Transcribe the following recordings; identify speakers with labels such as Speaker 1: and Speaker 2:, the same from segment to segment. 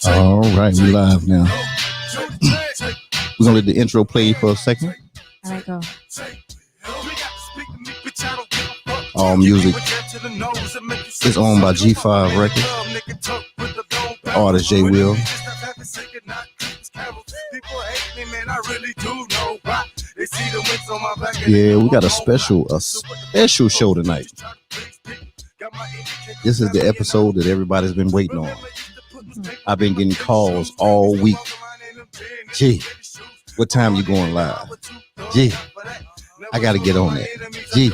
Speaker 1: All right, we live now. We're gonna let the intro play for a second.
Speaker 2: All right, go.
Speaker 1: All music is owned by G5 Records. The artist J Will. Yeah, we got a special show tonight. This is the episode that everybody's been waiting on. I've been getting calls all week. Gee, what time you going live? Gee, I got to get on that. Gee,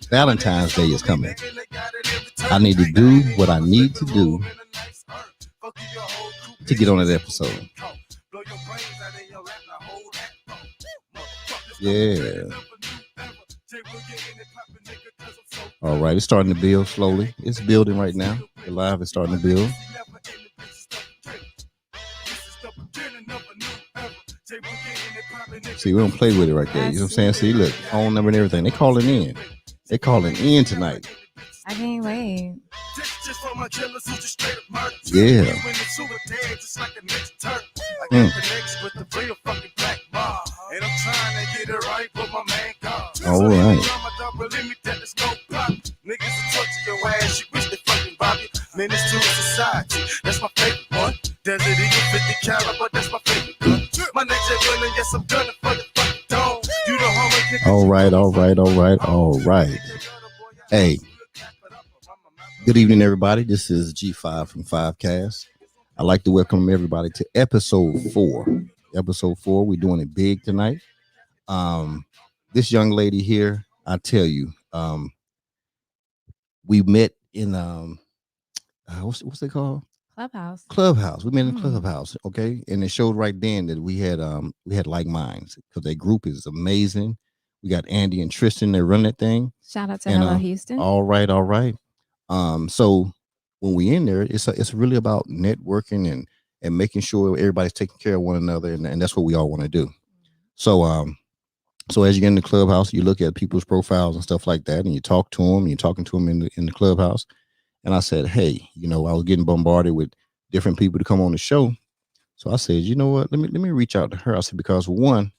Speaker 1: Valentine's Day is coming. I need to do what I need to do to get on that episode. Yeah. All right, it's starting to build slowly. It's building right now. The live is starting to build. See, we don't play with it right there. You know what I'm saying? See, look, phone number and everything. They calling in. They calling in tonight.
Speaker 2: I can't wait.
Speaker 1: Yeah. All right. That's my favorite one. Desert Eagle 50 caliber, that's my favorite gun. My next winning, yes, I'm gunning for the fucking dome. You know how all right. Hey, good evening, everybody. This is G5 from 5Cast. I'd like to welcome everybody to episode 4. Episode 4, we're doing it big tonight. This young lady here, I tell you, we met in what's it called? Clubhouse. We met in Clubhouse, okay? And it showed right then that we had like minds because their group is amazing. We got Andy and Tristan, they run that thing.
Speaker 2: Shout out to Hello Houston.
Speaker 1: All right. So when we in there, it's really about networking and making sure everybody's taking care of one another, and that's what we all want to do. So as you get in the Clubhouse, you look at people's profiles and stuff like that, and you talk to them. You're talking to them in the Clubhouse. And I said, hey, I was getting bombarded with different people to come on the show. So I said, you know what? Let me reach out to her. I said, because one,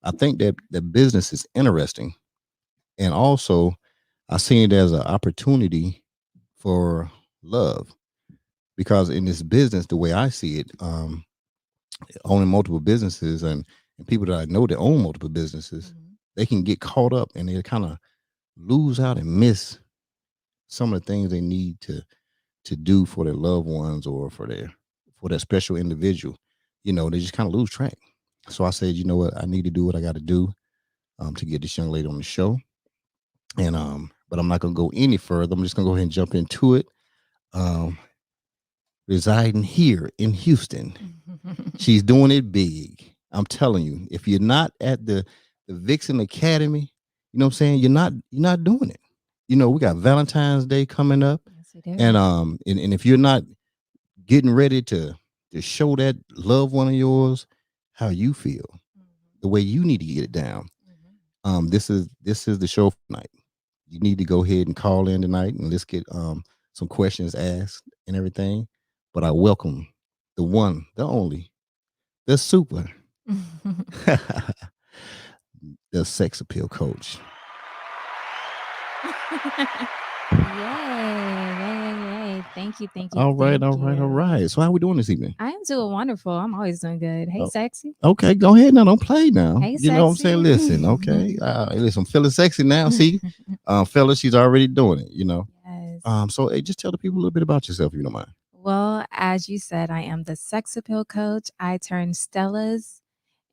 Speaker 1: I think that the business is interesting. And also, I seen it as an opportunity for love. Because in this business, the way I see it, owning multiple businesses and people that I know that own multiple businesses, they can get caught up and they kind of lose out and miss some of the things they need to do for their loved ones or for that special individual. They just kind of lose track. So I said, you know what, I need to do what I got to do to get this young lady on the show. And but I'm not gonna go any further. I'm just gonna go ahead and jump into it. Residing here in Houston, she's doing it big. I'm telling you, if you're not at the Vixen Academy, you know what I'm saying, you're not doing it. We got Valentine's Day coming up. Yes, we do. And if you're not getting ready to show that loved one of yours how you feel, the way you need to get it down, this is the show for tonight. You need to go ahead and call in tonight and let's get some questions asked and everything. But I welcome the one, the only, the super, the sex appeal coach.
Speaker 2: Yay. Thank you.
Speaker 1: All right. So how are we doing this evening?
Speaker 2: I am doing wonderful. I'm always doing good. Hey, sexy.
Speaker 1: Okay, go ahead now. Don't play now.
Speaker 2: Hey,
Speaker 1: you know what I'm saying? Listen, okay. Listen, I'm feeling sexy now. See? Fellas, she's already doing it, Yes. So hey, just tell the people a little bit about yourself, if you don't mind.
Speaker 2: Well, as you said, I am the sex appeal coach. I turn Stellas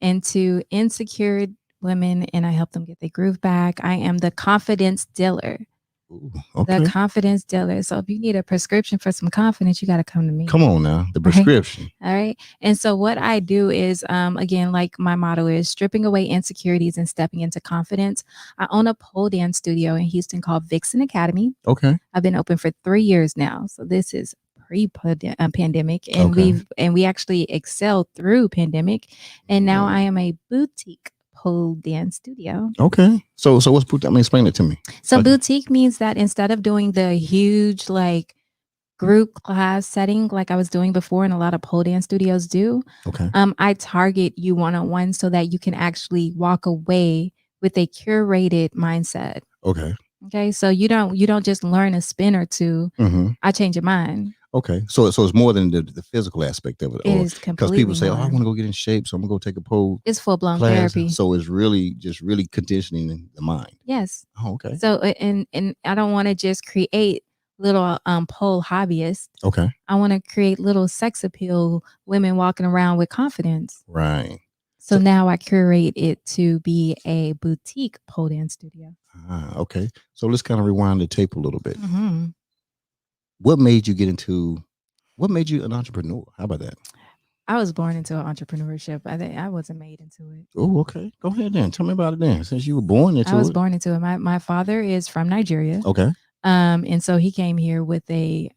Speaker 2: into insecure women and I help them get their groove back. I am the confidence dealer.
Speaker 1: Ooh, okay.
Speaker 2: The confidence dealer. So if you need a prescription for some confidence, you got to come to me.
Speaker 1: Come on now, the prescription.
Speaker 2: Right? All right. And so what I do is, again, like my motto is stripping away insecurities and stepping into confidence. I own a pole dance studio in Houston called Vixen Academy.
Speaker 1: Okay.
Speaker 2: I've been open for 3 years now. So this is pre-pandemic, and we actually excelled through pandemic, and now I am a boutique pole dance studio.
Speaker 1: Okay, so what's boutique? I mean, explain it to me.
Speaker 2: So boutique means that instead of doing the huge group class setting like I was doing before and a lot of pole dance studios do.
Speaker 1: Okay.
Speaker 2: I target you one-on-one so that you can actually walk away with a curated mindset.
Speaker 1: Okay.
Speaker 2: Okay. So you don't just learn a spin or two.
Speaker 1: Mm-hmm.
Speaker 2: I change your mind.
Speaker 1: Okay. So it's more than the physical aspect of it,
Speaker 2: It
Speaker 1: or
Speaker 2: is
Speaker 1: because people
Speaker 2: completely
Speaker 1: say, "Oh, I
Speaker 2: more.
Speaker 1: want to go get in shape, so I'm gonna go take a pole
Speaker 2: It's full-blown
Speaker 1: class."
Speaker 2: therapy.
Speaker 1: So it's really just really conditioning the mind.
Speaker 2: Yes.
Speaker 1: Oh, okay.
Speaker 2: So and I don't want to just create little pole hobbyists.
Speaker 1: Okay.
Speaker 2: I want to create little sex appeal women walking around with confidence.
Speaker 1: Right.
Speaker 2: So now I curate it to be a boutique pole dance studio.
Speaker 1: Okay. So let's kind of rewind the tape a little bit.
Speaker 2: Mm-hmm.
Speaker 1: What made you get into? What made you an entrepreneur? How about that?
Speaker 2: I was born into entrepreneurship. I think I wasn't made into it.
Speaker 1: Oh, okay. Go ahead then. Tell me about it then. Since you were born
Speaker 2: I
Speaker 1: into
Speaker 2: was
Speaker 1: it.
Speaker 2: born into it. My father is from Nigeria.
Speaker 1: Okay.
Speaker 2: And so he came here with a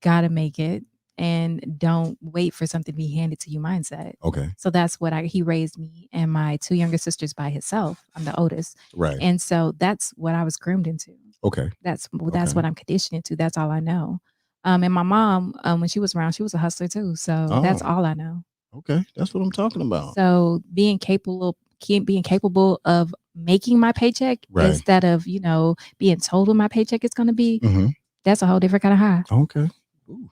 Speaker 2: gotta make it and don't wait for something to be handed to you mindset.
Speaker 1: Okay.
Speaker 2: So that's what he raised me and my two younger sisters by himself. I'm the oldest.
Speaker 1: Right.
Speaker 2: And so that's what I was groomed into.
Speaker 1: Okay.
Speaker 2: That's
Speaker 1: Okay.
Speaker 2: what I'm conditioned into. That's all I know. And my mom, when she was around, she was a hustler too. So that's
Speaker 1: Oh,
Speaker 2: all I know.
Speaker 1: okay. That's what I'm talking about.
Speaker 2: So being capable of making my paycheck
Speaker 1: Right.
Speaker 2: instead of, being told what my paycheck is going to be,
Speaker 1: Mm-hmm.
Speaker 2: that's a whole different kind of high.
Speaker 1: Okay. Ooh.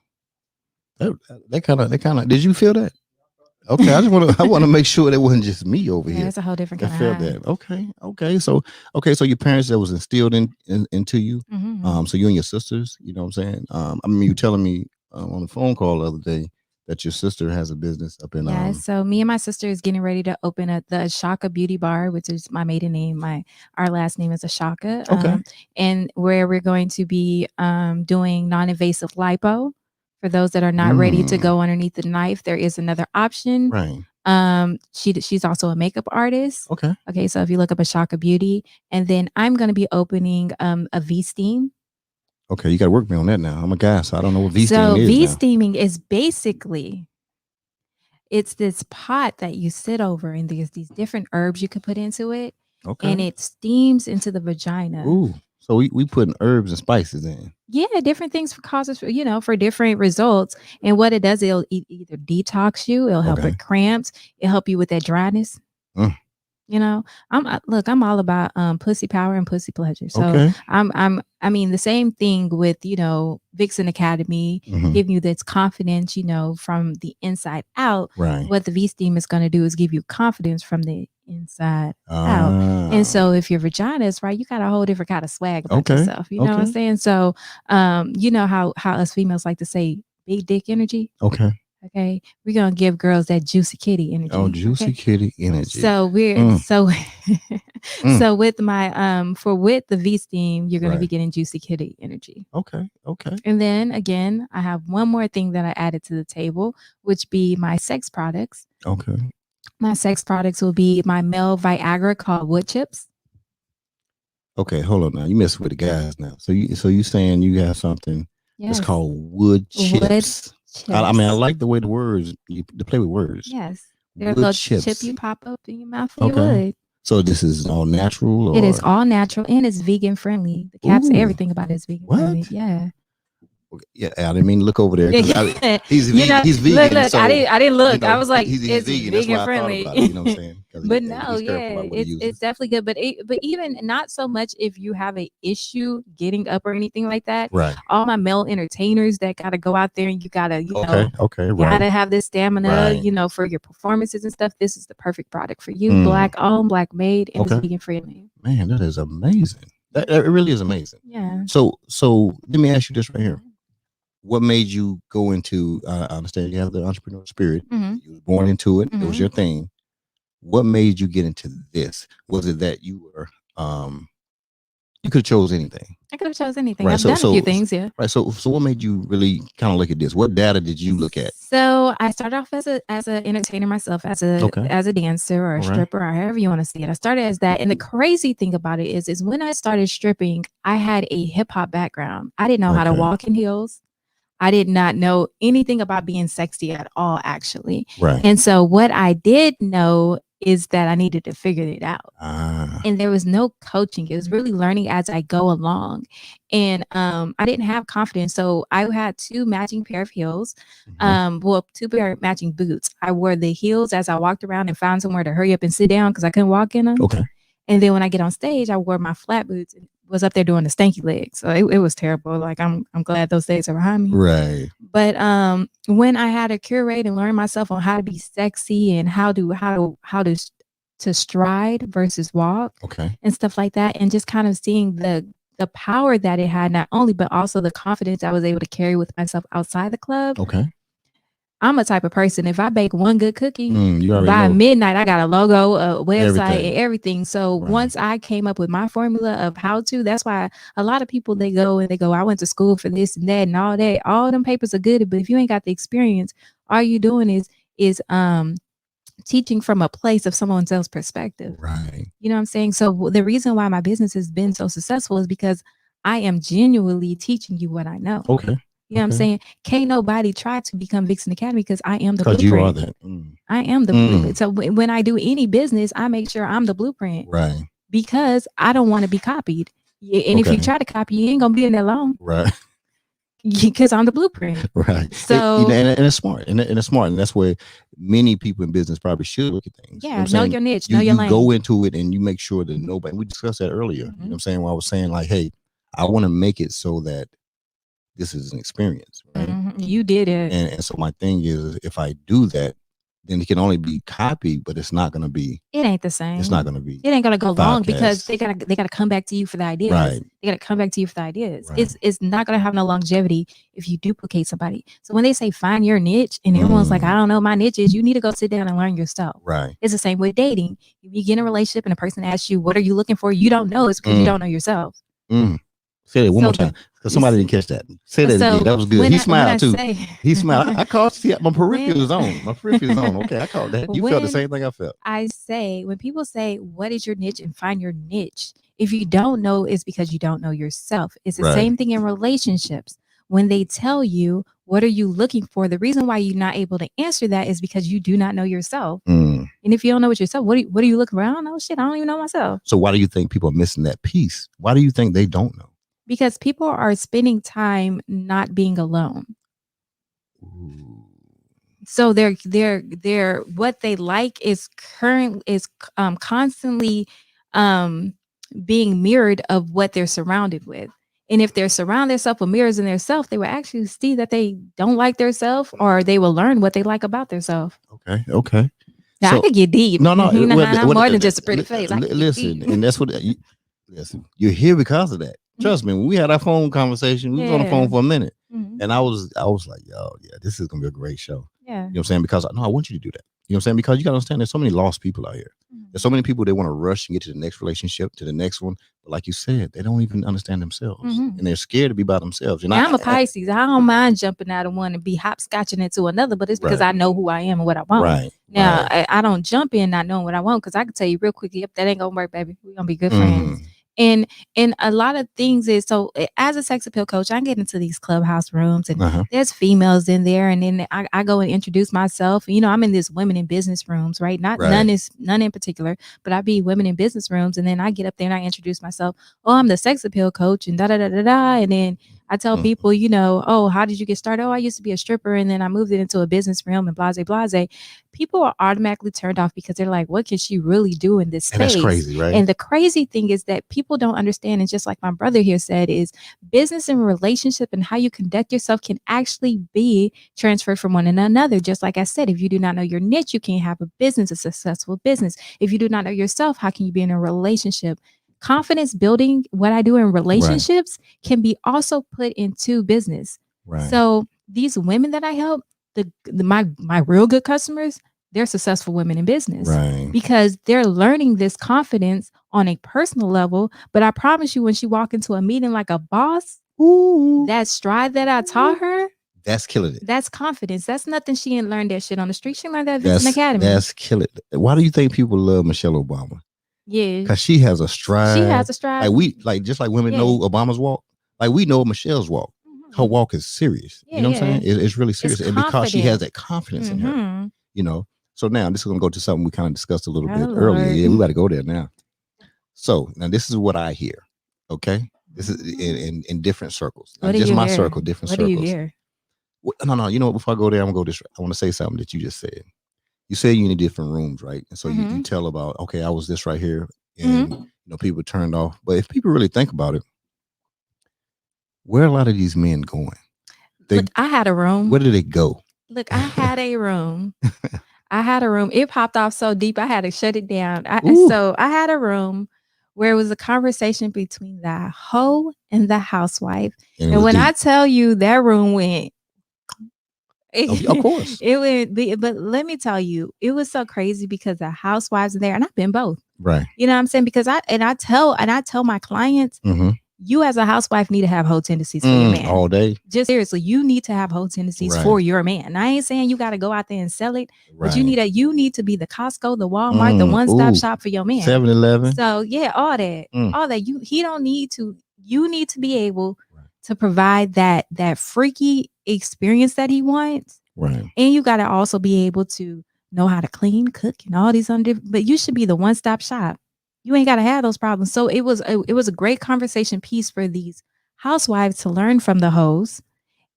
Speaker 1: That kind of. Did you feel that? Okay, I want to make sure that wasn't just me over here.
Speaker 2: It's a whole different
Speaker 1: that
Speaker 2: kind
Speaker 1: felt
Speaker 2: of high.
Speaker 1: that. Okay. So your parents that was instilled into you.
Speaker 2: Mm-hmm.
Speaker 1: So you and your sisters. You know what I'm saying? I mean, you telling me on the phone call the other day that your sister has a business up in
Speaker 2: Yeah, so me and my sister is getting ready to open up the Ashaka Beauty Bar, which is my maiden name. Our last name is Ashaka.
Speaker 1: Okay.
Speaker 2: And where we're going to be doing non-invasive lipo. For those that are not ready to go underneath the knife, there is another option.
Speaker 1: Right.
Speaker 2: She's also a makeup artist.
Speaker 1: Okay.
Speaker 2: Okay, so if you look up Ashaka Beauty, and then I'm going to be opening a V-steam.
Speaker 1: Okay, you got to work me on that now. I'm a guy, so I don't know what V-steam
Speaker 2: So
Speaker 1: is
Speaker 2: V-steaming is basically, it's this pot that you sit over, and there's these different herbs you could put into it,
Speaker 1: Okay.
Speaker 2: and it steams into the vagina.
Speaker 1: Ooh, so we putting herbs and spices in.
Speaker 2: Yeah, different things for causes for different results. And what it does, it'll either detox you, it'll help with cramps, it'll help you with that dryness. I'm all about pussy power and pussy pleasure. So
Speaker 1: Okay.
Speaker 2: I mean the same thing with Vixen Academy, giving you this confidence, from the inside out.
Speaker 1: Right.
Speaker 2: What the V-steam is going to do is give you confidence from the inside out. And so if your vagina is right, you got a whole different kind of swag about yourself. You know what I'm saying? So you know how us females like to say big dick energy. Okay, we're gonna give girls that juicy kitty energy.
Speaker 1: Oh, juicy kitty energy.
Speaker 2: So we're so with my with the V-steam, you're gonna be getting juicy kitty energy.
Speaker 1: Okay.
Speaker 2: And then again, I have one more thing that I added to the table, which be my sex products.
Speaker 1: Okay.
Speaker 2: My sex products will be my male Viagra called wood chips.
Speaker 1: Okay, hold on now. You mess with the guys now. So you saying you have something that's called wood chips. Wood chips. I mean, I like the way the words you play with words.
Speaker 2: Yes, they're a little chip you pop up in your mouth.
Speaker 1: Okay.
Speaker 2: You would.
Speaker 1: So this is all natural.
Speaker 2: It is all natural and it's vegan friendly. The caps, everything about it is vegan friendly. Yeah.
Speaker 1: Yeah, I didn't mean to look over there. He's vegan.
Speaker 2: Look,
Speaker 1: so,
Speaker 2: I didn't look. I was like,
Speaker 1: he's
Speaker 2: it's
Speaker 1: vegan.
Speaker 2: vegan
Speaker 1: That's why
Speaker 2: friendly.
Speaker 1: I thought about it, you know what I'm saying?
Speaker 2: But no, yeah, it's definitely good. But even not so much if you have an issue getting up or anything like that.
Speaker 1: Right.
Speaker 2: All my male entertainers that gotta go out there and you gotta,
Speaker 1: right.
Speaker 2: gotta have this stamina, for your performances and stuff. This is the perfect product for you. Black owned, black made, and it's vegan friendly.
Speaker 1: Man, that is amazing. That it really is amazing.
Speaker 2: Yeah.
Speaker 1: So let me ask you this right here. What made you go into? I understand you have the entrepreneur spirit. You were born into it. It was your thing. What made you get into this? Was it that you were you could have chose anything?
Speaker 2: I could have chose anything. Right. I've done a few things, yeah.
Speaker 1: Right. So what made you really kind of look at this? What data did you look at?
Speaker 2: So I started off as an entertainer myself, as a dancer or a stripper or however you want to see it. I started as that. And the crazy thing about it is when I started stripping, I had a hip hop background. I didn't know how to walk in heels. I did not know anything about being sexy at all, actually.
Speaker 1: Right.
Speaker 2: And so what I did know is that I needed to figure it out. And there was no coaching. It was really learning as I go along. And I didn't have confidence. So I had 2 matching pair of heels. Well, 2 pair of matching boots. I wore the heels as I walked around and found somewhere to hurry up and sit down because I couldn't walk in them.
Speaker 1: Okay.
Speaker 2: And then when I get on stage, I wore my flat boots and was up there doing the stanky legs. So it was terrible. Like I'm glad those days are behind me.
Speaker 1: Right.
Speaker 2: But when I had to curate and learn myself on how to be sexy and how to stride versus walk,
Speaker 1: okay,
Speaker 2: and stuff like that, and just kind of seeing the power that it had, not only but also the confidence I was able to carry with myself outside the club.
Speaker 1: okay.
Speaker 2: I'm a type of person, if I bake one good cookie,
Speaker 1: by
Speaker 2: midnight, I got a logo, a website, and everything. So
Speaker 1: right.
Speaker 2: Once I came up with my formula of how to, that's why a lot of people, they go, I went to school for this and that and all that. All them papers are good, but if you ain't got the experience, all you doing is teaching from a place of someone else's perspective.
Speaker 1: Right.
Speaker 2: You know what I'm saying? So the reason why my business has been so successful is because I am genuinely teaching you what I know.
Speaker 1: Okay.
Speaker 2: You know what I'm saying? Can't nobody try to become Vixen Academy because I am the
Speaker 1: blueprint.
Speaker 2: you
Speaker 1: are that.
Speaker 2: I am the blueprint. So when I do any business, I make sure I'm the blueprint.
Speaker 1: Right.
Speaker 2: Because I don't want to be copied. And if you try to copy, you ain't gonna be in there long.
Speaker 1: Right.
Speaker 2: Because I'm the blueprint.
Speaker 1: Right.
Speaker 2: So
Speaker 1: and it's smart. And it's smart. And that's where many people in business probably should look at things.
Speaker 2: Yeah, know your niche, know your lane.
Speaker 1: You go into it and you make sure that nobody, we discussed that earlier. You know what I'm saying? Where I was saying like, hey, I want to make it so that this is an experience, right?
Speaker 2: You did it.
Speaker 1: And so my thing is, if I do that, then it can only be copied, but it's not going to be.
Speaker 2: It ain't the same.
Speaker 1: It's not going to be.
Speaker 2: It ain't going to go long because they gotta come back to you for the ideas.
Speaker 1: Right.
Speaker 2: They gotta come back to you for the ideas.
Speaker 1: Right.
Speaker 2: It's not going to have no longevity if you duplicate somebody. So when they say find your niche, and everyone's like, I don't know my niche is, you need to go sit down and learn yourself.
Speaker 1: Right.
Speaker 2: It's the same with dating. If you get in a relationship and a person asks you, what are you looking for? You don't know. It's because you don't know yourself.
Speaker 1: Say that one more time, because somebody didn't catch that. Say that again. That was good. He smiled too. He smiled. I caught. See, my peripheral is on. My peripheral is on. Okay, I caught that. You felt the same thing I felt.
Speaker 2: I say, when people say, what is your niche, and find your niche, if you don't know, it's because you don't know yourself. It's the same thing in relationships. When they tell you, what are you looking for? The reason why you're not able to answer that is because you do not know yourself. And if you don't know yourself, what are you looking for? I don't know shit. I don't even know myself.
Speaker 1: So why do you think people are missing that piece? Why do you think they don't know?
Speaker 2: Because people are spending time not being alone. So they're what they like is constantly being mirrored of what they're surrounded with. And if they're surround themselves with mirrors in their self, they will actually see that they don't like their self, or they will learn what they like about their self.
Speaker 1: Okay.
Speaker 2: Now, so, I could get deep.
Speaker 1: No,
Speaker 2: I'm more than just a pretty face.
Speaker 1: Listen, and that's what listen. You're here because of that. Trust me, when we had our phone conversation, we was on the phone for a minute. And I was like, yo, yeah, this is gonna be a great show.
Speaker 2: Yeah.
Speaker 1: You know what I'm saying? Because I want you to do that. You know what I'm saying? Because you gotta understand, there's so many lost people out here. There's so many people that want to rush and get to the next relationship, to the next one. But like you said, they don't even understand themselves. And they're scared to be by themselves. And
Speaker 2: I'm a Pisces. I don't mind jumping out of one and be hopscotching into another, but it's because I know who I am and what I want.
Speaker 1: Right.
Speaker 2: Now, I don't jump in not knowing what I want, because I can tell you real quick, yep, that ain't gonna work, baby. We're gonna be good friends. And a lot of things is, so as a sex appeal coach, I get into these clubhouse rooms, and there's females in there, and then I go and introduce myself. You know, I'm in this women in business rooms, right? None in particular, but I be women in business rooms, and then I get up there and I introduce myself. Oh, I'm the sex appeal coach, and and then I tell people, you know, oh, how did you get started? Oh, I used to be a stripper, and then I moved it into a business realm, and blase. People are automatically turned off because they're like, what can she really do in this space?
Speaker 1: And that's crazy, right?
Speaker 2: And the crazy thing is that people don't understand, and just like my brother here said, is business and relationship and how you conduct yourself can actually be transferred from one to another. Just like I said, if you do not know your niche, you can't have a successful business. If you do not know yourself, how can you be in a relationship? Confidence building, what I do in relationships, can be also put into business. So these women that I help, my real good customers, they're successful women in business, because they're learning this confidence on a personal level. But I promise you, when she walk into a meeting like a boss, that stride that I taught her,
Speaker 1: that's killing it.
Speaker 2: That's confidence. That's nothing. She didn't learn that shit on the street. She learned that at Vixen Academy.
Speaker 1: That's killing it. Why do you think people love Michelle Obama?
Speaker 2: Yeah,
Speaker 1: because she has a stride.
Speaker 2: She has a stride.
Speaker 1: Just like women know Obama's walk. Like we know Michelle's walk. Her walk is serious. You know what I'm saying? It's really serious, and because she has that confidence in her. You know. So now this is gonna go to something we kind of discussed a little
Speaker 2: Oh
Speaker 1: bit earlier.
Speaker 2: Lord.
Speaker 1: Yeah, we got to go there now. So now this is what I hear. Okay, this is
Speaker 2: Mm.
Speaker 1: in different circles,
Speaker 2: What
Speaker 1: not
Speaker 2: do
Speaker 1: just
Speaker 2: you
Speaker 1: my
Speaker 2: hear?
Speaker 1: circle, different
Speaker 2: What do you
Speaker 1: circles.
Speaker 2: hear?
Speaker 1: No, no. You know what? Before I go there, I'm gonna go this. I want to say something that you just said. You said you in different rooms, right? And so you
Speaker 2: Mm-hmm.
Speaker 1: tell about, okay, I was this right here, and
Speaker 2: Mm-hmm.
Speaker 1: people turned off. But if people really think about it, where are a lot of these men going? They
Speaker 2: Look, I had a room.
Speaker 1: Where did they go?
Speaker 2: Look, I had a room. I had a room. It popped off so deep, I had to shut it down.
Speaker 1: Ooh,
Speaker 2: So I had a room where it was a conversation between the hoe and the housewife.
Speaker 1: and it
Speaker 2: And
Speaker 1: was
Speaker 2: when I
Speaker 1: deep.
Speaker 2: tell you that room went,
Speaker 1: Of course,
Speaker 2: it would be, but let me tell you, it was so crazy because the housewives are there, and I've been both.
Speaker 1: right.
Speaker 2: You know what I'm saying? Because I tell my clients,
Speaker 1: Mm-hmm.
Speaker 2: you as a housewife need to have hoe tendencies for your man.
Speaker 1: All day,
Speaker 2: Just seriously, you need to have hoe tendencies
Speaker 1: right?
Speaker 2: for your man. I ain't saying you got to go out there and sell it, but
Speaker 1: Right.
Speaker 2: you need to be the Costco, the Walmart, the one stop
Speaker 1: Ooh,
Speaker 2: shop for your man.
Speaker 1: 7-Eleven.
Speaker 2: So yeah, all that he don't need to. You need to be able to provide that freaky experience that he wants,
Speaker 1: Right.
Speaker 2: and you got to also be able to know how to clean, cook, and all these other. But you should be the one stop shop. You ain't got to have those problems. So it was a great conversation piece for these housewives to learn from the hoes,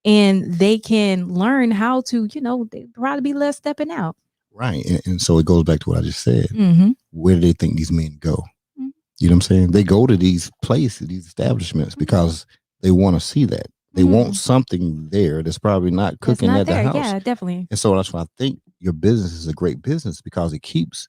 Speaker 2: and they can learn how to, they probably be less stepping out.
Speaker 1: Right. And so it goes back to what I just said.
Speaker 2: Mm-hmm.
Speaker 1: Where do they think these men go?
Speaker 2: Mm-hmm.
Speaker 1: You know what I'm saying? They go to these places, these establishments, because they want to see that. They want something there that's probably not
Speaker 2: That's
Speaker 1: cooking
Speaker 2: not
Speaker 1: at the
Speaker 2: there.
Speaker 1: house.
Speaker 2: Yeah, definitely.
Speaker 1: And so that's why I think your business is a great business, because it keeps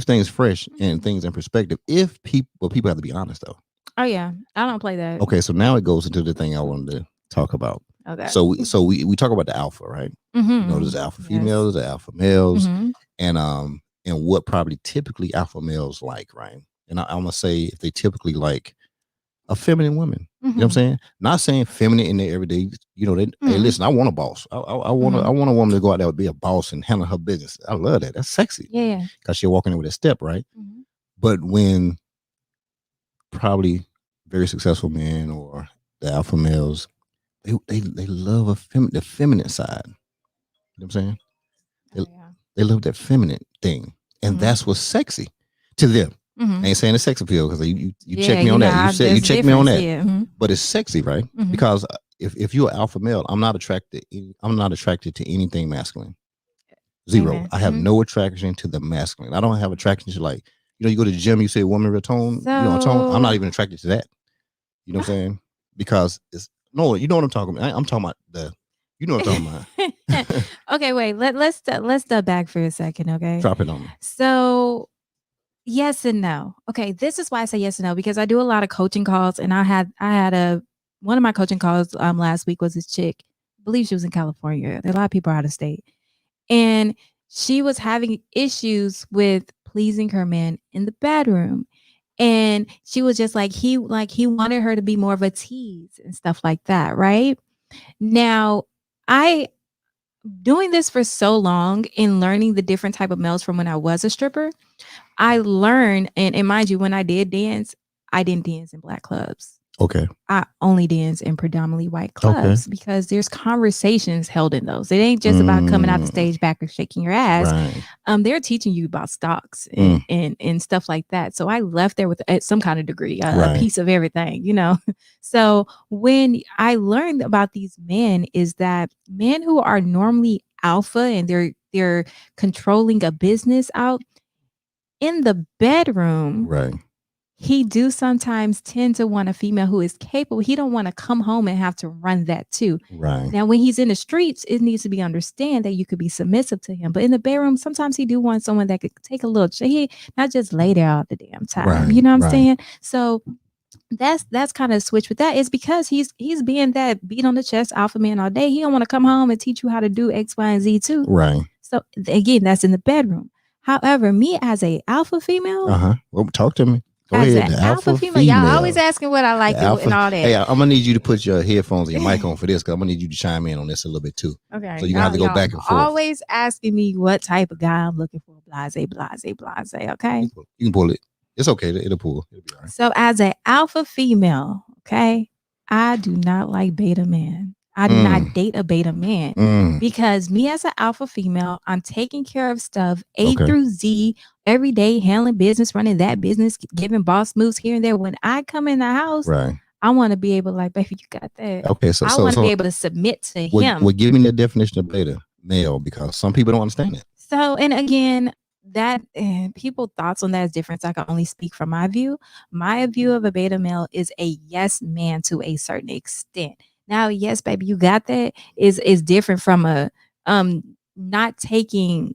Speaker 1: things fresh and things in perspective. If people have to be honest though.
Speaker 2: Oh yeah, I don't play that.
Speaker 1: Okay, so now it goes into the thing I wanted to talk about.
Speaker 2: Okay.
Speaker 1: So we talk about the alpha, right?
Speaker 2: Mm-hmm.
Speaker 1: There's alpha
Speaker 2: Yes.
Speaker 1: females, the alpha males,
Speaker 2: Mm-hmm.
Speaker 1: and what probably typically alpha males like, right? And I'm gonna say if they typically like a feminine woman. You know what I'm saying? Not saying feminine in their everyday. Hey, listen, I want a boss. I want I want a woman to go out there and be a boss and handle her business. I love that. That's sexy.
Speaker 2: Yeah.
Speaker 1: Because she's walking in with a step, right?
Speaker 2: Mm-hmm.
Speaker 1: But when probably very successful men or the alpha males, they love the feminine side. You know what I'm saying? They,
Speaker 2: yeah.
Speaker 1: they love that feminine thing, and that's what's sexy to them. I ain't saying it's sex appeal, because you check me on that. You said you check me on that,
Speaker 2: yeah.
Speaker 1: but it's sexy, right? Because if you're an alpha male, I'm not attracted. I'm not attracted to anything masculine. Zero.
Speaker 2: Amen.
Speaker 1: I have no attraction to the masculine. I don't have attraction to, like, you go to the gym, you say woman real tone, tone. I'm not even attracted to that. You know what I'm saying? Because it's no, you know what I'm talking about. I'm talking about you know what I'm talking about.
Speaker 2: Okay, wait. Let's step back for a second, okay?
Speaker 1: Drop it on me.
Speaker 2: So yes and no. Okay, this is why I say yes and no, because I do a lot of coaching calls, and I had a one of my coaching calls last week was this chick. I believe she was in California. A lot of people are out of state, and she was having issues with pleasing her man in the bedroom. And she was just like he wanted her to be more of a tease and stuff like that, right? Now, I doing this for so long and learning the different type of males from when I was a stripper, I learned, and mind you, when I did dance, I didn't dance in black clubs.
Speaker 1: Okay.
Speaker 2: I only dance in predominantly white clubs because there's conversations held in those. It ain't just about coming out the stage back and shaking your ass.
Speaker 1: Right.
Speaker 2: They're teaching you about stocks and stuff like that. So I left there with some kind of degree, a piece of everything, So when I learned about these men, is that men who are normally alpha and they're controlling a business out in the bedroom,
Speaker 1: right,
Speaker 2: he do sometimes tend to want a female who is capable. He don't want to come home and have to run that too.
Speaker 1: right.
Speaker 2: Now, when he's in the streets, it needs to be understand that you could be submissive to him. But in the bedroom, sometimes he do want someone that could take a little, he not just lay there all the damn time.
Speaker 1: Right,
Speaker 2: you know what I'm
Speaker 1: right.
Speaker 2: saying? So that's kind of switch with that. Is because he's being that beat on the chest alpha man all day. He don't want to come home and teach you how to do X, Y, and Z too.
Speaker 1: Right.
Speaker 2: So again, that's in the bedroom. However, me as a alpha female,
Speaker 1: Well, talk to me. Go
Speaker 2: as
Speaker 1: ahead.
Speaker 2: an
Speaker 1: The
Speaker 2: alpha female, y'all always asking what I like and all that.
Speaker 1: Hey, I'm gonna need you to put your headphones and your mic on for this, because I'm gonna need you to chime in on this a little bit too.
Speaker 2: Okay.
Speaker 1: So you're gonna have to go back and forth.
Speaker 2: Always asking me what type of guy I'm looking for. Blase, blase, blase. Okay.
Speaker 1: You can pull it. It's okay. It'll pull. It'll be all right.
Speaker 2: So as an alpha female, okay, I do not like beta men. I do not date a beta man because me as an alpha female, I'm taking care of stuff A through Z every day, handling business, running that business, giving boss moves here and there. When I come in the house, I want to be able to, like, baby, you got that.
Speaker 1: Okay,
Speaker 2: I want to be able to submit to him.
Speaker 1: Well, give me the definition of beta male, because some people don't understand it.
Speaker 2: So, and again, that people thoughts on that is different. So I can only speak from my view. My view of a beta male is a yes man to a certain extent. Now, yes, baby, you got that is different from a not taking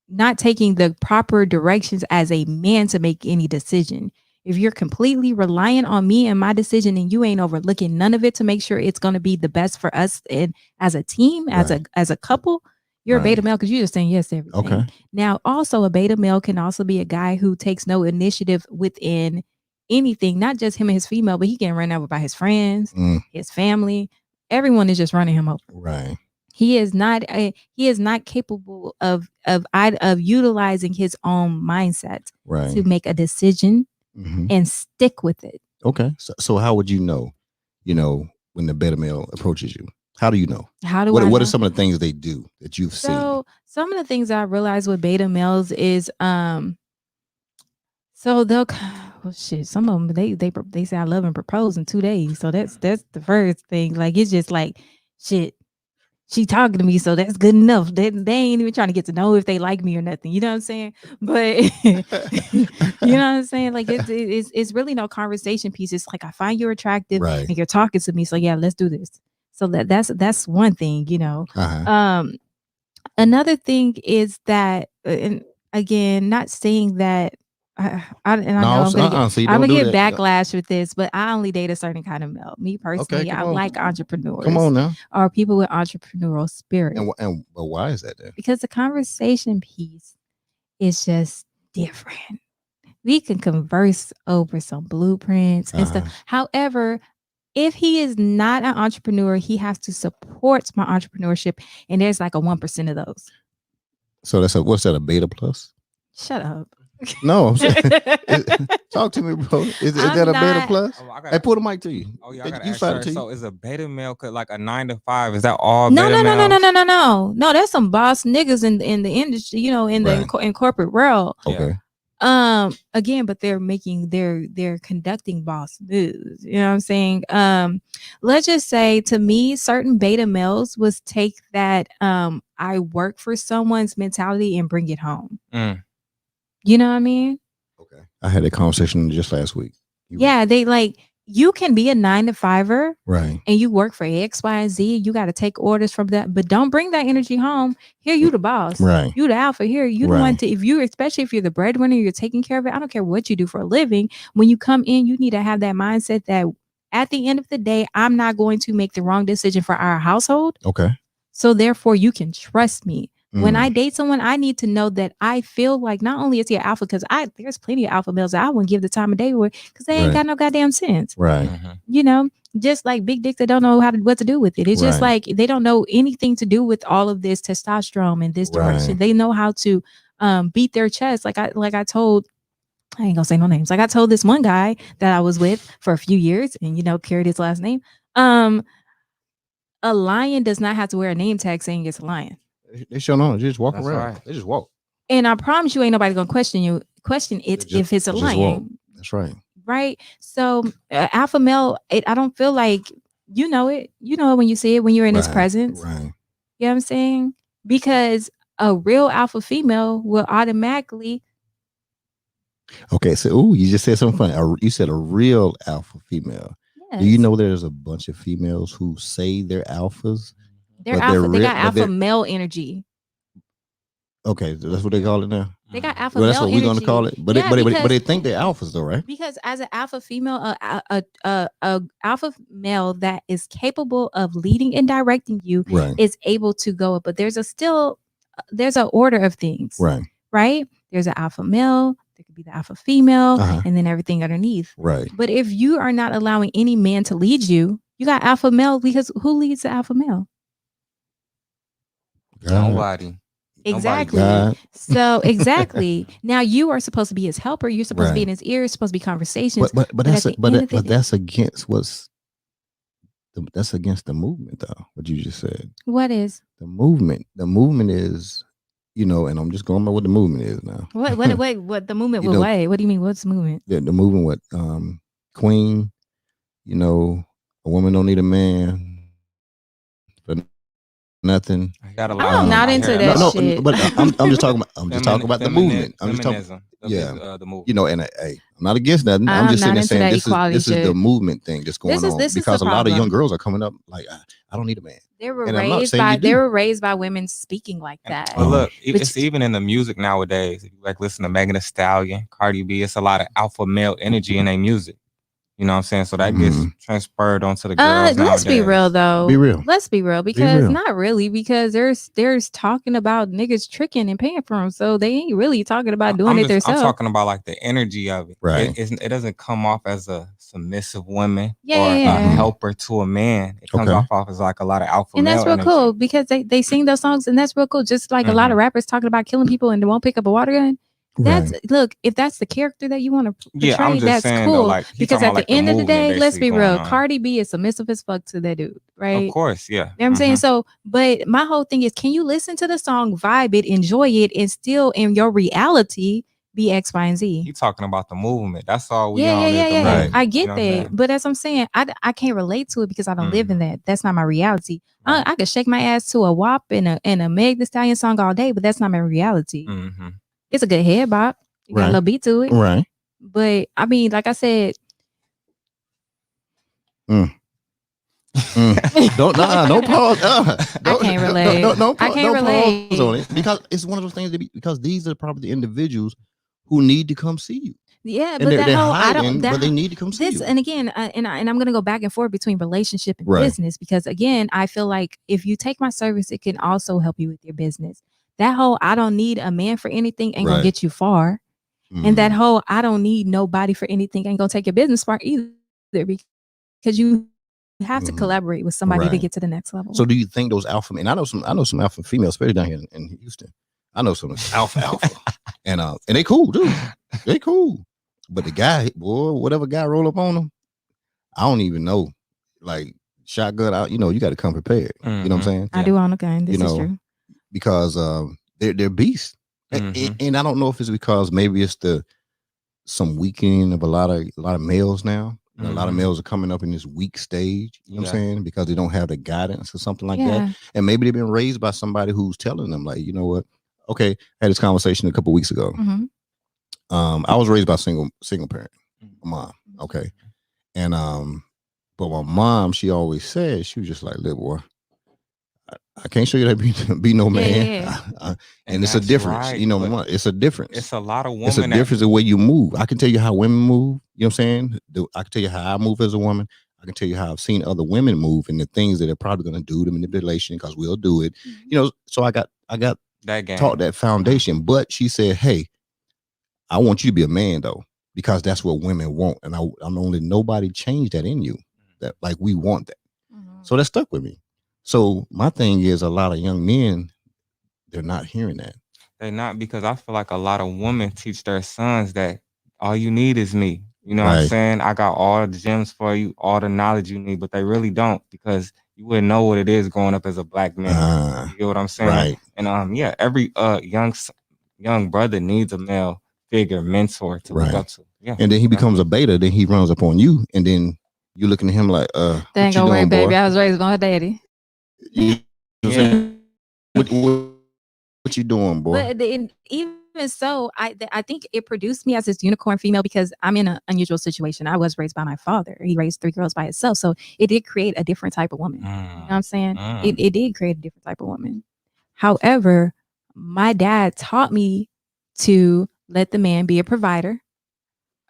Speaker 2: the proper directions as a man to make any decision. If you're completely reliant on me and my decision and you ain't overlooking none of it to make sure it's going to be the best for us and as a team, as a couple, you're a beta male because you're just saying yes to everything. Okay. Now, also a beta male can also be a guy who takes no initiative within anything, not just him and his female, but he can run over by his friends, his family. Everyone is just running him over.
Speaker 1: Right.
Speaker 2: He is not capable of utilizing his own mindset to make a decision and stick with it.
Speaker 1: Okay. So how would you know when the beta male approaches you? How do you know? What are some of the things they do that you've seen?
Speaker 2: So some of the things I realized with beta males is so they'll shit. Some of them they say I love and propose in 2 days. So that's the first thing. Like it's just like shit. She talking to me, so that's good enough. They ain't even trying to get to know if they like me or nothing. You know what I'm saying? But you know what I'm saying? Like it's really no conversation piece. It's like I find you attractive and you're talking to me. So yeah, let's do this. So that's one thing, Another thing is that, and again, not saying that. I know I'm gonna get backlash with this, but I only date a certain kind of male. Me personally, I like entrepreneurs.
Speaker 1: Come on now,
Speaker 2: or people with entrepreneurial spirit.
Speaker 1: And why is that then?
Speaker 2: Because the conversation piece is just different. We can converse over some blueprints and stuff. However, if he is not an entrepreneur, he has to support my entrepreneurship, and there's like a 1% of those.
Speaker 1: So what's that? A beta plus?
Speaker 2: Shut up.
Speaker 1: No, I'm saying, talk to me, bro. Is that a beta plus? I put a mic to you.
Speaker 3: Oh, yeah, I gotta ask her, so is a beta male like a 9 to 5? Is that all? No,
Speaker 2: No. There's some boss niggas in the industry, in corporate world.
Speaker 1: Okay.
Speaker 2: Again, but they're conducting boss moves. You know what I'm saying? Let's just say, to me, certain beta males was take that I work for someone's mentality and bring it home. You know what I mean?
Speaker 1: Okay. I had a conversation just last week.
Speaker 2: They like, you can be a 9 to 5er,
Speaker 1: right?
Speaker 2: And you work for X, Y, and Z. You got to take orders from that, but don't bring that energy home. Here, you the boss,
Speaker 1: right?
Speaker 2: You the alpha. Here, you the one to. Especially if you're the breadwinner, you're taking care of it. I don't care what you do for a living. When you come in, you need to have that mindset that at the end of the day, I'm not going to make the wrong decision for our household.
Speaker 1: Okay.
Speaker 2: So therefore, you can trust me. When I date someone, I need to know that I feel like not only is he an alpha, because there's plenty of alpha males that I wouldn't give the time of day with because they ain't got no goddamn sense.
Speaker 1: Right.
Speaker 2: Just like big dicks that don't know what to do with it. It's just like they don't know anything to do with all of this testosterone and this direction. They know how to beat their chest. Like I told, I ain't gonna say no names. Like I told this one guy that I was with for a few years and carried his last name. A lion does not have to wear a name tag saying it's a lion.
Speaker 1: They sure don't. They just walk around. Right. They just walk.
Speaker 2: And I promise you, ain't nobody gonna question it if it's a lion.
Speaker 1: That's right.
Speaker 2: Right. So alpha male, I don't feel like you know it. You know it when you see it, when you're in his presence.
Speaker 1: Right.
Speaker 2: You know what I'm saying? Because a real alpha female will automatically.
Speaker 1: Okay, so you just said something funny. You said a real alpha female. Yes. Do you know there's a bunch of females who say they're alphas?
Speaker 2: They're alpha. They got alpha male energy.
Speaker 1: Okay, that's what they call it now.
Speaker 2: They got alpha male energy.
Speaker 1: That's what we're going to call it. But they think they're alphas though, right?
Speaker 2: Because as an alpha female, a alpha male that is capable of leading and directing you is able to go up. But there's an order of things. Right? There's an alpha male. There could be the alpha female, and then everything underneath.
Speaker 1: Right.
Speaker 2: But if you are not allowing any man to lead you, you got alpha male, because who leads the alpha male?
Speaker 3: Nobody.
Speaker 2: Exactly. So exactly. Now you are supposed to be his helper. You're supposed to be in his ear. It's supposed to be conversations.
Speaker 1: But that's against what's that's against the movement, though. What you just said.
Speaker 2: What is
Speaker 1: The movement? The movement is, and I'm just going by what the movement is now.
Speaker 2: what the movement with what? What do you mean? What's movement?
Speaker 1: The movement with Queen. A woman don't need a man for nothing.
Speaker 3: I got a lot
Speaker 2: I'm
Speaker 3: of
Speaker 2: not into that shit.
Speaker 1: But I'm just talking about. I'm just talking about the movement. I'm just talking.
Speaker 3: Feminism.
Speaker 1: Yeah,
Speaker 3: The movement.
Speaker 1: and hey, I'm not against nothing. I'm just sitting there saying this is the movement thing that's going on because a lot of young girls are coming up like, I don't need a man.
Speaker 2: They were raised by women speaking like that.
Speaker 3: But look, it's even in the music nowadays. If you like listen to Megan Thee Stallion, Cardi B, it's a lot of alpha male energy in their music. You know what I'm saying? So that gets transferred onto the girls nowadays.
Speaker 2: Let's be real though.
Speaker 1: Be real.
Speaker 2: Let's be real because not really because there's talking about niggas tricking and paying for them, so they ain't really talking about doing it themselves.
Speaker 3: I'm talking about like the energy of it.
Speaker 1: Right.
Speaker 3: It doesn't come off as a submissive woman or
Speaker 2: a
Speaker 3: helper to a man. It comes off as like a lot of alpha
Speaker 2: and
Speaker 3: male
Speaker 2: that's real
Speaker 3: energy.
Speaker 2: cool because they sing those songs and that's real cool. Just like a lot of rappers talking about killing people and they won't pick up a water gun. That's look, if that's the character that you want to portray, that's cool. Though, like, because at the end of the day, let's be real, Cardi B is submissive as fuck to that dude, right?
Speaker 3: Of course, yeah.
Speaker 2: You know what I'm saying? So, but my whole thing is, can you listen to the song, vibe it, enjoy it, and still in your reality be X, Y, and Z?
Speaker 3: You talking about the movement? That's all we
Speaker 2: on. Yeah.
Speaker 1: Right.
Speaker 2: I get that, but as I'm saying, I can't relate to it because I don't live in that. That's not my reality. Right. I could shake my ass to a WAP and a Meg Thee Stallion song all day, but that's not my reality. It's a good head bop. You got a little beat to it.
Speaker 1: Right.
Speaker 2: But I mean, like I said.
Speaker 1: Don't pause.
Speaker 2: I can't relate. I can't relate
Speaker 1: pause on it because it's one of those things because these are probably the individuals who need to come see you.
Speaker 2: Yeah, but that whole hiding,
Speaker 1: but they need to come see you.
Speaker 2: And again, and I'm gonna go back and forth between relationship and business because again, I feel like if you take my service, it can also help you with your business. That whole I don't need a man for anything ain't gonna get you far. And that whole I don't need nobody for anything ain't gonna take your business far either because you have to collaborate with somebody to get to the next level.
Speaker 1: So do you think those alpha men? I know some alpha females, especially down here in Houston. I know some alpha and they cool, dude. They cool. But the guy, boy, whatever guy roll up on them, I don't even know. Like shotgun out, you got to come prepared. You know what I'm saying?
Speaker 2: I do own a gun. This is true.
Speaker 1: Because they're beasts. And I don't know if it's because maybe it's some weakening of a lot of males now. A lot of males are coming up in this weak stage, you know what I'm saying? Because they don't have the guidance or something like that. And maybe they've been raised by somebody who's telling them, like, you know what? Okay, I had this conversation a couple of weeks ago. I was raised by a single parent, mom. Okay. And but my mom, she always said, she was just like, little boy, I can't show you that be no man. And it's a difference. Right, it's a difference.
Speaker 3: It's a lot of women.
Speaker 1: It's a difference the way you move. I can tell you how women move. You know what I'm saying? I can tell you how I move as a woman. I can tell you how I've seen other women move and the things that they're probably going to do, the manipulation, because we'll do it. So I got
Speaker 3: that
Speaker 1: taught that foundation. But she said, hey, I want you to be a man though, because that's what women want. And I'm only nobody changed that in you. That like we want that. So that stuck with me. So my thing is a lot of young men, they're not hearing that.
Speaker 3: They're not, because I feel like a lot of women teach their sons that all you need is me. You know what I'm saying? I got all the gems for you, all the knowledge you need, but they really don't, because you wouldn't know what it is growing up as a black man. You get what I'm saying?
Speaker 1: Right.
Speaker 3: And every young brother needs a male figure, mentor to look up to. Yeah.
Speaker 1: And then he becomes a beta, then he runs up on you, and then you looking at him like,
Speaker 2: Dang, don't worry, baby. I was raised by my daddy.
Speaker 1: What you doing, boy?
Speaker 2: But even so, I think it produced me as this unicorn female because I'm in an unusual situation. I was raised by my father. He raised 3 girls by himself. So it did create a different type of woman. You know what I'm saying? It did create a different type of woman. However, my dad taught me to let the man be a provider,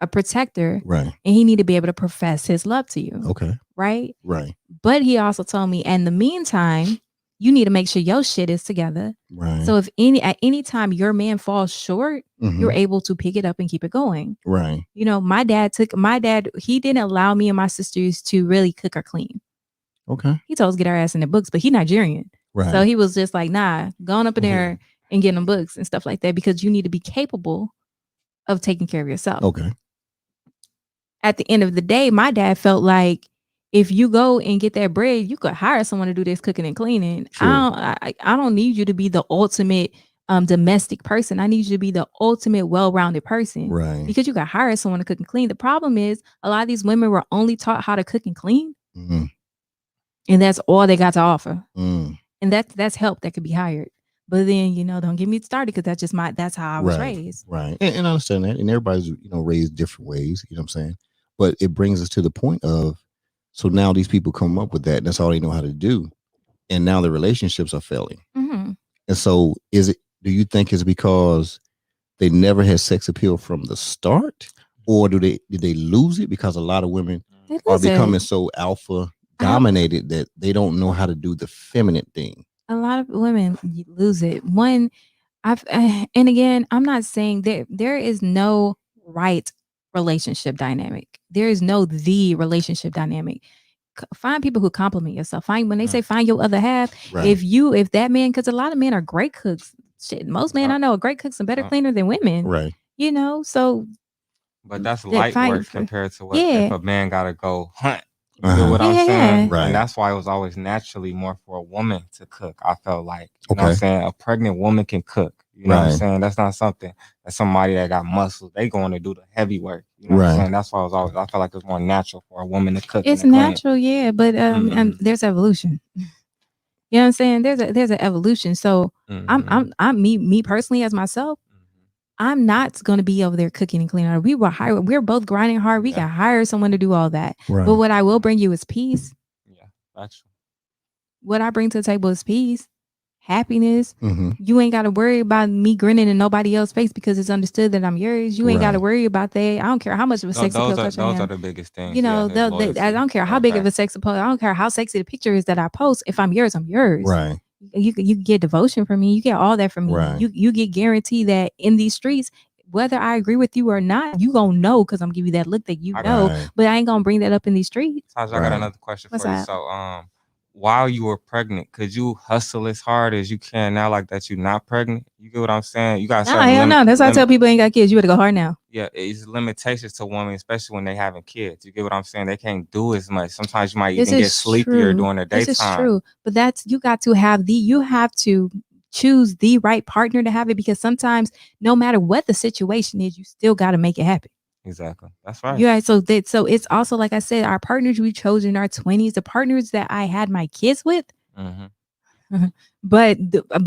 Speaker 2: a protector,
Speaker 1: right?
Speaker 2: And he need to be able to profess his love to you.
Speaker 1: Okay.
Speaker 2: Right?
Speaker 1: Right.
Speaker 2: But he also told me, in the meantime, you need to make sure your shit is together.
Speaker 1: Right.
Speaker 2: So if at any time your man falls short, you're able to pick it up and keep it going.
Speaker 1: Right.
Speaker 2: My dad, he didn't allow me and my sisters to really cook or clean.
Speaker 1: Okay.
Speaker 2: He told us to get our ass in the books, but he Nigerian. Right. So he was just like, nah, going up in there and getting them books and stuff like that, because you need to be capable of taking care of yourself.
Speaker 1: Okay.
Speaker 2: At the end of the day, my dad felt like if you go and get that bread, you could hire someone to do this cooking and cleaning.
Speaker 1: True.
Speaker 2: I don't need you to be the ultimate domestic person. I need you to be the ultimate well-rounded person.
Speaker 1: Right.
Speaker 2: Because you could hire someone to cook and clean. The problem is a lot of these women were only taught how to cook and clean, and that's all they got to offer. And that's help that could be hired. But then, don't get me started because that's how I was raised.
Speaker 1: Right. And I understand that. And everybody's, raised different ways, you know what I'm saying? But it brings us to the point of, so now these people come up with that and that's all they know how to do. And now the relationships are failing.
Speaker 2: Mm-hmm.
Speaker 1: And so do you think it's because they never had sex appeal from the start? Or did they lose it because a lot of women are becoming so alpha dominated that they don't know how to do the feminine thing?
Speaker 2: A lot of women lose it. And again, I'm not saying there is no right relationship dynamic. There is no the relationship dynamic. Find people who compliment yourself. When they say find your other half. Right. If that man, because a lot of men are great cooks. Shit, most men I know are great cooks and better cleaner than women.
Speaker 1: Right.
Speaker 2: So.
Speaker 3: But that's light work compared to what if a man gotta go hunt. You know what I'm saying?
Speaker 1: Right.
Speaker 3: And that's why it was always naturally more for a woman to cook. I felt like, you know what I'm saying? A pregnant woman can cook. You know what I'm saying? That's not something that somebody that got muscles, they going to do the heavy work. You know what I'm saying? That's why I felt like it was more natural for a woman to cook.
Speaker 2: It's natural, yeah, but there's evolution. You know what I'm saying? There's an evolution. So I'm me personally as myself. I'm not going to be over there cooking and cleaning. We're both grinding hard. We can hire someone to do all that. Right. But what I will bring you is peace.
Speaker 3: Yeah, that's true.
Speaker 2: What I bring to the table is peace, happiness. You ain't got to worry about me grinning in nobody else's face because it's understood that I'm yours. You ain't got to worry about that. I don't care how much of a sex appeal.
Speaker 3: Those are the biggest things.
Speaker 2: I don't care how big of a sex appeal. I don't care how sexy the picture is that I post. If I'm yours, I'm yours.
Speaker 1: Right.
Speaker 2: You get devotion from me. You get all that from me. Right. You get guaranteed that in these streets, whether I agree with you or not, you gonna know because I'm giving you that look that you know. But I ain't gonna bring that up in these streets.
Speaker 3: Taja, I got another question for you. So, while you were pregnant, could you hustle as hard as you can now, like that you're not pregnant? You get what I'm saying? You got
Speaker 2: no. That's why I tell people ain't got kids. You better go hard now.
Speaker 3: Yeah, it's limitations to women, especially when they having kids. You get what I'm saying? They can't do as much. Sometimes you might even get sleepier during the daytime.
Speaker 2: This is true, but you have to choose the right partner to have it because sometimes, no matter what the situation is, you still got to make it happen.
Speaker 3: Exactly. That's right.
Speaker 2: Yeah. So it's also, like I said, our partners we chose in our 20s, the partners that I had my kids with. But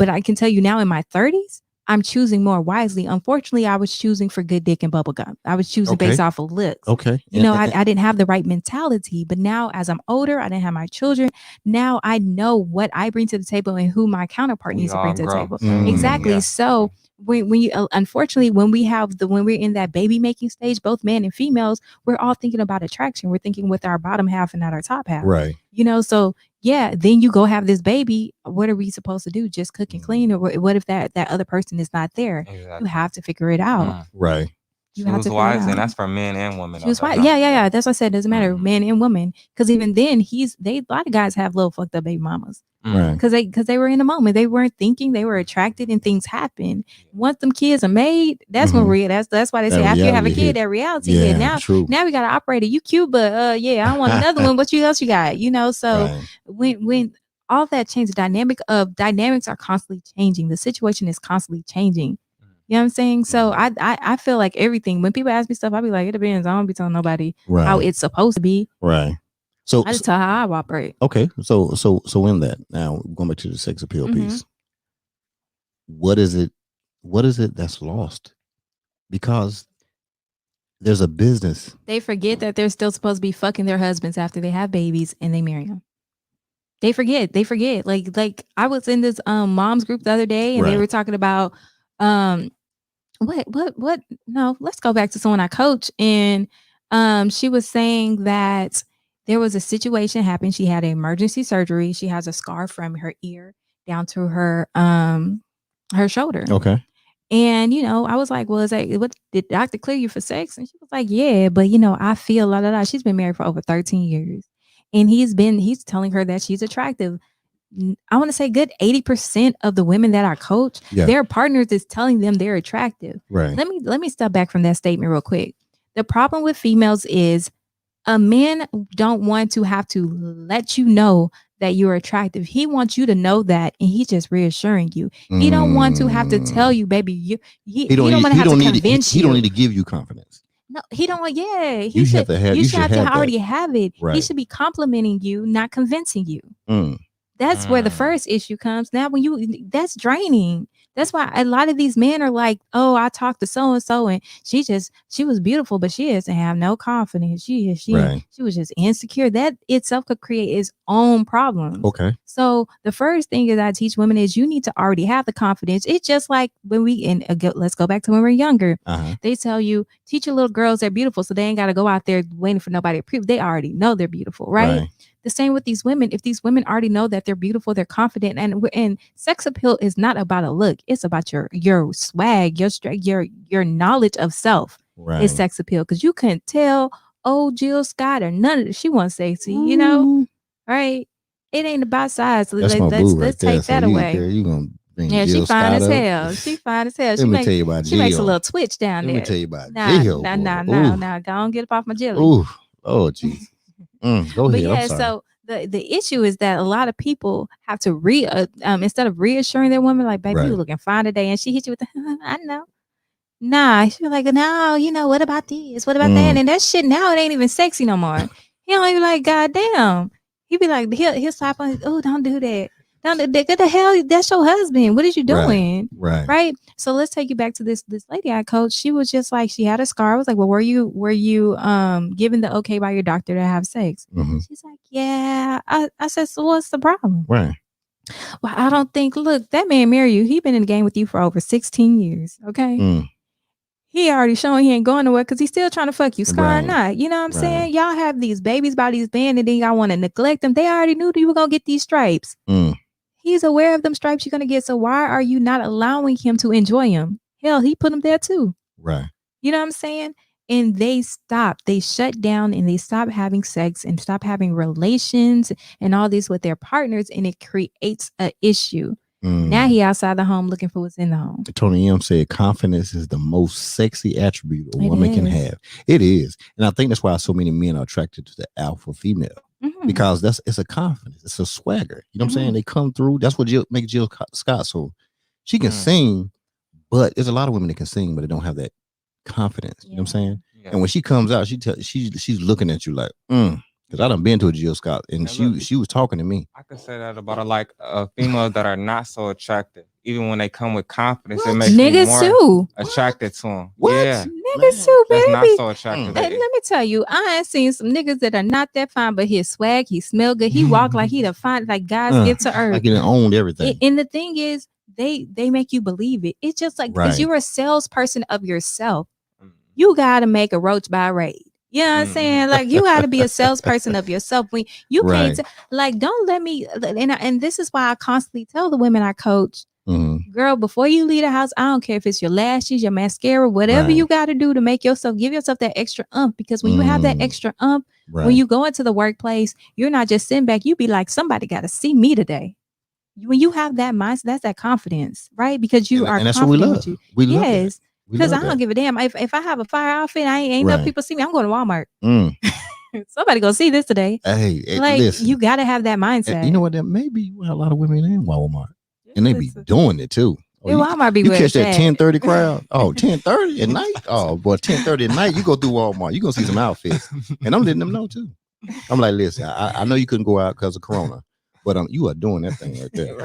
Speaker 2: I can tell you now in my 30s, I'm choosing more wisely. Unfortunately, I was choosing for good dick and bubble gum. I was choosing based off of looks.
Speaker 1: Okay.
Speaker 2: I didn't have the right mentality. But now as I'm older, I didn't have my children. Now I know what I bring to the table and who my counterpart needs to bring to the table. Exactly. Yeah. So when you unfortunately when we're in that baby making stage, both men and females, we're all thinking about attraction. We're thinking with our bottom half and not our top half.
Speaker 1: Right.
Speaker 2: So yeah, then you go have this baby. What are we supposed to do? Just cook and clean? Or what if that other person is not there? Exactly. You have to figure it out.
Speaker 1: Right.
Speaker 3: She was wise, and that's for men and women.
Speaker 2: She was wise. Yeah. That's what I said. It doesn't matter, man and woman. Because even then, a lot of guys have little fucked up baby mamas.
Speaker 1: Right.
Speaker 2: Because they were in the moment. They weren't thinking. They were attracted, and things happen. Once them kids are made, that's when that's why they say after you have a kid, that reality hit. Now we gotta operate it. You cute, but I don't want another one. What else you got? So when all that changes, dynamics are constantly changing. The situation is constantly changing. You know what I'm saying? So I feel like everything. When people ask me stuff, I be like, it depends. I don't be telling nobody how it's supposed to be.
Speaker 1: Right. So
Speaker 2: I just tell how I operate.
Speaker 1: Okay. So in that, now going back to the sex appeal piece, what is it that's lost? Because there's a business.
Speaker 2: They forget that they're still supposed to be fucking their husbands after they have babies and they marry them. They forget. Like I was in this moms group the other day and they were talking about what no, let's go back to someone I coach, and she was saying that there was a situation happened. She had an emergency surgery. She has a scar from her ear down to her shoulder.
Speaker 1: Okay.
Speaker 2: And I was like, well, what did doctor clear you for sex? And she was like, yeah, but I feel la la la. She's been married for over 13 years. And he's telling her that she's attractive. I want to say good 80% of the women that I coach, their partners is telling them they're attractive.
Speaker 1: Right.
Speaker 2: Let me step back from that statement real quick. The problem with females is A man don't want to have to let you know that you're attractive. He wants you to know that, and he's just reassuring you. He don't want to have to tell you, baby. He don't want to have to convince you.
Speaker 1: He don't need to give you confidence.
Speaker 2: No, he don't. Yeah,
Speaker 1: you should have to have.
Speaker 2: You
Speaker 1: should
Speaker 2: have to
Speaker 1: have
Speaker 2: already
Speaker 1: that.
Speaker 2: have it.
Speaker 1: Right.
Speaker 2: He should be complimenting you, not convincing you.
Speaker 1: Mm.
Speaker 2: That's where the first issue comes. Now, when that's draining. That's why a lot of these men are like, "Oh, I talked to so and so, and she was beautiful, but she doesn't have no confidence. She was just insecure." That itself could create its own problems.
Speaker 1: Okay.
Speaker 2: So the first thing that I teach women is you need to already have the confidence. It's just like when let's go back to when we're younger. They tell you teach your little girls they're beautiful, so they ain't got to go out there waiting for nobody to prove. They already know they're beautiful, right? The same with these women. If these women already know that they're beautiful, they're confident, and sex appeal is not about a look. It's about your swag, your knowledge of self. Right. Is sex appeal, because you couldn't tell Jill Scott or none of it. She wasn't sexy, right? It ain't about size. So
Speaker 1: let's
Speaker 2: take that away.
Speaker 1: You gonna bring
Speaker 2: Jill she fine as hell. She fine as hell.
Speaker 1: Let me tell you about
Speaker 2: Jill. She makes a little twitch down there.
Speaker 1: Let me tell you about Jill.
Speaker 2: Nah. Go on, get up off my jelly.
Speaker 1: Ooh, oh jeez. Go ahead.
Speaker 2: Yeah, so the issue is that a lot of people have to instead of reassuring their woman, like, baby, you looking fine today, and she hit you with I know. Nah, she's like, no, what about this? What about that? And that shit now, it ain't even sexy no more. He don't even like, goddamn. He be like, he'll stop on, oh, don't do that. What the hell? That's your husband. What is you doing? Right. So let's take you back to this lady I coached. She was just like, she had a scar. I was like, well, were you given the okay by your doctor to have sex? She's like, yeah. I said, so what's the problem?
Speaker 1: Right.
Speaker 2: Well, I don't think. Look, that man married you. He been in the game with you for over 16 years. Okay. He already showing he ain't going nowhere because he's still trying to fuck you, scar or not. You know what I'm saying? Y'all have these babies by these men, and then y'all want to neglect them. They already knew you were gonna get these stripes. He's aware of them stripes you're going to get. So why are you not allowing him to enjoy them? Hell, he put them there too.
Speaker 1: Right.
Speaker 2: You know what I'm saying? And they shut down, and they stop having sex and stop having relations and all this with their partners. And it creates an issue. Now he outside the home looking for what's in the home.
Speaker 1: Tony M said confidence is the most sexy attribute a woman can have. It is. And I think that's why so many men are attracted to the alpha female. Because it's a confidence, it's a swagger. You know what I'm saying? They come through. That's what makes Jill Scott so she can sing, but there's a lot of women that can sing, but they don't have that confidence. You know what I'm saying? Yeah. And when she comes out, she's looking at you like, because I done been to a Jill Scott, and she was talking to me.
Speaker 3: I could say that about females that are not so attractive. Even when they come with confidence, it makes me more attracted to them.
Speaker 2: What?
Speaker 3: Yeah.
Speaker 2: Niggas too, baby.
Speaker 3: That's not so attractive.
Speaker 2: Let me tell you, I ain't seen some niggas that are not that fine, but his swag, he smell good. He walk like he the fine, like God's gift to earth.
Speaker 1: Like he owned everything.
Speaker 2: And the thing is, they make you believe it. It's just like, because you're a salesperson of yourself. You got to make a roach by raid. You know what I'm saying? Like, you got to be a salesperson of yourself. When you can't, don't let me, and this is why I constantly tell the women I coach, girl, before you leave the house, I don't care if it's your lashes, your mascara, whatever you got to do to make yourself, give yourself that extra because when you have that extra when you go into the workplace, you're not just sitting back. You be like, somebody got to see me today. When you have that mindset, that's that confidence, right? Because you are,
Speaker 1: and that's what we love. We love that.
Speaker 2: Because I don't give a damn. If I have a fire outfit, I ain't no people see me. I'm going to Walmart. Somebody gonna see this today.
Speaker 1: Hey,
Speaker 2: like,
Speaker 1: listen,
Speaker 2: you got to have that mindset.
Speaker 1: You know what? Maybe a lot of women in Walmart, and they be doing it too.
Speaker 2: Walmart be
Speaker 1: you catch that 10:30 crowd. 10:30 at night. Oh boy, 10:30 at night. You go through Walmart. You gonna see some outfits, and I'm letting them know too. I'm like, listen, I know you couldn't go out because of Corona. But you are doing that thing right there.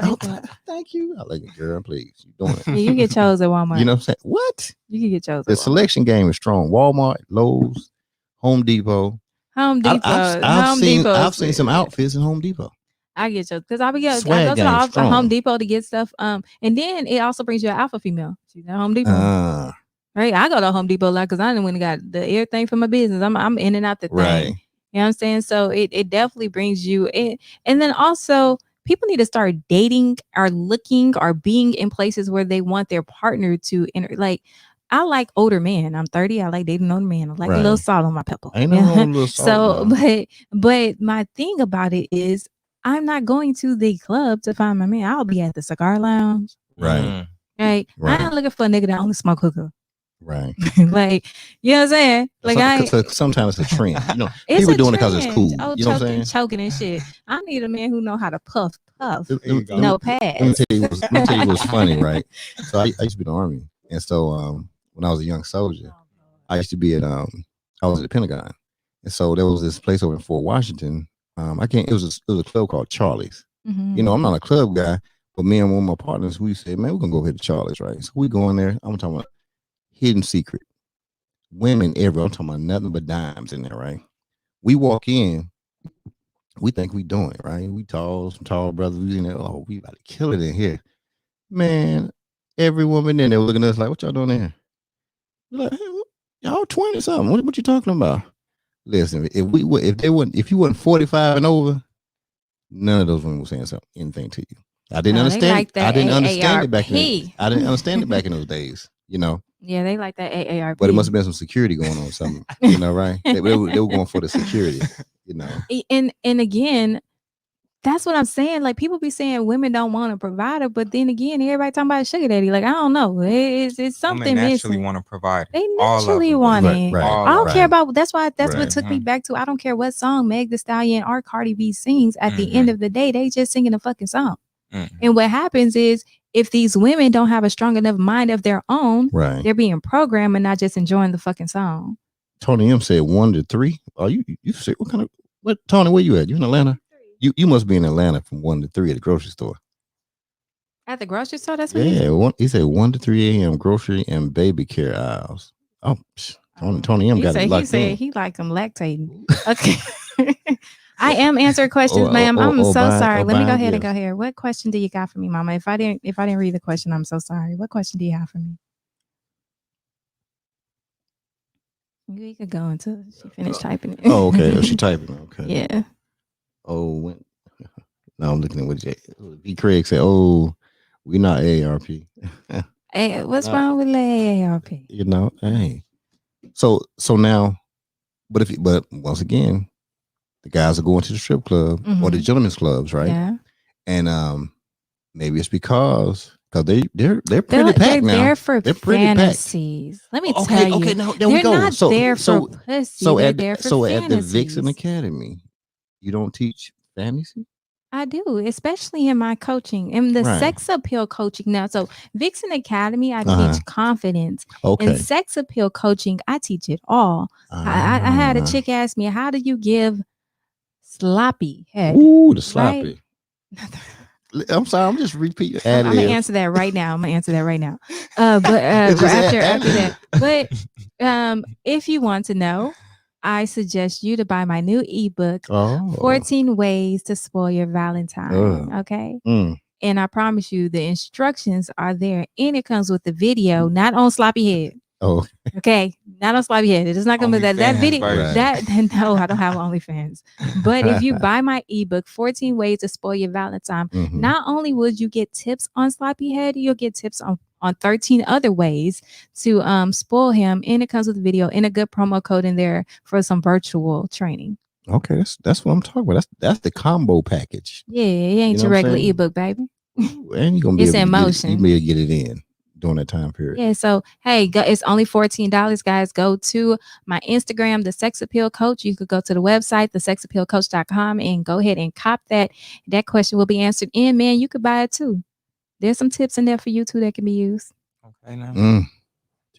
Speaker 1: Thank you. I like it, girl. Please, you doing it.
Speaker 2: Yeah, you get chose at Walmart.
Speaker 1: You know what I'm saying? What?
Speaker 2: You can get chose.
Speaker 1: The selection game is strong. Walmart, Lowe's, Home Depot. I've seen some outfits in Home Depot.
Speaker 2: I get chose because I go to Home Depot to get stuff. And then it also brings you an alpha female. She's at Home Depot. Right. I go to Home Depot a lot because I didn't want got the everything for my business. I'm in and out the thing.
Speaker 1: Right.
Speaker 2: You know what I'm saying? So it definitely brings you in. And then also, people need to start dating or looking or being in places where they want their partner to enter. Like, I like older men. I'm 30. I like dating older men. I like a little salt on my pepper.
Speaker 1: Ain't no little salt.
Speaker 2: So, but my thing about it is, I'm not going to the club to find my man. I'll be at the cigar lounge.
Speaker 1: Right.
Speaker 2: Right. I ain't looking for a nigga that only smoke hookah.
Speaker 1: Right.
Speaker 2: Like, you know what I'm saying? Like
Speaker 1: sometimes it's a trend.
Speaker 2: it's
Speaker 1: people
Speaker 2: a
Speaker 1: doing it because it's
Speaker 2: trend.
Speaker 1: cool.
Speaker 2: Oh,
Speaker 1: You know what I'm saying?
Speaker 2: choking and shit. I need a man who know how to puff.
Speaker 3: There you go.
Speaker 2: No
Speaker 1: Let me
Speaker 2: pass.
Speaker 1: tell you what's funny, right? So I used to be in the Army, and so when I was a young soldier, I used to be at I was at the Pentagon, and so there was this place over in Fort Washington. I can't. It was a club called Charlie's.
Speaker 2: Mm-hmm.
Speaker 1: I'm not a club guy, but me and one of my partners, we said, man, we're gonna go hit to Charlie's, right? So we go in there. I'm talking about hidden secret, women everywhere. I'm talking about nothing but dimes in there, right? We walk in, we think we doing it, right? We some tall brothers. We in there. Oh, we about to kill it in here, man. Every woman in there looking at us like, what y'all doing in here? We're like, hey, y'all 20 something. What you talking about? Listen, if you wasn't 45 and over, none of those women were saying anything to you. I didn't understand.
Speaker 2: Like
Speaker 1: I didn't understand it back
Speaker 2: in.
Speaker 1: I didn't understand it back in those days.
Speaker 2: Yeah, they like that AARP.
Speaker 1: But it must have been some security going on, something. Right? They were going for the security.
Speaker 2: And again, that's what I'm saying. Like, people be saying women don't want a provider, but then again, everybody talking about a sugar daddy. Like, I don't know. It's something
Speaker 3: women naturally
Speaker 2: missing.
Speaker 3: want to provide.
Speaker 2: They naturally want it. I don't care about. That's why. That's what took me back to. I don't care what song Meg Thee Stallion or Cardi B sings. At the end of the day, they just singing a fucking song. And what happens is, if these women don't have a strong enough mind of their own, they're being programmed and not just enjoying the fucking song.
Speaker 1: Tony M said 1 to 3. Are you say what kind of what? Tony, where you at? You in Atlanta? You must be in Atlanta from 1 to 3 at the grocery store.
Speaker 2: At the grocery store, that's what he said.
Speaker 1: He said 1 to 3 a.m. grocery and baby care aisles. Oh, Tony M got it locked in.
Speaker 2: He said he like them lactating. Okay. I am answering questions, ma'am. I'm so sorry. Let me go ahead and go here. What question do you got for me, Mama? If I didn't read the question, I'm so sorry. What question do you have for me? You could go until she finished typing it.
Speaker 1: Oh, okay. She typing. Okay.
Speaker 2: Yeah.
Speaker 1: Oh, no, I'm looking at what V. Craig said. Oh, we're not AARP.
Speaker 2: Hey, what's wrong with AARP?
Speaker 1: Hey. So now, but once again, the guys are going to the strip club or the gentlemen's clubs, right?
Speaker 2: Yeah.
Speaker 1: And maybe it's because they're pretty packed now.
Speaker 2: They're for fantasies. Let me tell you.
Speaker 1: Okay, now there we go.
Speaker 2: Not there for pussy. They're there for
Speaker 1: at the Vixen Academy, you don't teach fantasy?
Speaker 2: I do, especially in my coaching, in the sex appeal coaching now. So Vixen Academy, I teach confidence.
Speaker 1: Okay.
Speaker 2: In sex appeal coaching, I teach it all. I had a chick ask me, how do you give sloppy head?
Speaker 1: Ooh, the sloppy. Right? I'm sorry, I'm just repeating.
Speaker 2: I'm gonna answer that right now. But after that. But if you want to know, I suggest you to buy my new ebook, 14 Ways to Spoil Your Valentine. Okay. And I promise you the instructions are there, and it comes with the video, not on sloppy head.
Speaker 1: Oh,
Speaker 2: okay. Not on sloppy head. It is not gonna be that video. No, I don't have OnlyFans. But if you buy my ebook, 14 Ways to Spoil Your Valentine, not only would you get tips on sloppy head, you'll get tips on 13 other ways to spoil him, and it comes with a video and a good promo code in there for some virtual training.
Speaker 1: Okay, that's what I'm talking about. That's the combo package.
Speaker 2: Yeah, it ain't your regular ebook, baby.
Speaker 1: And you're gonna be able to get it in during that time period.
Speaker 2: Yeah, so hey, it's only $14, guys. Go to my Instagram, The Sex Appeal Coach. You could go to the website, thesexappealcoach.com, and go ahead and cop that. That question will be answered. And man, you could buy it too. There's some tips in there for you too that can be used.
Speaker 3: Okay, now.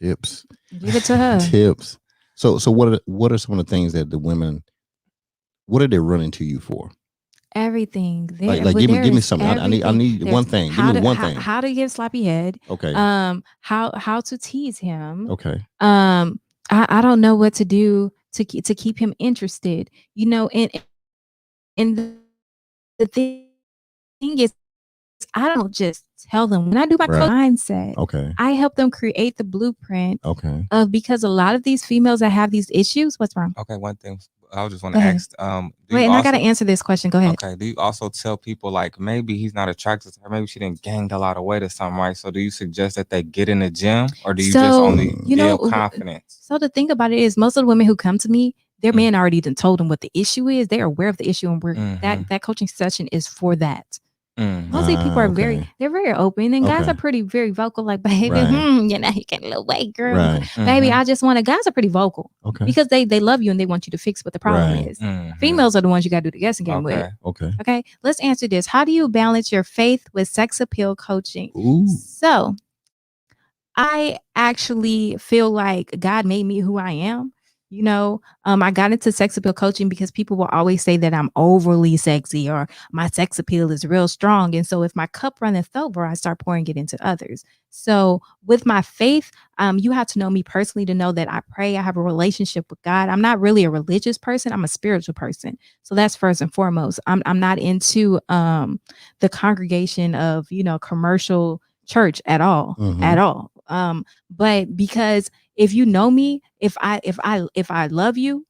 Speaker 1: Tips.
Speaker 2: Give it to her.
Speaker 1: Tips. So what are some of the things that the women, what are they running to you for?
Speaker 2: Everything.
Speaker 1: Like give me something. I need one thing. Give me one thing.
Speaker 2: How to give sloppy head.
Speaker 1: Okay.
Speaker 2: How to tease him.
Speaker 1: Okay.
Speaker 2: I don't know what to do to keep him interested. And the thing is, I don't just tell them when I do my mindset.
Speaker 1: Okay.
Speaker 2: I help them create the blueprint.
Speaker 1: Okay.
Speaker 2: Because a lot of these females that have these issues, what's wrong?
Speaker 3: Okay, one thing I just want to ask.
Speaker 2: Wait, I gotta answer this question. Go ahead.
Speaker 3: Okay. Do you also tell people like maybe he's not attracted to her, maybe she didn't gain a lot of weight or something, right? So do you suggest that they get in the gym, or do you just only build confidence?
Speaker 2: So the thing about it is, most of the women who come to me, their man already done told them what the issue is. They're aware of the issue, and that coaching session is for that. Most of these people are they're very open, and guys are pretty very vocal. Like, baby, you know, you get a little weight, girl. Baby, I just want to. Guys are pretty vocal, because they love you and they want you to fix what the problem is. Females are the ones you got to do the guessing game with. Okay. Let's answer this. How do you balance your faith with sex appeal coaching? So, I actually feel like God made me who I am. You know, I got into sex appeal coaching because people will always say that I'm overly sexy or my sex appeal is real strong. And so if my cup runneth over, I start pouring it into others. So with my faith, you have to know me personally to know that I pray. I have a relationship with God. I'm not really a religious person. I'm a spiritual person. So that's first and foremost. I'm not into the congregation of, you know, commercial church at all, at all. But because if you know me, if I love you,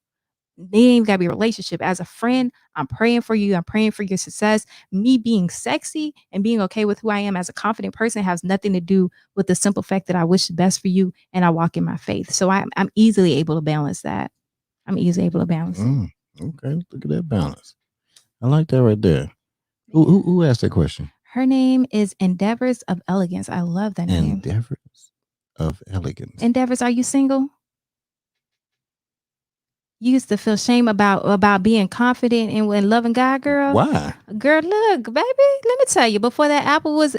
Speaker 2: they ain't gotta be a relationship. As a friend, I'm praying for you. I'm praying for your success. Me being sexy and being okay with who I am as a confident person has nothing to do with the simple fact that I wish the best for you and I walk in my faith. So I'm easily able to balance that. I'm easily able to balance it.
Speaker 1: Okay, look at that balance. I like that right there. Who asked that question?
Speaker 2: Her name is Endeavors of Elegance. I love that name.
Speaker 1: Endeavors of Elegance.
Speaker 2: Endeavors, are you single? You used to feel shame about being confident and loving God, girl.
Speaker 1: Why?
Speaker 2: Girl, look, baby, let me tell you, before that apple was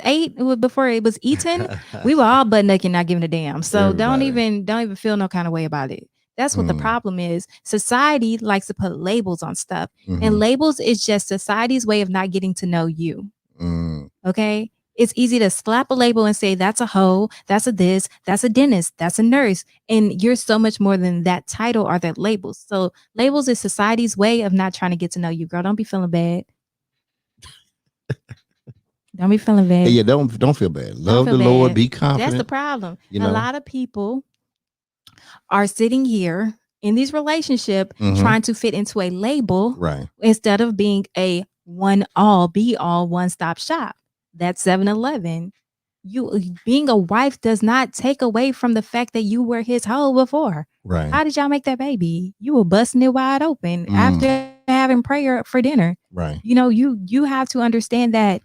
Speaker 2: before it was eaten, we were all butt naked, not giving a damn. So don't even feel no kind of way about it. That's what the problem is. Society likes to put labels on stuff. And labels is just society's way of not getting to know you. Okay? It's easy to slap a label and say, that's a hoe, that's a this, that's a dentist, that's a nurse. And you're so much more than that title or that label. So labels is society's way of not trying to get to know you, girl. Don't be feeling bad. Don't be feeling bad.
Speaker 1: Yeah, don't feel bad. Love the Lord, be confident.
Speaker 2: That's the problem. You know? A lot of people are sitting here in these relationships trying to fit into a label instead of being a one all, be all, one stop shop. That's 7-Eleven. You being a wife does not take away from the fact that you were his hoe before.
Speaker 1: Right.
Speaker 2: How did y'all make that baby? You were busting it wide open after having prayer for dinner.
Speaker 1: Right.
Speaker 2: You know, you have to understand that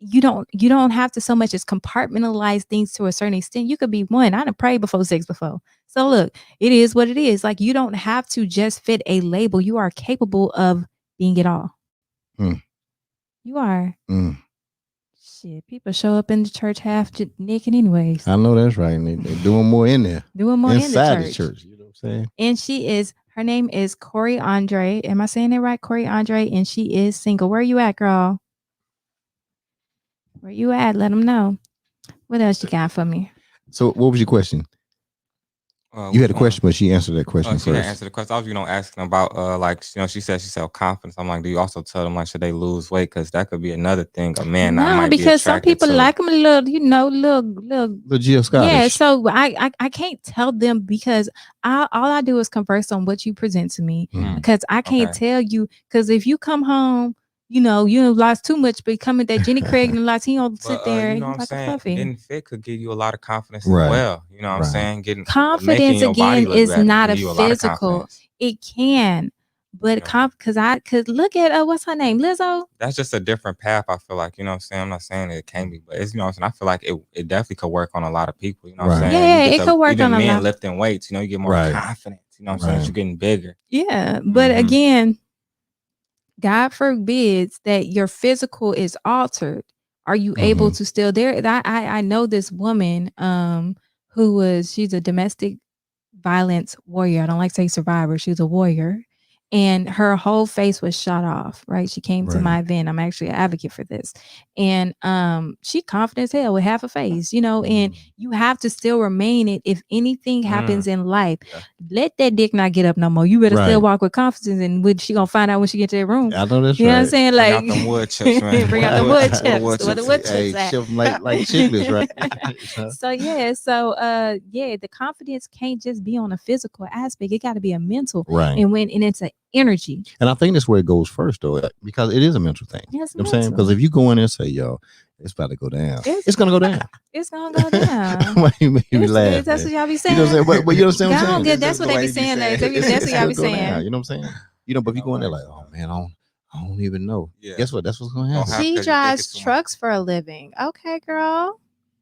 Speaker 2: you don't have to so much as compartmentalize things to a certain extent. You could be one. I done prayed before sex before. So look, it is what it is. Like, you don't have to just fit a label. You are capable of being it all. You are. Shit, people show up in the church half naked anyways.
Speaker 1: I know that's right. They're doing more in there.
Speaker 2: Doing more
Speaker 1: inside
Speaker 2: in the
Speaker 1: church. You know what I'm saying?
Speaker 2: And her name is Corey Andre. Am I saying it right? Corey Andre. And she is single. Where you at, girl? Where you at? Let them know. What else you got for me?
Speaker 1: So what was your question? You had a question, but she answered that question
Speaker 3: first. She didn't answer the question. I was, asking about, like, she said she self-confidence. I'm like, do you also tell them, like, should they lose weight? Because that could be another thing. A man might be
Speaker 2: because some people
Speaker 3: to.
Speaker 2: like them a little
Speaker 1: Jill Scottish.
Speaker 2: Yeah, so I can't tell them because all I do is converse on what you present to me because I can't tell you, because if you come home, you lost too much, but coming that Jenny Craig and lost, he don't sit there.
Speaker 3: You know what I'm saying? Getting fit could give you a lot of confidence as well. You know what I'm saying? Getting
Speaker 2: confidence again is not a physical. It can, but because look at what's her name, Lizzo.
Speaker 3: That's just a different path. I feel like, you know what I'm saying. I'm not saying it can't be, but it's, you know what I'm saying. I feel like it definitely could work on a lot of people. You know what I'm saying?
Speaker 2: Yeah, it could work on a lot.
Speaker 3: Lifting weights, you get more confidence. You know what I'm saying? You're getting bigger.
Speaker 2: Yeah, but again, God forbids that your physical is altered. Are you able to still there? I know this woman she's a domestic violence warrior. I don't like to say survivor. She's a warrior. And her whole face was shot off, right? She came to my event. I'm actually an advocate for this. And she confident as hell with half a face, and you have to still remain it. If anything happens in life, let that dick not get up no more. You better still walk with confidence, and what she gonna find out when she get to that room.
Speaker 1: I know that's
Speaker 2: you know what I'm saying? Like,
Speaker 3: bring out them wood chips, man.
Speaker 2: Bring out the wood chips. Where the wood chips at?
Speaker 1: Ship them like chicklets, right?
Speaker 2: So the confidence can't just be on a physical aspect. It got to be a mental,
Speaker 1: right?
Speaker 2: And it's an energy.
Speaker 1: And I think that's where it goes first, though, because it is a mental thing.
Speaker 2: Yes,
Speaker 1: you know what I'm saying? Because if you go in and say, yo, it's about to go down, it's gonna go down.
Speaker 2: It's gonna go down.
Speaker 1: Why you make me laugh?
Speaker 2: That's what y'all be saying.
Speaker 1: You know what I'm saying? But you understand what I'm saying?
Speaker 2: That's what they be saying. That's what y'all be saying.
Speaker 1: You know what I'm saying? But if you go in there like, oh man, I I don't even know.
Speaker 3: Yeah.
Speaker 1: Guess what? That's what's gonna
Speaker 3: Don't
Speaker 1: happen.
Speaker 3: have
Speaker 2: She
Speaker 3: because you think
Speaker 2: drives
Speaker 3: it's too much.
Speaker 2: trucks for a living. Okay, girl.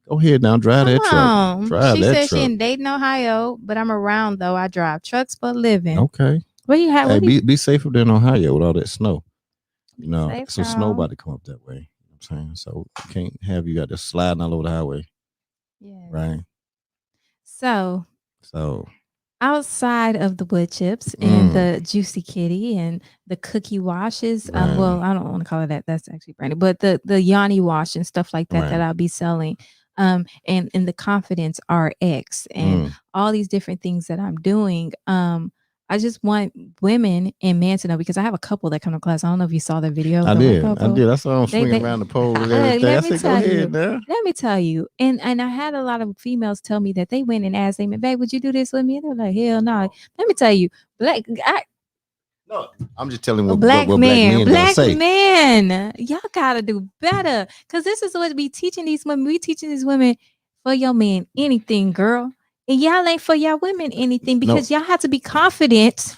Speaker 1: Go ahead now, drive
Speaker 2: Come
Speaker 1: that truck.
Speaker 2: on.
Speaker 1: Drive
Speaker 2: She
Speaker 1: that
Speaker 2: said she
Speaker 1: truck.
Speaker 2: in Dayton, Ohio, but I'm around though. I drive trucks for a living.
Speaker 1: Okay.
Speaker 2: What do you have?
Speaker 1: Hey,
Speaker 2: What do you
Speaker 1: be safer than Ohio with all that snow. You
Speaker 2: be
Speaker 1: know,
Speaker 2: safe,
Speaker 1: some snow
Speaker 2: girl?
Speaker 1: about to come up that way. You know what I'm saying? So you can't have you got this sliding all over the highway,
Speaker 2: Yes.
Speaker 1: right?
Speaker 2: So
Speaker 1: So
Speaker 2: outside of the wood chips and
Speaker 1: mm,
Speaker 2: the juicy kitty and the cookie washes, well,
Speaker 1: right,
Speaker 2: I don't want to call it that. That's actually branded, but the Yanni wash and stuff like that
Speaker 1: right.
Speaker 2: I'll be selling. And the confidence RX and
Speaker 1: Mm.
Speaker 2: all these different things that I'm doing. I just want women and men to know because I have a couple that come to class. I don't know if you saw the video.
Speaker 1: I
Speaker 2: The one
Speaker 1: did. I
Speaker 2: couple.
Speaker 1: did. I saw him swinging
Speaker 2: They
Speaker 1: around the pole and everything. I
Speaker 2: let me
Speaker 1: said, "Go
Speaker 2: tell you.
Speaker 1: ahead now."
Speaker 2: Let me tell you. And I had a lot of females tell me that they went and asked them, "Babe, would you do this with me?" And they're like, "Hell no." Let me tell you,
Speaker 1: No, I'm just telling
Speaker 2: black
Speaker 1: what black men gonna
Speaker 2: black
Speaker 1: say.
Speaker 2: men, y'all gotta do better. Cause this is what we teaching these women. We teaching these women for your man anything, girl. And y'all ain't for y'all women anything
Speaker 1: No,
Speaker 2: because y'all have to be confident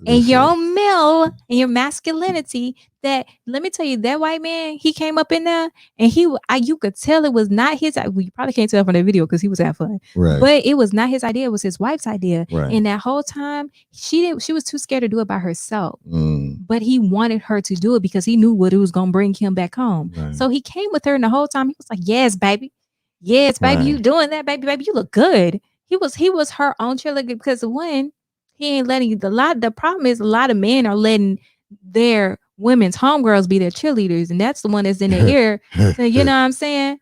Speaker 2: in
Speaker 1: listen.
Speaker 2: your male and your masculinity. That let me tell you, that white man, he came up in there and you could tell it was not his. Well, you probably can't tell from the video because he was having fun,
Speaker 1: Right,
Speaker 2: but it was not his idea. It was his wife's idea.
Speaker 1: right.
Speaker 2: And that whole time, she was too scared to do it by herself.
Speaker 1: Mm,
Speaker 2: But he wanted her to do it because he knew what it was gonna bring him back home.
Speaker 1: right,
Speaker 2: So he came with her, and the whole time he was like, "Yes, baby, yes, baby, you
Speaker 1: right,
Speaker 2: doing that, baby, baby, you look good." He was her own cheerleader because one, he ain't letting the lot. The problem is a lot of men are letting their women's homegirls be their cheerleaders, and that's the one that's in their ear. So you know what I'm saying?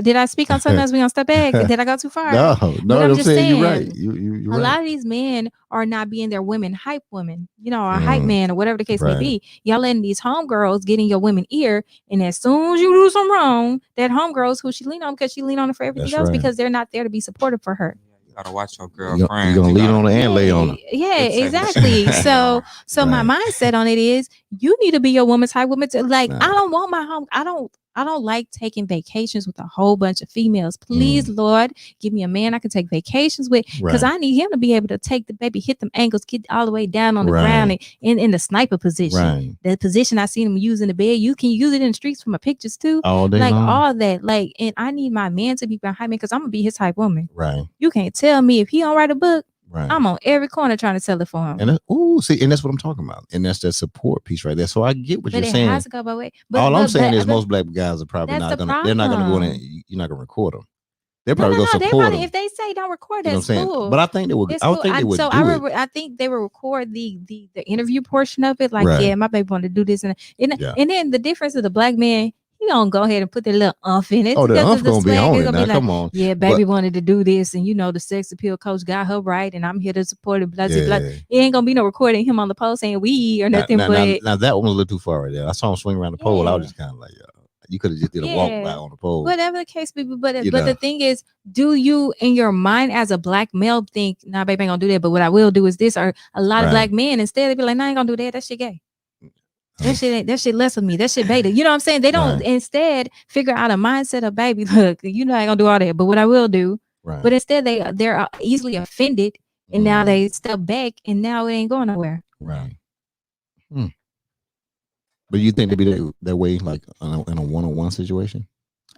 Speaker 2: Did I speak on something else? We gonna step back? Did I go too far?
Speaker 1: no,
Speaker 2: But
Speaker 1: no.
Speaker 2: I'm
Speaker 1: I'm
Speaker 2: just
Speaker 1: saying you're right.
Speaker 2: saying
Speaker 1: You're
Speaker 2: a
Speaker 1: right.
Speaker 2: lot of these men are not being their women hype women, or a hype
Speaker 1: Mm,
Speaker 2: man or whatever the case may
Speaker 1: right,
Speaker 2: be. Y'all letting these homegirls get in your women ear, and as soon as you do something wrong, that homegirls who she lean on because she lean on it for everything
Speaker 1: that's
Speaker 2: else
Speaker 1: right.
Speaker 2: because they're not there to be supportive for her.
Speaker 3: Yeah, you gotta watch your
Speaker 1: You're
Speaker 3: girlfriends.
Speaker 1: gonna
Speaker 3: You
Speaker 1: lean on
Speaker 3: gotta
Speaker 1: her and lay on
Speaker 2: Yeah,
Speaker 1: her.
Speaker 2: yeah,
Speaker 3: dictate who she
Speaker 2: exactly.
Speaker 3: hanging
Speaker 2: So,
Speaker 3: around.
Speaker 2: so my
Speaker 1: Right.
Speaker 2: mindset on it is, you need to be your woman's hype woman. Like, I
Speaker 1: Nah.
Speaker 2: don't want my home. I don't like taking vacations with a whole bunch of females. Please,
Speaker 1: Mm,
Speaker 2: Lord, give me a man I can take vacations with because
Speaker 1: right,
Speaker 2: I need him to be able to take the baby, hit them ankles, get all the way down on the ground
Speaker 1: right,
Speaker 2: and in the sniper position.
Speaker 1: right.
Speaker 2: The position I seen him use in the bed. You can use it in the streets from my pictures too.
Speaker 1: All day
Speaker 2: Like
Speaker 1: long.
Speaker 2: all that. Like, and I need my man to be behind me because I'm gonna be his hype woman.
Speaker 1: Right,
Speaker 2: You can't tell me if he don't write a book.
Speaker 1: right.
Speaker 2: I'm on every corner trying to sell it for him.
Speaker 1: And see, and that's what I'm talking about. And that's that support piece right there. So I get what
Speaker 2: But
Speaker 1: you're
Speaker 2: it
Speaker 1: saying.
Speaker 2: has to go by way.
Speaker 1: All I'm saying is most black guys are probably
Speaker 2: that's
Speaker 1: not
Speaker 2: the
Speaker 1: gonna. They're not gonna go in.
Speaker 2: problem.
Speaker 1: You're not gonna record them. They're
Speaker 2: No,
Speaker 1: probably
Speaker 2: no,
Speaker 1: gonna
Speaker 2: no. They
Speaker 1: support
Speaker 2: probably
Speaker 1: them.
Speaker 2: if they say don't record,
Speaker 1: You know what
Speaker 2: that's
Speaker 1: I'm saying?
Speaker 2: cool.
Speaker 1: But I think they would.
Speaker 2: It's
Speaker 1: I would
Speaker 2: cool.
Speaker 1: think they would
Speaker 2: So
Speaker 1: do it.
Speaker 2: I think they will record the interview portion of it. Like,
Speaker 1: Right.
Speaker 2: yeah, my baby wanted to do this
Speaker 1: Yeah.
Speaker 2: and then the difference of the black man, he gonna go ahead and put that little umph in it
Speaker 1: Oh, the
Speaker 2: because
Speaker 1: umph
Speaker 2: the
Speaker 1: gonna be
Speaker 2: swag
Speaker 1: on
Speaker 2: is
Speaker 1: it
Speaker 2: gonna
Speaker 1: now.
Speaker 2: be like,
Speaker 1: Come on.
Speaker 2: yeah, baby wanted to do this, and the sex appeal coach got her right, and I'm here to support it. Blah, blah, blah.
Speaker 1: Yeah.
Speaker 2: It ain't gonna be no recording him on the post saying we or nothing, but
Speaker 1: Now that one was a little too far right there. I saw him swing around the pole. I was
Speaker 2: yeah.
Speaker 1: just kind of like, you could have just did a walk by
Speaker 2: Yeah,
Speaker 1: on the pole.
Speaker 2: whatever the case may be, but
Speaker 1: You
Speaker 2: but
Speaker 1: know.
Speaker 2: the thing is, do you in your mind as a black male think, nah, baby ain't gonna do that, but what I will do is this, or a lot of
Speaker 1: Right.
Speaker 2: black men instead they be like, nah, I ain't gonna do that. That shit gay. That shit less of me. That shit beta. You know what I'm saying? They don't
Speaker 1: Right.
Speaker 2: instead figure out a mindset of baby. Look, I ain't gonna do all that, but what I will do.
Speaker 1: Right.
Speaker 2: But instead they're easily offended, and now they step back, and now it ain't going nowhere.
Speaker 1: Right. Hmm. But you think they be that way, like in a one-on-one situation?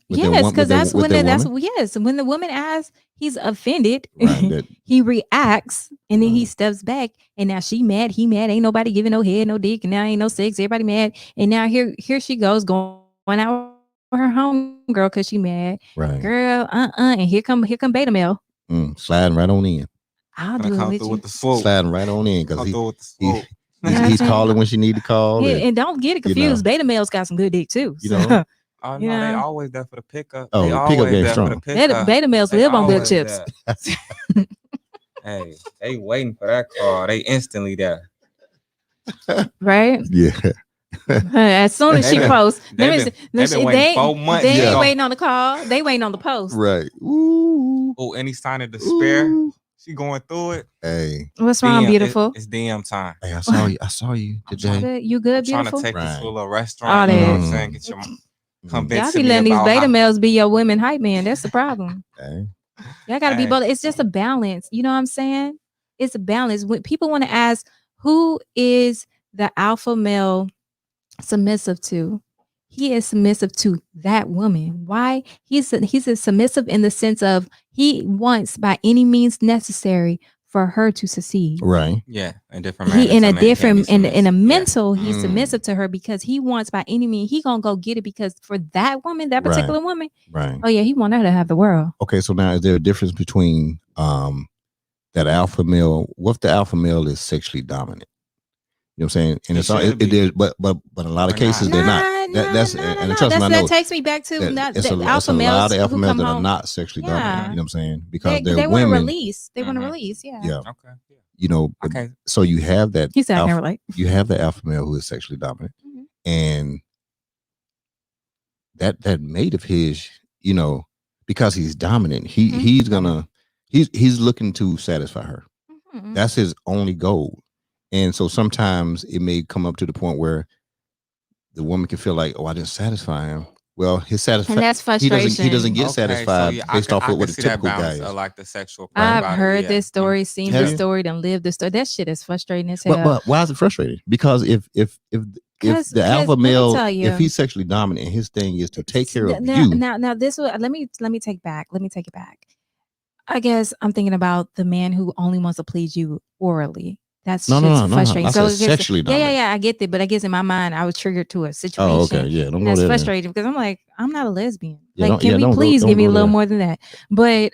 Speaker 2: Yes, because that's when
Speaker 1: woman?
Speaker 2: when the woman asks, he's offended.
Speaker 1: Right.
Speaker 2: He reacts, and then he
Speaker 1: Right.
Speaker 2: steps back, and now she mad, he mad. Ain't nobody giving no head, no dick, and now ain't no sex. Everybody mad, and now here she goes going out with her homegirl because she mad.
Speaker 1: Right.
Speaker 2: Girl, and here come beta male.
Speaker 1: Sliding right on in.
Speaker 2: I'll
Speaker 3: Gonna
Speaker 2: do it
Speaker 3: come
Speaker 2: with
Speaker 3: through
Speaker 2: you.
Speaker 3: with the swoop.
Speaker 1: Sliding right on in because
Speaker 3: Come through with the
Speaker 1: he,
Speaker 3: swoop.
Speaker 2: You know what I'm
Speaker 1: he's
Speaker 2: saying?
Speaker 1: calling when she need to call.
Speaker 2: Yeah, and don't get it
Speaker 1: you know.
Speaker 2: confused. Beta males got some good dick too.
Speaker 1: You
Speaker 2: So,
Speaker 1: know.
Speaker 3: Oh
Speaker 2: you
Speaker 3: no, they
Speaker 2: know.
Speaker 3: always there for the pickup.
Speaker 1: Oh,
Speaker 3: They
Speaker 1: the pickup
Speaker 3: always
Speaker 1: game
Speaker 3: there for the
Speaker 1: strong.
Speaker 3: pickup.
Speaker 2: Beta males
Speaker 3: They
Speaker 2: live on good
Speaker 3: always
Speaker 2: chips.
Speaker 3: there. Hey, they waiting for that call. They instantly there.
Speaker 2: Right?
Speaker 1: Yeah.
Speaker 2: As soon as she
Speaker 3: They been-
Speaker 2: posts,
Speaker 3: they been waiting 4 months.
Speaker 2: they ain't
Speaker 3: Yeah.
Speaker 2: waiting on the call. They waiting on the post.
Speaker 1: Right. Ooh.
Speaker 3: Oh, any sign of despair?
Speaker 1: Ooh.
Speaker 3: She going through it.
Speaker 1: Hey.
Speaker 2: What's wrong, beautiful?
Speaker 3: It's DM time.
Speaker 1: Hey, I saw you. I saw you today.
Speaker 2: You good,
Speaker 3: I'm trying
Speaker 2: beautiful?
Speaker 3: to take this to a little
Speaker 2: All
Speaker 3: restaurant. You know what I'm
Speaker 2: that.
Speaker 3: saying? Get your
Speaker 2: Y'all
Speaker 3: convince
Speaker 2: be
Speaker 3: me
Speaker 2: letting these
Speaker 3: about
Speaker 2: beta
Speaker 3: how,
Speaker 2: males be your women hype man. That's the problem.
Speaker 1: Hey.
Speaker 2: Y'all gotta be
Speaker 3: Hey.
Speaker 2: both. It's just a balance. You know what I'm saying? It's a balance. When people want to ask who is the alpha male submissive to. He is submissive to that woman. Why? He's a submissive in the sense of he wants by any means necessary for her to succeed.
Speaker 1: Right.
Speaker 3: Yeah, in different
Speaker 2: He
Speaker 3: manners,
Speaker 2: in
Speaker 3: a
Speaker 2: a
Speaker 3: man can be
Speaker 2: different in a
Speaker 3: submissive. Yeah.
Speaker 2: mental he's submissive to her because he wants by any means he gonna go get it because for that woman, that
Speaker 1: Right.
Speaker 2: particular woman,
Speaker 1: Right.
Speaker 2: oh yeah, he want her to have the world.
Speaker 1: Okay, so now is there a difference between that alpha male? What if the alpha male is sexually dominant? You know what I'm saying? And
Speaker 3: He
Speaker 1: it's all
Speaker 3: should
Speaker 1: it
Speaker 3: be
Speaker 1: is, but in a lot of
Speaker 3: or not.
Speaker 1: cases they're not. That's and trust me, I
Speaker 2: That
Speaker 1: know
Speaker 2: takes me back to
Speaker 1: that
Speaker 2: not
Speaker 1: it's
Speaker 2: the
Speaker 1: it's
Speaker 2: alpha
Speaker 1: a lot
Speaker 2: males
Speaker 1: of alpha
Speaker 2: who
Speaker 1: males
Speaker 2: come
Speaker 1: that are
Speaker 2: home.
Speaker 1: not sexually dominant.
Speaker 2: Yeah,
Speaker 1: You know what I'm saying? Because they're
Speaker 2: they want to
Speaker 1: women.
Speaker 2: release. They want to release. Yeah.
Speaker 1: Yeah.
Speaker 3: Okay. Yeah.
Speaker 1: You know,
Speaker 3: Okay.
Speaker 1: so you have that.
Speaker 2: He said I can
Speaker 1: alpha,
Speaker 2: relate.
Speaker 1: you have the alpha male who is sexually dominant, and that mate of his, you know, because he's dominant, he's gonna he's looking to satisfy her. That's his only goal. And so sometimes it may come up to the point where the woman can feel like, oh, I didn't satisfy him. Well, his satisfaction,
Speaker 2: And that's frustration.
Speaker 1: He doesn't get
Speaker 3: Okay, so
Speaker 1: satisfied
Speaker 3: yeah,
Speaker 1: based off
Speaker 3: I
Speaker 1: of
Speaker 3: could
Speaker 1: what a
Speaker 3: see that
Speaker 1: typical guy
Speaker 3: balance
Speaker 1: is.
Speaker 3: of like the sexual part
Speaker 2: I've
Speaker 3: about
Speaker 2: heard
Speaker 3: it.
Speaker 2: this story, seen
Speaker 1: Have
Speaker 2: this
Speaker 1: you?
Speaker 2: story, and lived this story. That shit is frustrating as hell.
Speaker 1: But why is it frustrating? Because if the alpha
Speaker 2: let me
Speaker 1: male,
Speaker 2: tell you,
Speaker 1: if he's sexually dominant and his thing is to take care of you,
Speaker 2: now this will let me take back. Let me take it back. I guess I'm thinking about the man who only wants to please you orally. That's
Speaker 1: no,
Speaker 2: frustrating.
Speaker 1: I
Speaker 2: So
Speaker 1: said sexually dominant.
Speaker 2: yeah, I get it. But I guess in my mind, I was triggered to a situation.
Speaker 1: Oh, okay, yeah, don't go
Speaker 2: that's
Speaker 1: there.
Speaker 2: frustrating because I'm like, I'm not a lesbian.
Speaker 1: Yeah,
Speaker 2: like, can we please give me a little more than that? But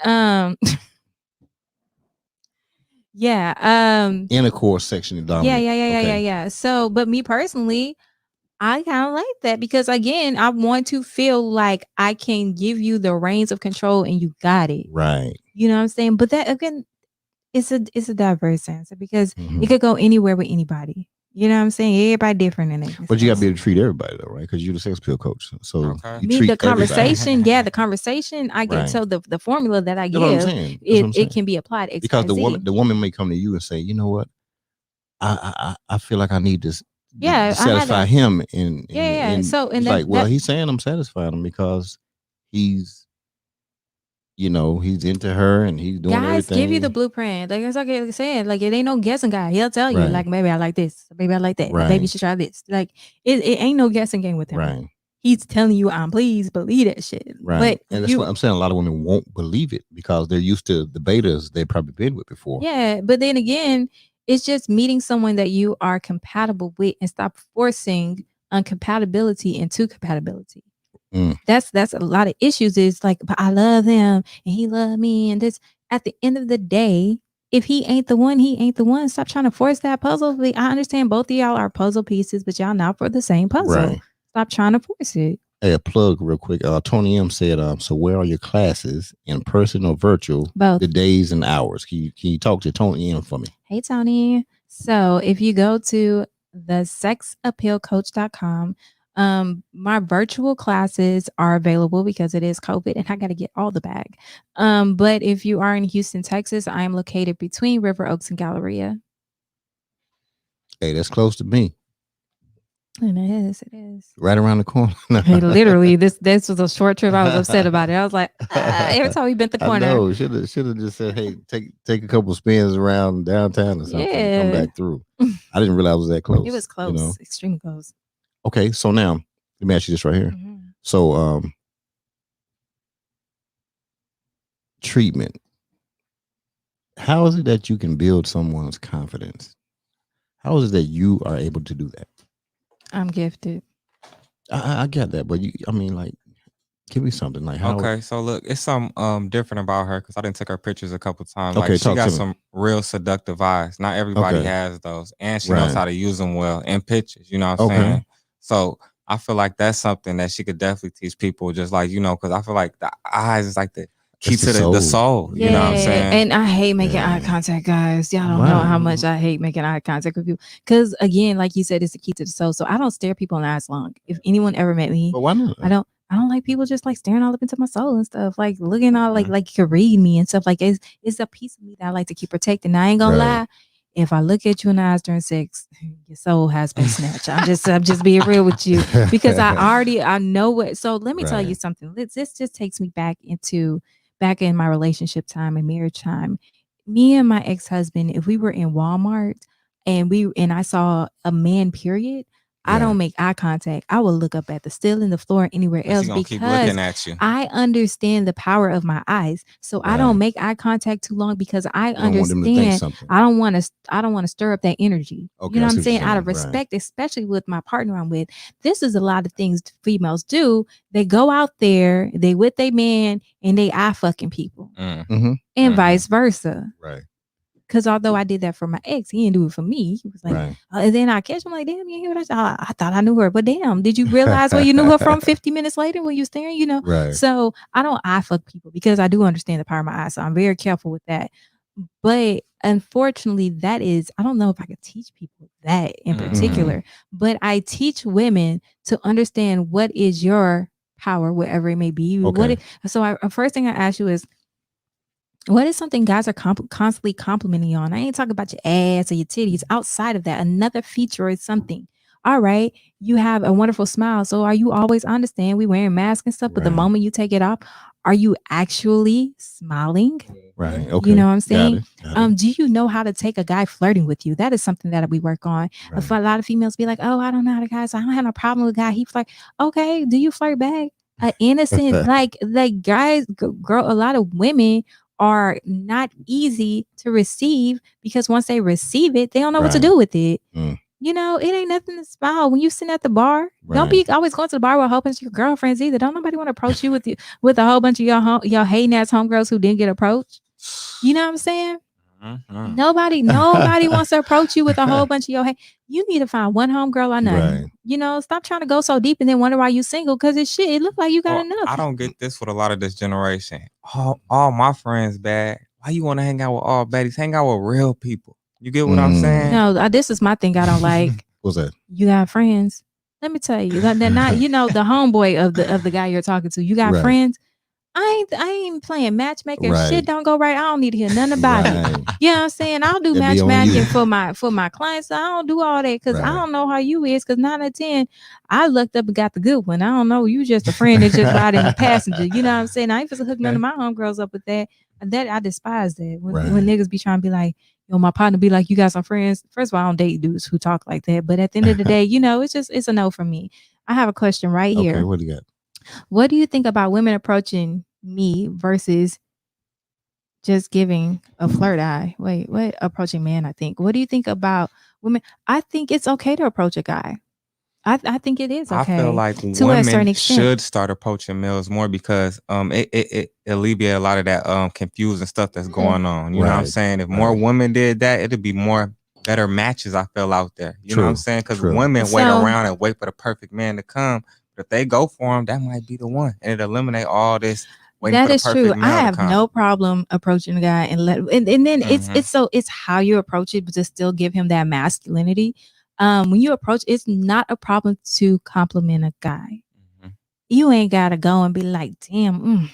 Speaker 2: yeah,
Speaker 1: intercourse sexually dominant.
Speaker 2: yeah. So, but me personally, I kind of like that because again, I want to feel like I can give you the reins of control and you got it.
Speaker 1: Right.
Speaker 2: You know what I'm saying? But that again, it's a diverse answer because it could go anywhere with anybody. You know what I'm saying? Everybody different in it.
Speaker 1: But you got to be able to treat everybody though, right? Because you're the sex appeal coach, so you treat
Speaker 2: the conversation.
Speaker 1: everybody.
Speaker 2: Yeah, the conversation I get. Right. So the formula that I give, it can be applied.
Speaker 1: Because the woman may come to you and say, you know what, I feel like I need this.
Speaker 2: Yeah,
Speaker 1: to satisfy him. And
Speaker 2: so and
Speaker 1: like, well, he's saying I'm satisfying him because he's, you know, he's into her and he's doing everything.
Speaker 2: Give you the blueprint. Like it's like I said, like it ain't no guessing guy. He'll tell you, like, maybe I like this, maybe I like that, maybe you should try this. Like it ain't no guessing game with him.
Speaker 1: Right.
Speaker 2: He's telling you, please believe that shit.
Speaker 1: Right. But and that's what I'm saying. A lot of women won't believe it because they're used to the betas they've probably been with before.
Speaker 2: Yeah, but then again, it's just meeting someone that you are compatible with and stop forcing uncompatibility into compatibility. That's a lot of issues. Is like, but I love him and he loved me, and this. At the end of the day, if he ain't the one, he ain't the one. Stop trying to force that puzzle. I understand both of y'all are puzzle pieces, but y'all not for the same puzzle. Right. Stop trying to force it.
Speaker 1: Hey, a plug real quick. Tony M said, so where are your classes, in person or virtual?
Speaker 2: Both.
Speaker 1: The days and hours. Can you talk to Tony M for me?
Speaker 2: Hey, Tony. So if you go to thesexappealcoach.com, my virtual classes are available because it is COVID and I got to get all the bag. But if you are in Houston, Texas, I am located between River Oaks and Galleria.
Speaker 1: Hey, that's close to me.
Speaker 2: And it is.
Speaker 1: Right around the corner.
Speaker 2: Hey, literally, this was a short trip. I was upset about it. I was like, every time we bent the corner.
Speaker 1: I know. Should have just said, hey, take a couple spins around downtown or something and come back through. I didn't realize it was that close.
Speaker 2: It was close, you know? Extremely close.
Speaker 1: Okay, so now let me ask you this right here. So treatment. How is it that you can build someone's confidence? How is it that you are able to do that?
Speaker 2: I'm gifted.
Speaker 1: I get that, but like, give me something like how.
Speaker 3: Okay, so look, it's something different about her because I didn't take her pictures a couple times. Okay, like she got some real seductive eyes. Not everybody has those, and she knows how to use them well in pictures. You know what I'm saying? So I feel like that's something that she could definitely teach people. Just like, you know, because I feel like the eyes is like the key to the soul.
Speaker 2: Yeah,
Speaker 3: you know what I'm saying?
Speaker 2: And I hate making eye contact, guys. Y'all don't know how much I hate making eye contact with people. Because again, like you said, it's the key to the soul. So I don't stare people in the eyes long. If anyone ever met me,
Speaker 1: but why not?
Speaker 2: I don't like people just like staring all up into my soul and stuff, like looking all like you can read me and stuff. Like it's a piece of me that I like to keep protecting. I ain't gonna lie. If I look at you in the eyes during sex, your soul has been snatched. I'm just being real with you because I know what. So let me tell you something. This just takes me back in my relationship time and marriage time. Me and my ex-husband, if we were in Walmart and I saw a man, period, I don't make eye contact. I will look up at the ceiling, the floor, anywhere else because I understand the power of my eyes. So I don't make eye contact too long because I understand I don't want to stir up that energy. You know what I'm saying? Out of respect, especially with my partner I'm with. This is a lot of things females do. They go out there, they with their man, and they eye fucking people. And vice versa.
Speaker 1: Right.
Speaker 2: Because although I did that for my ex, he didn't do it for me. He was like, and then I catch him like, damn, you hear what I said? I thought I knew her, but damn, did you realize where you knew her from 50 minutes later when you staring? You know, so I don't eye fuck people because I do understand the power of my eyes. So I'm very careful with that. But unfortunately, that is, I don't know if I could teach people that in particular, but I teach women to understand what is your power, whatever it may be. So first thing I ask you is, what is something guys are constantly complimenting you on? I ain't talking about your ass or your titties. Outside of that, another feature is something. All right, you have a wonderful smile. So are you always understand we wearing masks and stuff, but the moment you take it off, are you actually smiling?
Speaker 1: Right. Okay.
Speaker 2: You know what I'm saying? Got it. Do you know how to take a guy flirting with you? That is something that we work on. A lot of females be like, oh, I don't know how to guys. I don't have no problem with a guy. He flirt. Okay, do you flirt back? Innocent, like guys, girl, a lot of women are not easy to receive because once they receive it, they don't know what to do with it. You know, it ain't nothing to smile when you sit at the bar. Don't be always going to the bar with a whole bunch of your girlfriends either. Don't nobody want to approach you with a whole bunch of your hating ass homegirls who didn't get approached. You know what I'm saying? Nobody wants to approach you with a whole bunch of your hate. You need to find one homegirl or nothing. You know, stop trying to go so deep and then wonder why you single because it's shit. It look like you got enough.
Speaker 3: I don't get this with a lot of this generation. All my friends bad. Why you want to hang out with all baddies? Hang out with real people. You get what I'm saying?
Speaker 2: No, this is my thing I don't like.
Speaker 1: What's that?
Speaker 2: You got friends. Let me tell you, they're not, you know, the homeboy of the guy you're talking to. You got friends. I ain't playing matchmaker. Shit don't go right. I don't need to hear nothing about it. You know what I'm saying? I'll do matchmaking for my clients. I don't do all that because I don't know how you is. Because 9 out of 10, I looked up and got the good one. I don't know. You just a friend that's just riding the passenger. You know what I'm saying? I ain't supposed to hook none of my homegirls up with that. That I despise that when niggas be trying to be like, yo, my partner be like, you got some friends. First of all, I don't date dudes who talk like that. But at the end of the day, you know, it's a no for me. I have a question right here.
Speaker 1: Okay, what do you got?
Speaker 2: What do you think about women approaching me versus just giving a flirt eye? Wait, what? Approaching man, I think. What do you think about women? I think it's okay to approach a guy. I think it is okay.
Speaker 3: I feel like
Speaker 2: to a certain
Speaker 3: women
Speaker 2: extent.
Speaker 3: should start approaching males more because it alleviate a lot of that confusing stuff that's going on. You know what I'm saying? If more women did that, it'd be more better matches, I feel, out there. You know what I'm saying? Because women wait around and wait for the perfect man to come. But if they go for him, that might be the one. And it eliminate all this.
Speaker 2: That is true. I have no problem approaching a guy and then it's how you approach it, but to still give him that masculinity. When you approach, it's not a problem to compliment a guy. You ain't gotta go and be like, damn,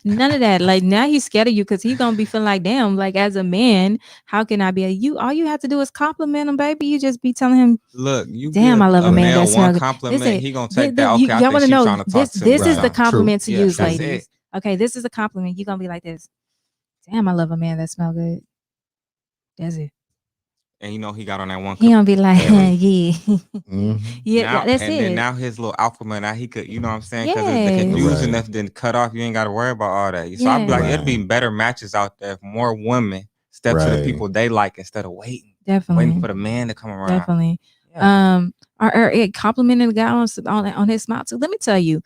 Speaker 2: none of that. Like now he's scared of you because he's gonna be feeling like, damn, like as a man, how can I be you? All you have to do is compliment him, baby. You just be telling him,
Speaker 3: look, you
Speaker 2: damn, I love a man that's
Speaker 3: one compliment. He gonna take that. Okay, y'all want to know
Speaker 2: this is the compliment to use, ladies. Okay, this is a compliment. You're gonna be like this. Damn, I love a man that smell good. That's it.
Speaker 3: And you know he got on that one.
Speaker 2: He gonna be like, yeah,
Speaker 3: yeah.
Speaker 2: Now, that's
Speaker 3: and
Speaker 2: it.
Speaker 3: Then now his little alpha man, now he could, you know what I'm saying? Because the confusion if didn't cut off, you ain't got to worry about all that. So I'd be like, it'd be better matches out there if more women step to the people they like instead of waiting.
Speaker 2: Definitely
Speaker 3: waiting for the man to come around.
Speaker 2: Definitely. Or complimenting the guy on his smile too. Let me tell you.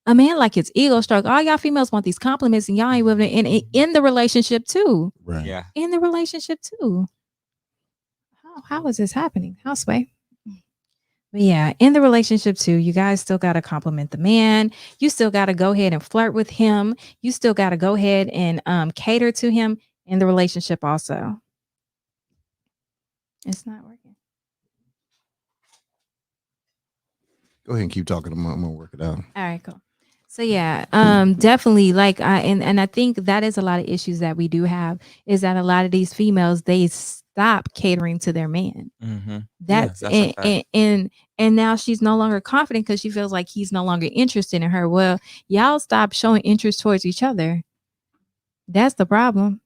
Speaker 2: A man like his ego stroke. All y'all females want these compliments, and y'all ain't with it in the relationship too.
Speaker 1: Right.
Speaker 3: Yeah.
Speaker 2: In the relationship too. How is this happening? How Sway? But yeah, in the relationship too, you guys still got to compliment the man. You still got to go ahead and flirt with him. You still got to go ahead and cater to him in the relationship also. It's not working.
Speaker 1: Go ahead and keep talking. I'm gonna work it out.
Speaker 2: All right, cool. So yeah, definitely like I think that is a lot of issues that we do have is that a lot of these females, they stop catering to their man. That's and now she's no longer confident because she feels like he's no longer interested in her. Well, y'all stop showing interest towards each other. That's the problem.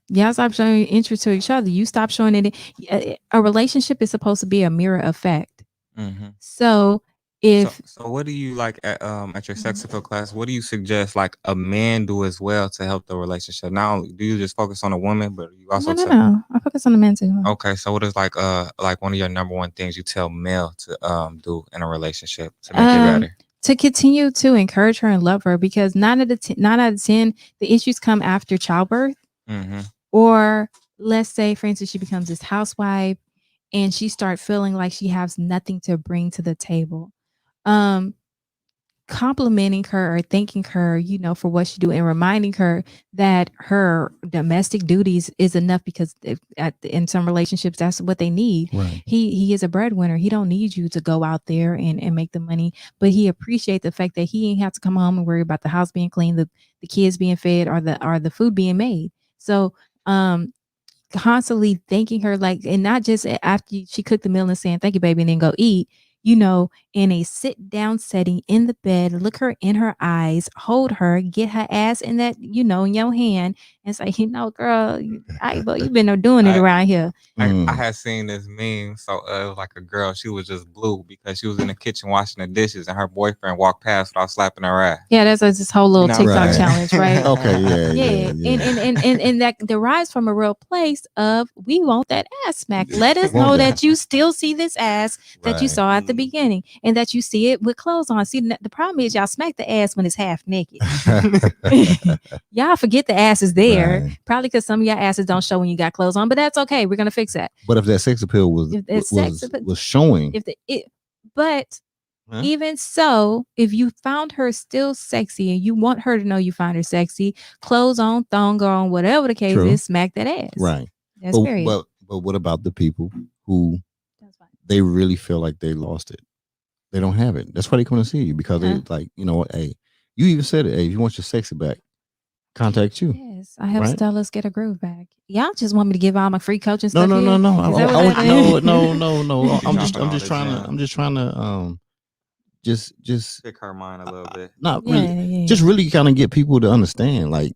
Speaker 2: Y'all stop showing interest to each other. You stop showing it. A relationship is supposed to be a mirror effect.
Speaker 3: Mm-hmm.
Speaker 2: So if
Speaker 3: So what do you like at your sex appeal class? What do you suggest like a man do as well to help the relationship? Not only do you just focus on a woman, but you also tell.
Speaker 2: no, I focus on the men too.
Speaker 3: Okay, so what is like one of your number one things you tell male to do in a relationship to make it better?
Speaker 2: To continue to encourage her and love her, because 9 out of 10 the issues come after childbirth,
Speaker 3: Mm-hmm.
Speaker 2: or let's say for instance she becomes this housewife and she start feeling like she has nothing to bring to the table. um Complimenting her or thanking her, for what she do, and reminding her that her domestic duties is enough, because in some relationships that's what they need.
Speaker 1: Right.
Speaker 2: He is a breadwinner. He don't need you to go out there and make the money, but he appreciate the fact that he ain't have to come home and worry about the house being clean, the kids being fed, or the food being made. So constantly thanking her, like, and not just after she cooked the meal and saying thank you baby and then go eat, in a sit down setting in the bed, look her in her eyes, hold her, get her ass in that, in your hand, and say, girl, but you've been doing it
Speaker 3: I
Speaker 2: around here.
Speaker 3: I had seen this meme. So it was like a girl. She was just blue because she was in the kitchen washing the dishes, and her boyfriend walked past without slapping her ass.
Speaker 2: Yeah, that's this whole
Speaker 3: You
Speaker 2: little
Speaker 3: know what
Speaker 2: TikTok
Speaker 3: I'm saying?
Speaker 2: challenge, right?
Speaker 1: Okay. Yeah.
Speaker 2: Yeah,
Speaker 1: Yeah.
Speaker 2: and that derives from a real place of we want that ass smack. Let us
Speaker 1: Want
Speaker 2: know
Speaker 1: that.
Speaker 2: that you still see this ass that you
Speaker 1: Right.
Speaker 2: saw at the beginning, and that you see it with clothes on. See, the problem is y'all smack the ass when it's half naked. Y'all forget the ass is there,
Speaker 1: Right.
Speaker 2: probably because some of y'all asses don't show when you got clothes on, but that's okay. We're gonna fix that.
Speaker 1: But if that sex appeal
Speaker 2: If it's sex,
Speaker 1: was showing,
Speaker 2: if the it, but
Speaker 1: huh?
Speaker 2: even so, if you found her still sexy and you want her to know you find her sexy, clothes on, thong on, whatever the case
Speaker 1: True.
Speaker 2: is, smack that ass.
Speaker 1: Right.
Speaker 2: That's period.
Speaker 1: But what about the people who
Speaker 2: That's fine.
Speaker 1: they really feel like they lost it? They don't have it. That's why they come to see you, because they like, what, hey, you even said it, hey, if you want your sexy back, contact you.
Speaker 2: Yes, I help
Speaker 1: Right?
Speaker 2: Stella's get a groove back. Y'all just want me to give all my free coaching
Speaker 1: No,
Speaker 2: stuff
Speaker 1: no,
Speaker 2: here?
Speaker 1: no, no.
Speaker 2: Is that what that is?
Speaker 1: No. I'm
Speaker 3: Dropping all
Speaker 1: just
Speaker 3: the
Speaker 1: trying to
Speaker 3: gems.
Speaker 1: just
Speaker 3: Pick her mind a little bit.
Speaker 1: not really,
Speaker 2: Yeah.
Speaker 1: just really kind of get people to understand, like,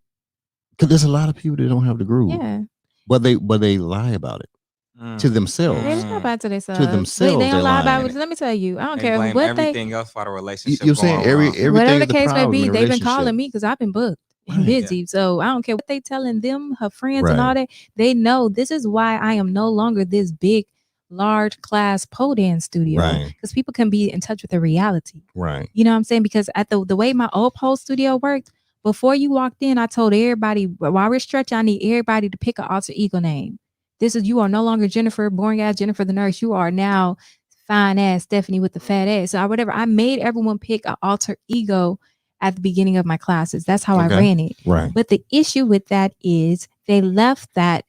Speaker 1: because there's a lot of people that don't have the groove,
Speaker 2: Yeah.
Speaker 1: but they lie about it to themselves.
Speaker 2: They lie about it to themselves.
Speaker 1: To themselves,
Speaker 2: They don't
Speaker 1: they're
Speaker 2: lie about
Speaker 1: lying.
Speaker 2: it. Let me tell you, I don't
Speaker 3: They
Speaker 2: care
Speaker 3: blame
Speaker 2: what they.
Speaker 3: everything else for the relationship
Speaker 1: You're
Speaker 3: going
Speaker 1: saying
Speaker 3: wrong.
Speaker 1: everything
Speaker 2: Whatever
Speaker 1: is
Speaker 2: the
Speaker 1: the
Speaker 2: case may
Speaker 1: problem
Speaker 2: be,
Speaker 1: in a
Speaker 2: they've been
Speaker 1: relationship.
Speaker 2: calling me because I've been booked and
Speaker 1: Right.
Speaker 2: busy. So I don't care what they telling them, her friends and
Speaker 1: Right.
Speaker 2: all that. They know this is why I am no longer this big, large class pole dance studio.
Speaker 1: Right.
Speaker 2: Because people can be in touch with the reality.
Speaker 1: Right.
Speaker 2: You know what I'm saying? Because at the way my old pole studio worked, before you walked in, I told everybody, while we're stretching, I need everybody to pick an alter ego name. This is, you are no longer Jennifer, boring ass Jennifer the nurse. You are now fine ass Stephanie with the fat ass. So I made everyone pick an alter ego at the beginning of my classes. That's how I
Speaker 1: Okay.
Speaker 2: ran it.
Speaker 1: Right.
Speaker 2: But the issue with that is they left that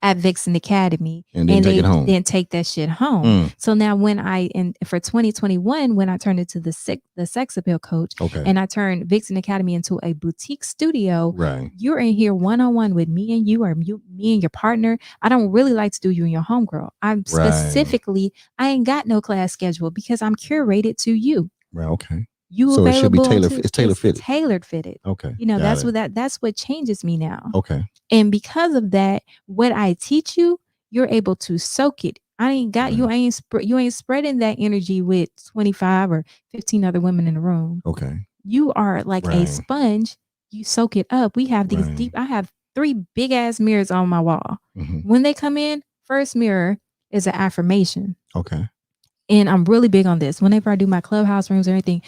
Speaker 2: at Vixen Academy
Speaker 1: And then take
Speaker 2: they
Speaker 1: it home.
Speaker 2: didn't take that shit home. So now for 2021, when I turned into the sex appeal coach,
Speaker 1: Okay.
Speaker 2: and I turned Vixen Academy into a boutique studio,
Speaker 1: Right.
Speaker 2: you're in here one-on-one with me and you, or me and your partner. I don't really like to do you and your homegirl. I'm specifically, I ain't got no class schedule because I'm curated to you.
Speaker 1: Right. Okay.
Speaker 2: You
Speaker 1: So it should be
Speaker 2: available
Speaker 1: tailored. It's tailor fitted.
Speaker 2: Tailored fitted.
Speaker 1: Okay.
Speaker 2: That's what changes me now.
Speaker 1: Okay.
Speaker 2: And because of that, what I teach you, you're able to soak it. I ain't got you ain't spreading that energy with 25 or 15 other women in the room.
Speaker 1: Okay.
Speaker 2: You are like a sponge. You soak it up. We have these deep. I have 3 big ass mirrors on my wall. When they come in, first mirror is an affirmation.
Speaker 1: Okay.
Speaker 2: And I'm really big on this. Whenever I do my clubhouse rooms or anything,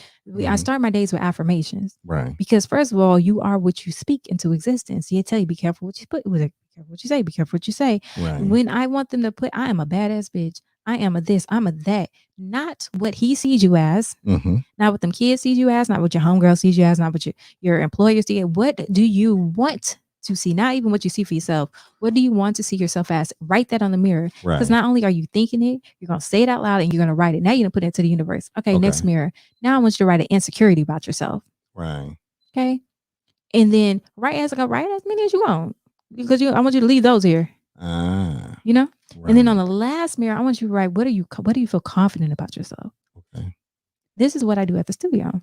Speaker 2: I start my days with affirmations.
Speaker 1: Right.
Speaker 2: Because first of all, you are what you speak into existence. You tell you, be careful what you put with it. Be careful what you say. Be careful what you say.
Speaker 1: Right.
Speaker 2: When I want them to put, I am a badass bitch. I am a this. I'm a that. Not what he sees you as. Not what them kids sees you as. Not what your homegirl sees you as. Not what your employer sees. What do you want to see? Not even what you see for yourself. What do you want to see yourself as? Write that on the mirror. Because not only are you thinking it, you're going to say it out loud and you're going to write it. Now you're going to put it into the universe. Okay, next mirror. Now I want you to write an insecurity about yourself.
Speaker 1: Right.
Speaker 2: Okay. And then write as many as you want. Because I want you to leave those here. You know? Right. And then on the last mirror, I want you to write, what do you feel confident about yourself? Okay. This is what I do at the studio.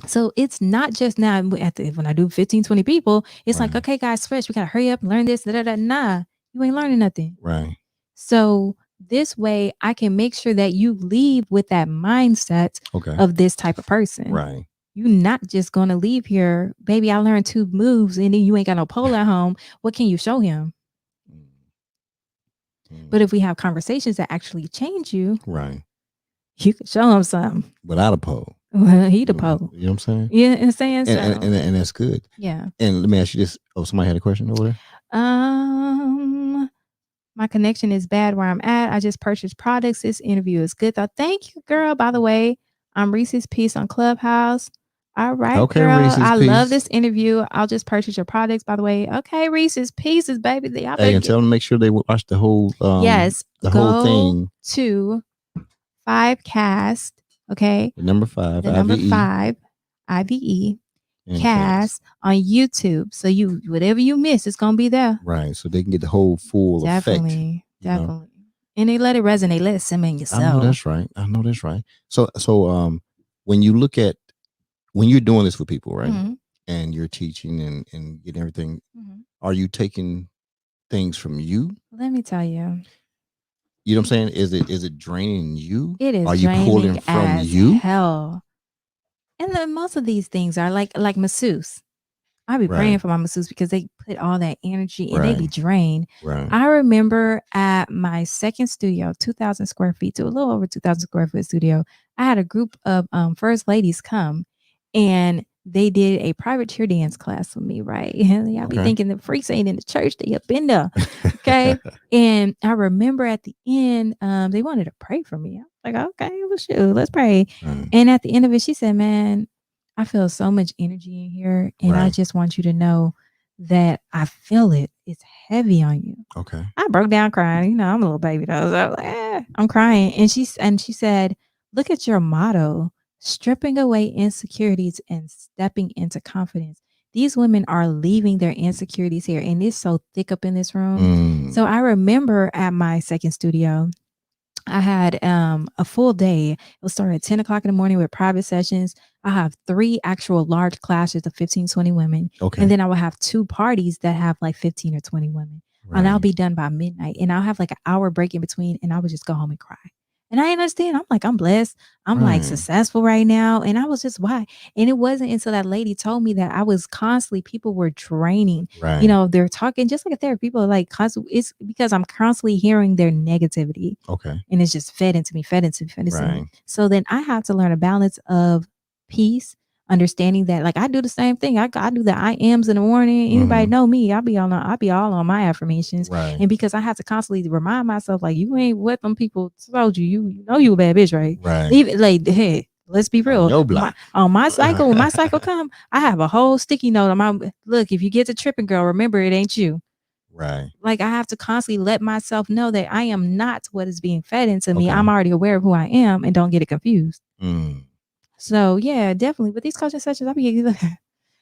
Speaker 2: So it's not just now when I do 15, 20 people, it's like, okay, guys, fresh, we got to hurry up and learn this. Nah, you ain't learning nothing.
Speaker 1: Right.
Speaker 2: So This way I can make sure that you leave with that mindset of this type of person.
Speaker 1: Right.
Speaker 2: You're not just going to leave here, baby, I learned 2 moves and then you ain't got no pole at home. What can you show him? But if we have conversations that actually change you,
Speaker 1: right,
Speaker 2: you can show him something.
Speaker 1: Without a pole.
Speaker 2: Well, he the pole.
Speaker 1: You know what I'm saying?
Speaker 2: Yeah, and saying so.
Speaker 1: And that's good.
Speaker 2: Yeah.
Speaker 1: And let me ask you this. Oh, somebody had a question over there?
Speaker 2: My connection is bad where I'm at. I just purchased products. This interview is good though. Thank you, girl. By the way, I'm Reese's Piece on Clubhouse. All right, okay, girl. Reese's I Piece. Love this interview. I'll just purchase your products, by the way. Okay, Reese's Pieces, baby.
Speaker 1: Hey, and tell them to make sure they watch the whole
Speaker 2: yes,
Speaker 1: the whole thing.
Speaker 2: To 5cast, okay?
Speaker 1: The number 5.
Speaker 2: The number 5, IVE. Cast on YouTube. So you whatever you miss, it's gonna be there.
Speaker 1: Right. So they can get the whole full effect.
Speaker 2: Definitely. And they let it resonate, let it simmer in yourself.
Speaker 1: I know that's right. So when you look at when you're doing this for people, right? Mm-hmm. And you're teaching and getting everything, are you taking things from you?
Speaker 2: Let me tell you.
Speaker 1: You know what I'm saying? Is it draining you?
Speaker 2: It is.
Speaker 1: Are you pulling from you?
Speaker 2: Hell. And then most of these things are like masseuse. I be praying for my masseuse because they put all that energy and they be drained.
Speaker 1: Right.
Speaker 2: I remember at my second studio, 2,000 square feet to a little over 2,000 square foot studio, I had a group of first ladies come and they did a private cheer dance class with me, right? And I be thinking the freaks ain't in the church, they up in there. Okay. And I remember at the end, they wanted to pray for me. I was like, okay, well, shoot, let's pray. And at the end of it, she said, man, I feel so much energy in here. And I just want you to know that I feel it. It's heavy on you.
Speaker 1: Okay.
Speaker 2: I broke down crying. You know, I'm a little baby though. So I was like, I'm crying. And she said, look at your motto, stripping away insecurities and stepping into confidence. These women are leaving their insecurities here. And it's so thick up in this room. So I remember at my second studio, I had a full day. It was starting at 10 o'clock in the morning with private sessions. I have 3 actual large classes of 15, 20 women. Okay. And then I will have 2 parties that have like 15 or 20 women. Right. And I'll be done by midnight. And I'll have like an hour break in between and I would just go home and cry. And I understand. I'm like, I'm blessed. I'm like successful right now. And I was just, why? And it wasn't until that lady told me that I was constantly, people were draining. Right. You know, they're talking just like a therapy. People are like, it's because I'm constantly hearing their negativity.
Speaker 1: Okay.
Speaker 2: And it's just fed into me. So then I have to learn a balance of peace, understanding that like I do the same thing. I do the I ams in the morning. Anybody know me? I'll be all on my affirmations. Right. And because I have to constantly remind myself, like, you ain't what them people told you. You know you a bad bitch, right?
Speaker 1: Right.
Speaker 2: Even like, hey, let's be real. On my cycle, when my cycle come, I have a whole sticky note on my look. If you get to tripping, girl, remember it ain't you.
Speaker 1: Right.
Speaker 2: Like I have to constantly let myself know that I am not what is being fed into me. I'm already aware of who I am and don't get it confused. So yeah, definitely. With these coaching sessions, I'll be like,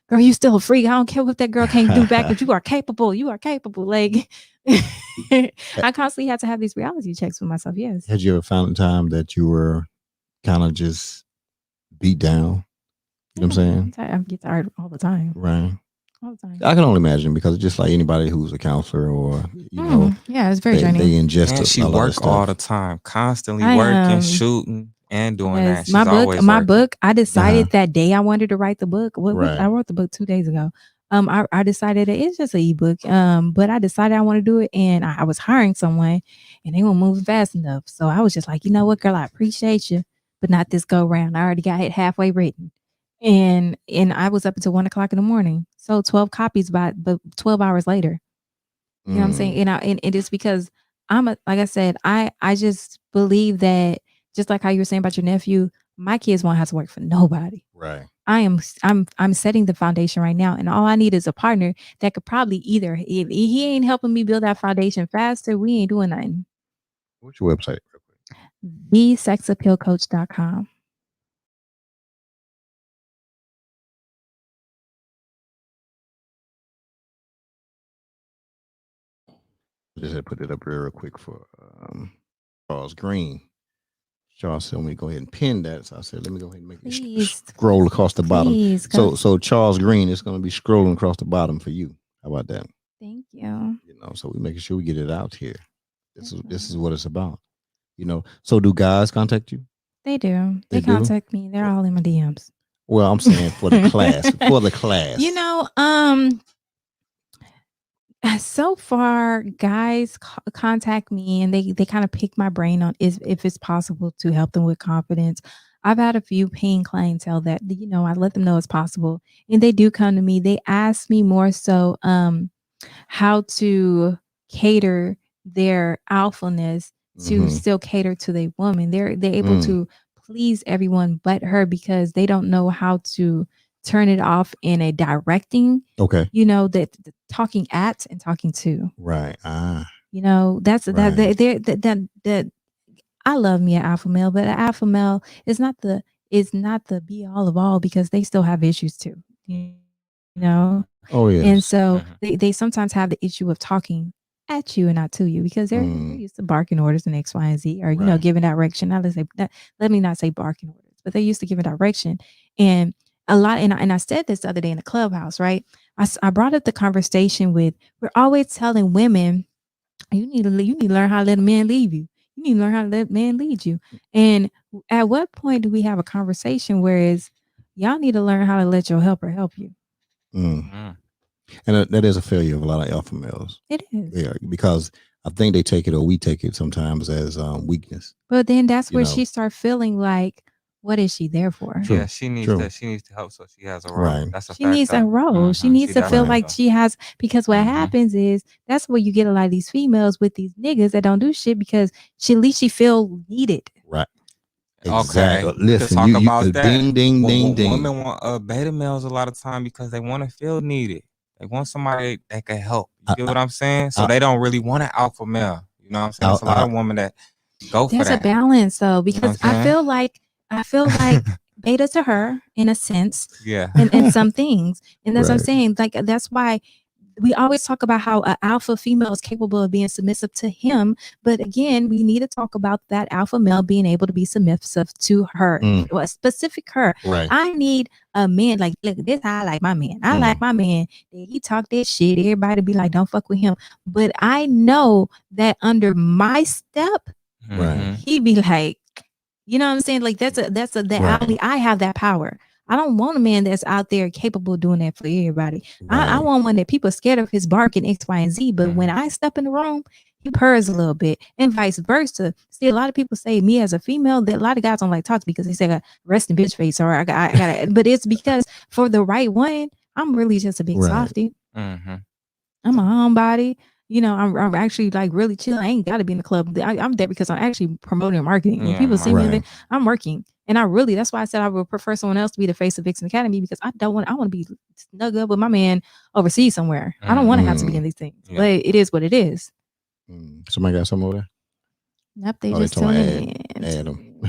Speaker 2: girl, you still a freak. I don't care what that girl can't do back, but you are capable. You are capable. Like I constantly had to have these reality checks with myself. Yes.
Speaker 1: Had you ever found a time that you were kind of just beat down? You know what I'm saying?
Speaker 2: I get tired all the time.
Speaker 1: Right. All the time. I can only imagine because just like anybody who's a counselor or you know,
Speaker 2: yeah, it's very draining.
Speaker 1: They ingest
Speaker 3: and she
Speaker 1: a lot
Speaker 3: work
Speaker 1: of stuff.
Speaker 3: all the time, constantly working, shooting. And doing that. She's
Speaker 2: my book. I decided that day I wanted to write the book. I wrote the book 2 days ago. I decided that it's just an ebook. But I decided I want to do it, and I was hiring someone, and they weren't moving fast enough. So I was just like, you know what, girl, I appreciate you, but not this go round. I already got it halfway written, and I was up until 1 o'clock in the morning. So 12 copies but 12 hours later. You know what I'm saying? And it's because like I said, I just believe that. Just like how you were saying about your nephew, my kids won't have to work for nobody.
Speaker 1: Right.
Speaker 2: I'm setting the foundation right now, and all I need is a partner that could probably either if he ain't helping me build that foundation faster, we ain't doing nothing.
Speaker 1: What's your website?
Speaker 2: TheSexAppealCoach.com.
Speaker 1: Just had to put it up real quick for Charles Green. Charles said, "Let me go ahead and pin that." So I said, "Let me go ahead and make it scroll across the bottom." So Charles Green is going to be scrolling across the bottom for you. How about that?
Speaker 2: Thank you.
Speaker 1: You know, so we're making sure we get it out here. This is what it's about. So do guys contact you?
Speaker 2: They do.
Speaker 1: They
Speaker 2: They
Speaker 1: do.
Speaker 2: contact me. They're all in my DMs.
Speaker 1: Well, I'm saying for the class. For the class.
Speaker 2: So far, guys contact me and they kind of pick my brain on if it's possible to help them with confidence. I've had a few paying clientele that I let them know it's possible, and they do come to me. They ask me more so how to cater their alphaness to still cater to the woman. They're able to please everyone but her because they don't know how to turn it off in a directing.
Speaker 1: Okay.
Speaker 2: That the talking at and talking to.
Speaker 1: Right.
Speaker 2: That's
Speaker 1: Right.
Speaker 2: that I love me an alpha male, but an alpha male is not the be all of all because they still have issues too.
Speaker 1: Oh
Speaker 2: And
Speaker 1: yes.
Speaker 2: so they sometimes have the issue of talking at you and not to you because they're used to barking orders and X, Y, and Z, or
Speaker 1: Right.
Speaker 2: giving direction. Let me not say barking orders, but they used to give a direction. And a lot, and I said this the other day in the clubhouse, right? I brought up the conversation with we're always telling women you need to learn how to let a man leave you. You need to learn how to let a man lead you. And at what point do we have a conversation whereas y'all need to learn how to let your helper help you?
Speaker 1: And that is a failure of a lot of alpha males.
Speaker 2: It is.
Speaker 1: Yeah, because I think they take it, or we take it sometimes, as weakness.
Speaker 2: But then that's where she starts feeling like, what is she there for?
Speaker 3: True. Yeah, she needs to help so she has a role.
Speaker 1: Right.
Speaker 3: That's a
Speaker 2: she
Speaker 3: fact.
Speaker 2: Needs a role. She needs to feel like she has, because what happens is that's where you get a lot of these females with these niggas that don't do shit because at least she feel needed.
Speaker 1: Right.
Speaker 3: Exactly.
Speaker 1: Okay. Listen, talk
Speaker 3: about that.
Speaker 1: Ding, ding, ding, ding.
Speaker 3: Women want beta males a lot of time because they want to feel needed. They want somebody that can help. You get what I'm saying? So they don't really want an alpha male. You know what I'm saying? There's a lot of women that go for that.
Speaker 2: There's a balance though, because I feel like beta to her in a sense.
Speaker 3: Yeah.
Speaker 2: And some things. And that's what I'm saying. Like that's why we always talk about how an alpha female is capable of being submissive to him. But again, we need to talk about that alpha male being able to be submissive to her, well, specific her.
Speaker 1: Right.
Speaker 2: I need a man like, look, this how I like my man. I like my man. He talk that shit. Everybody be like, don't fuck with him. But I know that under my step, he be like, you know what I'm saying? Like alley. I have that power. I don't want a man that's out there capable of doing that for everybody. I want one that people are scared of his bark and X, Y, and Z. But when I step in the room, he purrs a little bit, and vice versa. See, a lot of people say me as a female that a lot of guys don't like talk to because they say I got resting bitch face or I got. But it's because for the right one, I'm really just a big softy. I'm a homebody. I'm actually like really chill. I ain't got to be in the club. I'm there because I'm actually promoting and marketing. When people see me, I'm working. And that's why I said I would prefer someone else to be the face of Vixen Academy because I want to be snug up with my man overseas somewhere. I don't want to have to be in these things, but it is what it is.
Speaker 1: Somebody got something over there?
Speaker 2: Nope, they just telling me.
Speaker 1: Add them.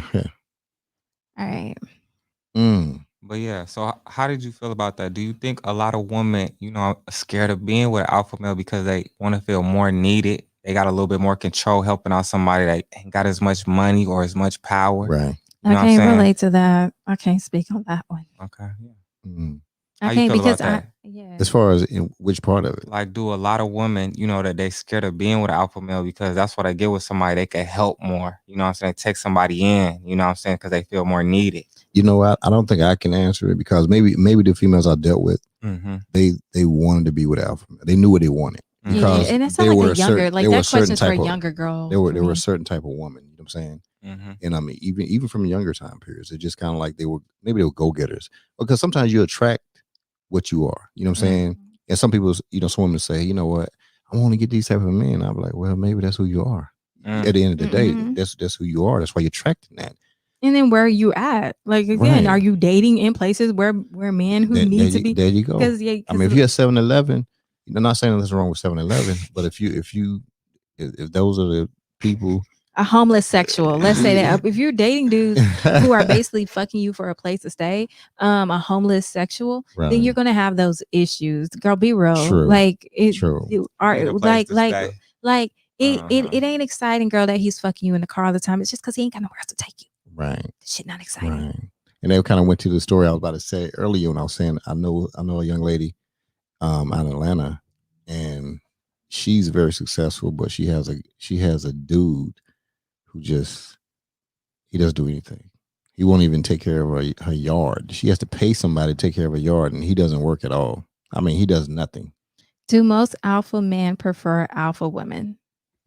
Speaker 2: All right.
Speaker 3: But yeah, so how did you feel about that? Do you think a lot of women, are scared of being with an alpha male because they want to feel more needed? They got a little bit more control helping out somebody that ain't got as much money or as much power.
Speaker 1: Right.
Speaker 2: I can't relate to that. I can't speak on that one.
Speaker 3: Okay. Yeah.
Speaker 2: I can't because
Speaker 1: As far as in which part of it?
Speaker 3: Like, do a lot of women, that they scared of being with an alpha male because that's what I get with somebody they can help more. You know what I'm saying? Take somebody in, you know what I'm saying? Because they feel more needed.
Speaker 1: You know what? I don't think I can answer it because maybe the females I dealt with, they wanted to be with alpha male. They knew what they wanted. Because
Speaker 2: and it's not like a younger, like that question's for a younger girl.
Speaker 1: They were a certain type of woman, you know what I'm saying? And I mean, even from younger time periods, it's just kind of like they were go-getters. Because sometimes you attract what you are, you know what I'm saying? And some people, some women say, you know what, I want to get these type of men. I'm like, well, maybe that's who you are. At the end of the day, that's who you are. That's why you're attracting that.
Speaker 2: And then where are you at? Like again, are you dating in places where men who need to be?
Speaker 1: There you go. I mean, if you're at 7-Eleven, I'm not saying there's wrong with 7-Eleven, but if those are the people,
Speaker 2: a homeless sexual, let's say that if you're dating dudes who are basically fucking you for a place to stay, a homeless sexual, then you're gonna have those issues. Girl, be real.
Speaker 1: True.
Speaker 2: Like
Speaker 1: True.
Speaker 2: You are like it ain't exciting, girl, that he's fucking you in the car all the time. It's just because he ain't got nowhere else to take you.
Speaker 1: Right.
Speaker 2: Shit not exciting.
Speaker 1: Right. And they kind of went to the story I was about to say earlier when I was saying I know a young lady out in Atlanta, and she's very successful, but she has a dude who just he doesn't do anything. He won't even take care of her yard. She has to pay somebody to take care of her yard, and he doesn't work at all. I mean, he does nothing.
Speaker 2: Do most alpha men prefer alpha women?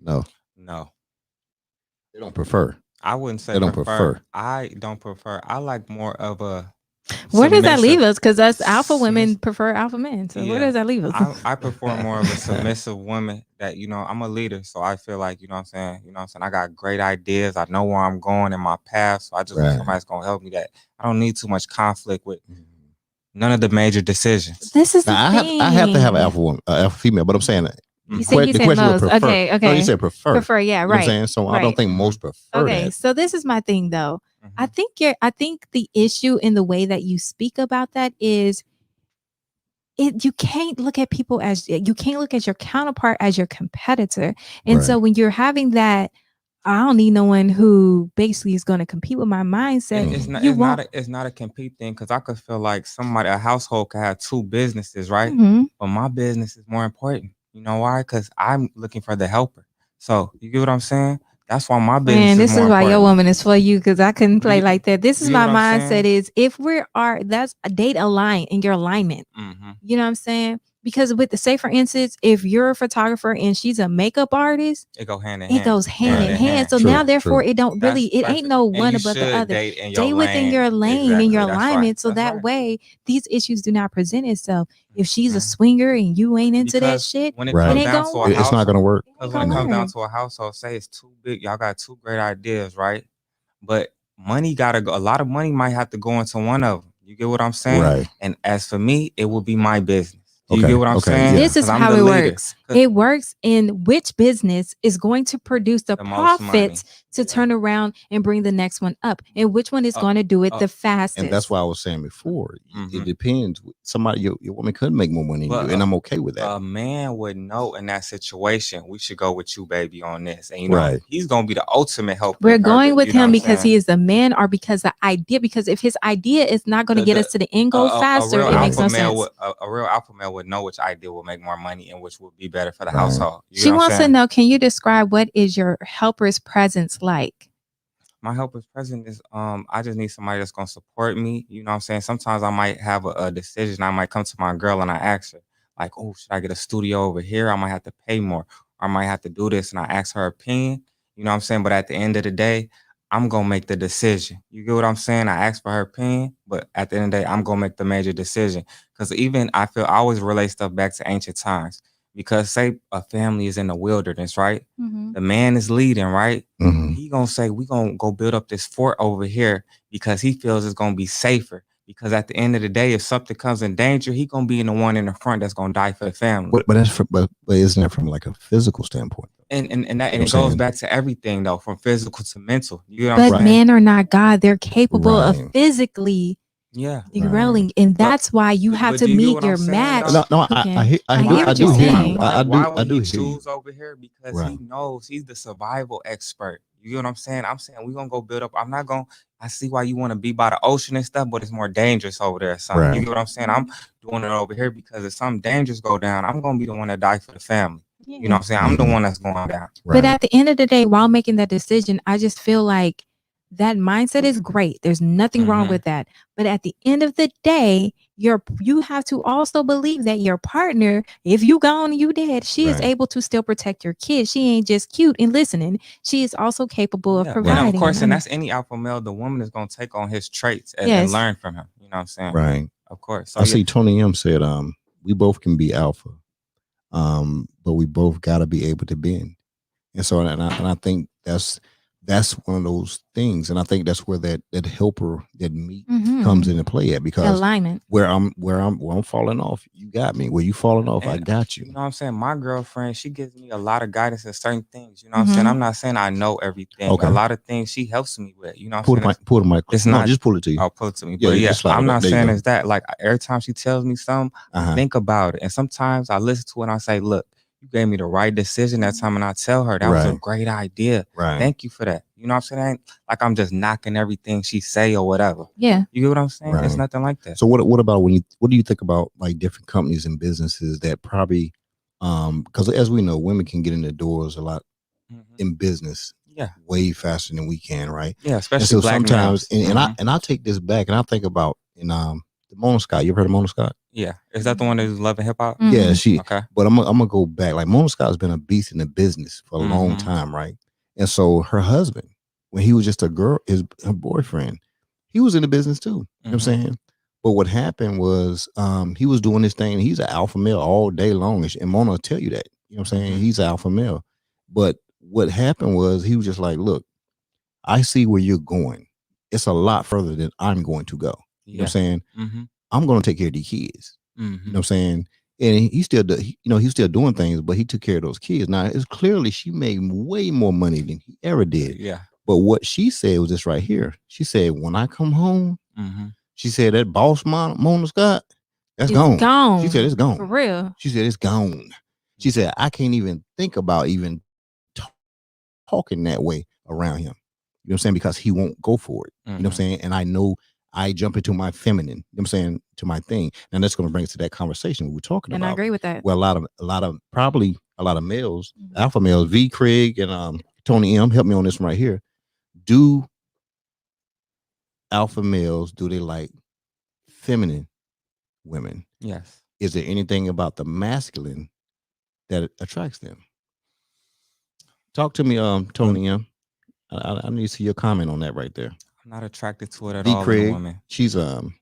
Speaker 1: No,
Speaker 3: No,
Speaker 1: they don't prefer.
Speaker 3: I wouldn't say
Speaker 1: They don't
Speaker 3: prefer.
Speaker 1: prefer.
Speaker 3: I don't prefer. I like more of a
Speaker 2: Where does that leave
Speaker 3: submissive.
Speaker 2: us? Because us alpha women
Speaker 3: submiss-
Speaker 2: prefer alpha men. So where
Speaker 3: Yeah,
Speaker 2: does that leave us?
Speaker 3: I prefer more of a submissive woman that, I'm a leader. So I feel like, what I'm saying, I got great ideas. I know where I'm going in my path. So I just want
Speaker 1: Right.
Speaker 3: somebody that's going to help me that I don't need too much conflict with none of the major decisions.
Speaker 2: This is the
Speaker 1: Now,
Speaker 2: thing.
Speaker 1: I have to have an alpha woman, alpha female, but I'm saying
Speaker 2: You said
Speaker 1: the question was
Speaker 2: most.
Speaker 1: prefer.
Speaker 2: Okay,
Speaker 1: No, you
Speaker 2: okay.
Speaker 1: said prefer.
Speaker 2: Prefer, yeah,
Speaker 1: You know what I'm
Speaker 2: right.
Speaker 1: saying? So I
Speaker 2: Right.
Speaker 1: don't think most prefer
Speaker 2: Okay,
Speaker 1: that.
Speaker 2: so this is my thing though. I
Speaker 3: Mhm.
Speaker 2: think the issue in the way that you speak about that is you can't look at people as you can't look at your counterpart as your competitor. And so
Speaker 1: Right.
Speaker 2: when you're having that, I don't need no one who basically is going to compete with my mindset.
Speaker 3: It's not.
Speaker 2: You won't.
Speaker 3: It's not a compete thing because I could feel like a household could have two businesses, right?
Speaker 2: Mhm.
Speaker 3: But my business is more important. You know why? Because I'm looking for the helper. So you get what I'm saying? That's why my business
Speaker 2: And
Speaker 3: is
Speaker 2: this
Speaker 3: more
Speaker 2: is why your
Speaker 3: important.
Speaker 2: woman is for you because I couldn't play
Speaker 3: You,
Speaker 2: like that. This
Speaker 3: you
Speaker 2: is
Speaker 3: get
Speaker 2: my
Speaker 3: what I'm
Speaker 2: mindset
Speaker 3: saying?
Speaker 2: is if we are that's a date align in your alignment.
Speaker 3: Mm-hmm.
Speaker 2: You know what I'm saying? Because with the say for instance, if you're a photographer and she's a makeup artist,
Speaker 3: It go hand in
Speaker 2: it
Speaker 3: hand.
Speaker 2: goes hand in
Speaker 1: Right.
Speaker 2: hand. So
Speaker 1: True.
Speaker 2: now therefore
Speaker 1: True.
Speaker 2: it don't really
Speaker 3: That's
Speaker 2: it ain't
Speaker 3: perfect.
Speaker 2: no
Speaker 3: And
Speaker 2: one
Speaker 3: you
Speaker 2: above the
Speaker 3: should
Speaker 2: other.
Speaker 3: date in your
Speaker 2: Stay within
Speaker 3: lane.
Speaker 2: your lane and
Speaker 3: Exactly.
Speaker 2: your
Speaker 3: That's right.
Speaker 2: alignment. So
Speaker 3: That's
Speaker 2: that
Speaker 3: right.
Speaker 2: way these issues do not present itself. If she's a
Speaker 3: Mhm.
Speaker 2: swinger and you ain't into that
Speaker 3: Because
Speaker 2: shit,
Speaker 3: when it
Speaker 1: Right.
Speaker 2: it
Speaker 3: comes
Speaker 2: ain't
Speaker 3: down
Speaker 2: gonna
Speaker 3: to a
Speaker 2: work.
Speaker 1: It's not
Speaker 3: household,
Speaker 1: going to work.
Speaker 2: It ain't
Speaker 3: because when
Speaker 2: gonna
Speaker 3: it comes down
Speaker 2: work.
Speaker 3: to a household, say it's too big, y'all got two great ideas, right? But money gotta go. A lot of money might have to go into one of them. You get what I'm saying?
Speaker 1: Right.
Speaker 3: And as for me, it will be my business. Do you
Speaker 1: Okay.
Speaker 3: get what I'm
Speaker 1: Okay.
Speaker 3: saying?
Speaker 1: Yeah.
Speaker 2: This is
Speaker 3: Because I'm
Speaker 2: how
Speaker 3: the
Speaker 2: it
Speaker 3: leader.
Speaker 2: works.
Speaker 3: 'Cause
Speaker 2: It works in which business is going to produce the
Speaker 3: the most money.
Speaker 2: profits to turn around and bring the next one up, and which one is
Speaker 3: Uh,
Speaker 2: going to do it
Speaker 3: uh,
Speaker 2: the
Speaker 1: And that's
Speaker 2: fastest.
Speaker 1: why I was saying before. It
Speaker 3: mhm.
Speaker 1: depends. Somebody, your woman could make more money than
Speaker 3: But
Speaker 1: you, and I'm okay with that.
Speaker 3: a man would know in that situation, we should go with you, baby, on this. And
Speaker 1: Right.
Speaker 3: he's gonna be the ultimate helper
Speaker 2: We're
Speaker 3: in her.
Speaker 2: going with
Speaker 3: You know what
Speaker 2: him
Speaker 3: I'm
Speaker 2: because
Speaker 3: saying?
Speaker 2: he is the man, or because the idea. Because if his idea is not going to get us
Speaker 3: The
Speaker 2: to the end goal
Speaker 3: a
Speaker 2: faster,
Speaker 3: real
Speaker 2: it makes
Speaker 1: Right.
Speaker 3: alpha
Speaker 2: no
Speaker 3: male
Speaker 2: sense.
Speaker 3: would a real alpha male would know which idea will make more money and which would be better for the
Speaker 1: Right.
Speaker 3: household. You
Speaker 2: She
Speaker 3: know what I'm
Speaker 2: wants to
Speaker 3: saying?
Speaker 2: know: can you describe what is your helper's presence like?
Speaker 3: My helper's present is I just need somebody that's gonna support me. You know what I'm saying? Sometimes I might have a decision. I might come to my girl and I ask her, like, oh, should I get a studio over here? I might have to pay more. Or I might have to do this. And I ask her opinion. You know what I'm saying? But at the end of the day, I'm gonna make the decision. You get what I'm saying? I ask for her opinion, but at the end of the day, I'm gonna make the major decision. Cause even I always relate stuff back to ancient times. Because say a family is in the wilderness, right?
Speaker 2: Mm-hmm.
Speaker 3: The man is leading, right?
Speaker 1: Mm-hmm.
Speaker 3: He gonna say we gonna go build up this fort over here because he feels it's gonna be safer. Because at the end of the day, if something comes in danger, he gonna be in the one in the front that's gonna die for the family.
Speaker 1: But but isn't that from like a physical standpoint?
Speaker 3: And
Speaker 1: You know
Speaker 3: it
Speaker 1: what I'm
Speaker 3: goes
Speaker 1: saying?
Speaker 3: back to everything though, from physical to mental. You know what I'm
Speaker 2: But
Speaker 1: Right.
Speaker 3: saying?
Speaker 2: men are not God. They're capable of
Speaker 1: Right.
Speaker 2: physically
Speaker 3: Yeah.
Speaker 1: Right.
Speaker 2: derailing, and
Speaker 3: But
Speaker 2: that's why you have
Speaker 3: but
Speaker 2: to
Speaker 3: do you get
Speaker 2: meet
Speaker 3: what I'm
Speaker 2: your
Speaker 3: saying
Speaker 2: match.
Speaker 3: though?
Speaker 1: No, no,
Speaker 2: Okay,
Speaker 1: I
Speaker 2: I
Speaker 1: do,
Speaker 2: get
Speaker 3: Why
Speaker 2: what you're
Speaker 1: I do hear you.
Speaker 2: saying.
Speaker 3: why
Speaker 1: I
Speaker 3: would
Speaker 1: do
Speaker 3: he
Speaker 1: hear you.
Speaker 3: choose over here? Because he
Speaker 1: Right.
Speaker 3: knows he's the survival expert. You get what I'm saying? I'm saying we're gonna go build up. I'm not gonna I see why you want to be by the ocean and stuff, but it's more dangerous over there, son. You
Speaker 1: Right.
Speaker 3: get what I'm saying? I'm doing it over here because if something dangerous go down, I'm gonna be the one that die for the family. You know
Speaker 2: Yeah.
Speaker 3: what I'm saying? I'm the
Speaker 1: Mm-hmm.
Speaker 3: one that's going down.
Speaker 2: But
Speaker 1: Right.
Speaker 2: at the end of the day, while making that decision, I just feel like that mindset is great. There's nothing wrong
Speaker 3: Mm-hmm.
Speaker 2: with that. But at the end of the day, you have to also believe that your partner, if you gone and you dead, she is
Speaker 1: Right.
Speaker 2: able to still protect your kids. She ain't just cute and listening. She is also capable of
Speaker 3: Yeah, and of
Speaker 2: providing.
Speaker 3: course, and that's any alpha male. The woman is gonna take on his traits and
Speaker 2: Yes.
Speaker 3: learn from him. You know what I'm saying?
Speaker 1: Right.
Speaker 3: Of course. So
Speaker 1: I
Speaker 3: yeah,
Speaker 1: see Tony M said, we both can be alpha, but we both got to be able to bend. And so, and I think that's one of those things, and I think that's where that helper that meat comes
Speaker 2: Mhm.
Speaker 1: into play at, because
Speaker 2: Alignment.
Speaker 1: where I'm falling off, you got me. Where you falling off, I
Speaker 3: and
Speaker 1: got you.
Speaker 3: you know what I'm saying? My girlfriend, she gives me a lot of guidance in certain things. You know what I'm saying?
Speaker 2: Mhm.
Speaker 3: I'm not saying I know everything. A
Speaker 1: Okay,
Speaker 3: lot of things she helps me with. You know what I'm
Speaker 1: pull the
Speaker 3: saying?
Speaker 1: mic, pull the mic.
Speaker 3: It's
Speaker 1: No,
Speaker 3: not
Speaker 1: just pull it to you.
Speaker 3: I'll put it to me.
Speaker 1: Yeah,
Speaker 3: But yeah,
Speaker 1: just slide
Speaker 3: I'm
Speaker 1: it up.
Speaker 3: not
Speaker 1: There you
Speaker 3: saying
Speaker 1: go.
Speaker 3: it's that. Like every time she tells me something, I think about it. And sometimes I listen to it and I say, look, you gave me the right decision that time. And I tell her that was a
Speaker 1: Right,
Speaker 3: great idea.
Speaker 1: right,
Speaker 3: Thank you for that. You know what I'm saying? It ain't like I'm just knocking everything she say or whatever.
Speaker 2: Yeah.
Speaker 3: You get what I'm saying? It's
Speaker 1: right.
Speaker 3: nothing like that.
Speaker 1: So what about what do you think about like different companies and businesses that probably Because as we know, women can get in the doors a lot
Speaker 3: Mhm.
Speaker 1: in business
Speaker 3: Yeah.
Speaker 1: way faster than we can, right?
Speaker 3: Yeah,
Speaker 1: And
Speaker 3: especially
Speaker 1: so
Speaker 3: black
Speaker 1: sometimes,
Speaker 3: males.
Speaker 1: and I take this back, and I think about in the Mona Scott. You ever heard of Mona Scott?
Speaker 3: Yeah. Is that the one that's loving hip hop?
Speaker 1: Yeah,
Speaker 2: Mhm.
Speaker 1: she.
Speaker 3: Okay.
Speaker 1: But I'm gonna go back. Like Mona Scott's been a beast in the business for a long
Speaker 3: Mhm.
Speaker 1: time, right? And so her husband, when he was just a girl, her boyfriend, he was in the business too. You know what I'm
Speaker 3: Mhm.
Speaker 1: saying? But what happened was he was doing this thing. He's an alpha male all day long, and Mona will tell you that. You know what I'm saying?
Speaker 3: Mhm.
Speaker 1: He's an alpha male. But what happened was he was just like, look, I see where you're going. It's a lot further than I'm going to go. You know what I'm
Speaker 3: Yeah.
Speaker 1: saying?
Speaker 3: Mhm.
Speaker 1: I'm going to take care of these kids. You know
Speaker 3: Mhm.
Speaker 1: what I'm saying? And he still, he's still doing things, but he took care of those kids. Now it's clearly she made way more money than he ever did.
Speaker 3: Yeah.
Speaker 1: But what she said was this right here. She said, when I come home,
Speaker 3: Mhm.
Speaker 1: she said that boss Mona Scott, that's
Speaker 2: It's
Speaker 1: gone.
Speaker 2: gone.
Speaker 1: She said it's
Speaker 2: For
Speaker 1: gone.
Speaker 2: real.
Speaker 1: She said it's gone. She said I can't even think about even talking that way around him. You know what I'm saying? Because he won't go for it. You know what I'm
Speaker 3: Mhm.
Speaker 1: saying? And I know I jump into my feminine, you know what I'm saying, to my thing. And that's going to bring us to that conversation we were talking
Speaker 2: And I
Speaker 1: about.
Speaker 2: agree with that.
Speaker 1: Well, probably a lot of males,
Speaker 2: Mhm.
Speaker 1: alpha males, V Craig and Tony M, help me on this one right here. Do alpha males, do they like feminine women?
Speaker 3: Yes.
Speaker 1: Is there anything about the masculine that attracts them? Talk to me, Tony M. I need to see your comment on that right there.
Speaker 3: I'm not attracted to it at
Speaker 1: V
Speaker 3: all in a
Speaker 1: Craig,
Speaker 3: woman.
Speaker 1: she's tell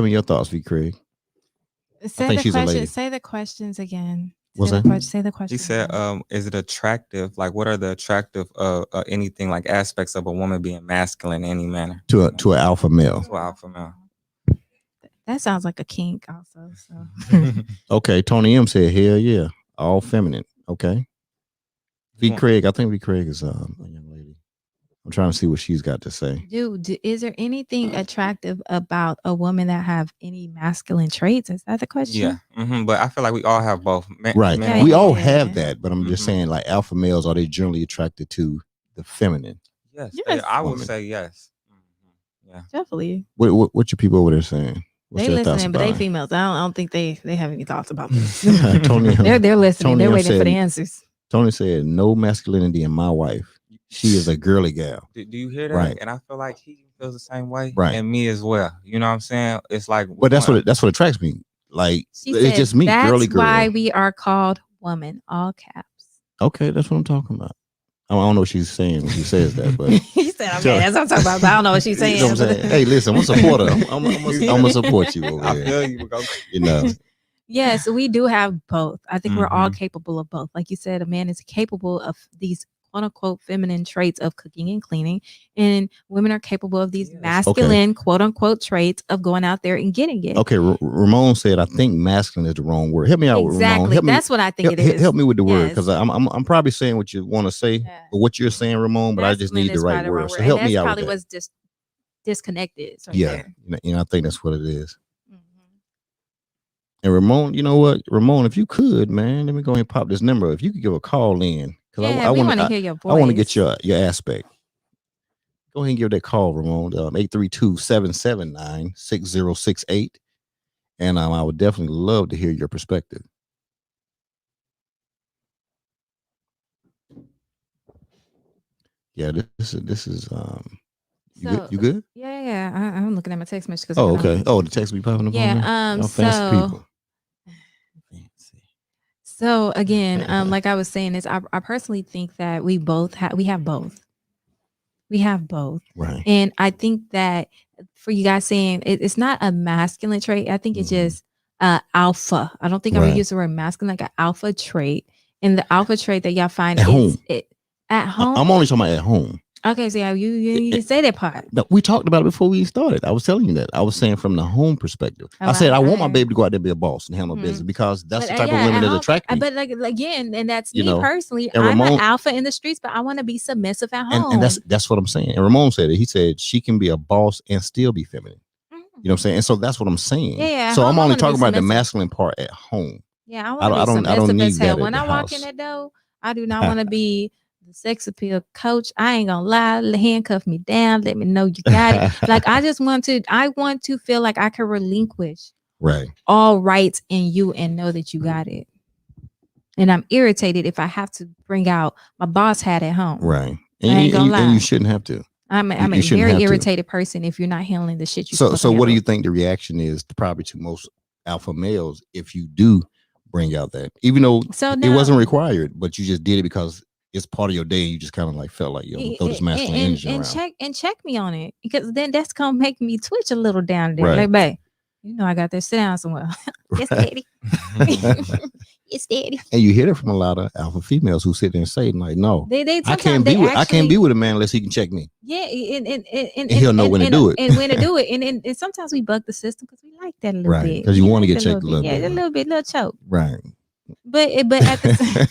Speaker 1: me your thoughts, V Craig. I
Speaker 2: Say
Speaker 1: think
Speaker 2: the
Speaker 1: she's a
Speaker 2: question.
Speaker 1: lady.
Speaker 2: Say the questions again.
Speaker 1: What's that?
Speaker 2: Say the
Speaker 3: He
Speaker 2: question
Speaker 3: said,
Speaker 2: again.
Speaker 3: is it attractive? Like, what are the attractive anything like aspects of a woman being masculine in any manner?
Speaker 1: To an alpha male.
Speaker 3: To an alpha male.
Speaker 2: That sounds like a kink, also. So
Speaker 1: Okay, Tony M said, hell yeah, all feminine. Okay. V Craig, I think V Craig is a young lady. I'm trying to see what she's got to say.
Speaker 2: is there anything attractive about a woman that have any masculine traits? Is that the question?
Speaker 3: Yeah. But I feel like we all have both.
Speaker 1: Right.
Speaker 3: Men
Speaker 1: We all
Speaker 2: yeah.
Speaker 1: have that, but I'm just
Speaker 3: Mhm.
Speaker 1: saying, like alpha males, are they generally attracted to the feminine
Speaker 3: Yes,
Speaker 2: Yes.
Speaker 3: I would
Speaker 1: woman?
Speaker 3: say yes. Yeah.
Speaker 2: Definitely.
Speaker 1: What your people over there saying? What's
Speaker 2: They
Speaker 1: their thoughts
Speaker 2: listening, but they
Speaker 1: about it?
Speaker 2: females. I don't think they have any thoughts about this.
Speaker 1: Tony,
Speaker 2: they're listening.
Speaker 1: Tony
Speaker 2: They're
Speaker 1: M
Speaker 2: waiting for
Speaker 1: said,
Speaker 2: the answers.
Speaker 1: Tony said, no masculinity in my wife. She is a girly gal.
Speaker 3: Do you hear that?
Speaker 1: Right.
Speaker 3: And I feel like he feels the same way,
Speaker 1: Right.
Speaker 3: and me as well. You know what I'm saying? It's like,
Speaker 1: But that's what attracts me. Like
Speaker 2: She
Speaker 1: it's
Speaker 2: said,
Speaker 1: just me,
Speaker 2: that's
Speaker 1: girly girl.
Speaker 2: why we are called woman, all caps.
Speaker 1: Okay, that's what I'm talking about. I don't know what she's saying when she says that, but
Speaker 2: He said, okay, that's what I'm talking about. But I don't know what she's saying.
Speaker 1: you know what I'm saying? Hey, listen, I'm a supporter. I'm gonna support you over
Speaker 3: I
Speaker 1: here.
Speaker 3: feel you.
Speaker 1: You know.
Speaker 2: Yes, we do have both. I think we're all
Speaker 3: Mhm.
Speaker 2: capable of both. Like you said, a man is capable of these quote unquote feminine traits of cooking and cleaning, and women are capable of these
Speaker 3: Yes.
Speaker 2: masculine quote unquote traits of going out there and getting it.
Speaker 1: Okay, Ramon said, I think masculine is the wrong word. Help me out, Ramon.
Speaker 2: Exactly.
Speaker 1: Help
Speaker 2: That's what I think
Speaker 1: help,
Speaker 2: it is.
Speaker 1: help me with the word,
Speaker 2: Yes.
Speaker 1: because I'm probably saying what you want to say,
Speaker 2: Yeah.
Speaker 1: or what you're saying, Ramon, but I just
Speaker 2: Masculine
Speaker 1: need the
Speaker 2: is
Speaker 1: right
Speaker 2: probably
Speaker 1: word. So
Speaker 2: And
Speaker 1: help
Speaker 2: that's
Speaker 1: me out with
Speaker 2: probably
Speaker 1: that.
Speaker 2: what's just disconnected right
Speaker 1: Yeah,
Speaker 2: there.
Speaker 1: I think that's what it is.
Speaker 2: Mhm.
Speaker 1: And Ramon, you know what, Ramon, if you could, man, let me go ahead and pop this number. If you could give a call in, because
Speaker 2: Yeah, we want to hear your voice.
Speaker 1: I want to get your aspect. Go ahead and give that call, Ramon. 832-779-6068. And I would definitely love to hear your perspective. Yeah, this is you good?
Speaker 2: Yeah. I'm looking at my text message because
Speaker 1: Oh, okay. Oh, the text be popping up on there.
Speaker 2: Yeah.
Speaker 1: Y'all fancy people. Fancy.
Speaker 2: So again, like I was saying, is I personally think that we have both. We have both.
Speaker 1: Right.
Speaker 2: And I think that for you guys saying it's not a masculine trait. I think it's just alpha. I don't think I would use the word masculine, like an alpha trait. And the alpha trait that y'all find
Speaker 1: at home.
Speaker 2: At home.
Speaker 1: I'm only talking about at home.
Speaker 2: Okay, so yeah, you can say that part.
Speaker 1: No, we talked about it before we started. I was telling you that. I was saying from the home perspective. I said I want my baby to go out there and be a boss and handle business, because that's the type of women that attract me.
Speaker 2: But like again, and that's
Speaker 1: You
Speaker 2: me
Speaker 1: know,
Speaker 2: personally.
Speaker 1: and
Speaker 2: I'm
Speaker 1: Ramon,
Speaker 2: an alpha in the streets, but I want to be submissive at home.
Speaker 1: And that's what I'm saying. And Ramon said it. He said she can be a boss and still be feminine. You know what I'm saying? And so that's what I'm saying.
Speaker 2: Yeah.
Speaker 1: So I'm only talking about the masculine part at home.
Speaker 2: Yeah, I don't need that. When I walk in
Speaker 1: house.
Speaker 2: that door, I do not want to be the sex appeal coach. I ain't gonna lie, handcuff me down, let me know you got it. Like I want to feel like I can relinquish
Speaker 1: right
Speaker 2: all rights in you and know that you got it. And I'm irritated if I have to bring out my boss hat at home.
Speaker 1: Right.
Speaker 2: I ain't gonna lie.
Speaker 1: And you shouldn't have to.
Speaker 2: I'm a very irritated person if you're not handling the shit you're
Speaker 1: so what do you think the reaction is probably to most alpha males if you do bring out that, even though it wasn't required, but you just did it because it's part of your day and you just kind of like felt like, yo, throw this masculine energy around.
Speaker 2: Check me on it, because then that's gonna make me twitch a little down there. Right. Like, babe, you know I got this. Sit down somewhere. Yes, daddy. It's daddy.
Speaker 1: And you hear it from a lot of alpha females who sit there and say, like, no, I can't be with a man unless he can check me.
Speaker 2: Yeah, and
Speaker 1: he'll know when to do it.
Speaker 2: And when to do it. And sometimes we bug the system because we like that a little bit.
Speaker 1: Because you want to get checked a little bit.
Speaker 2: Yeah, a little choke.
Speaker 1: Right.
Speaker 2: But at the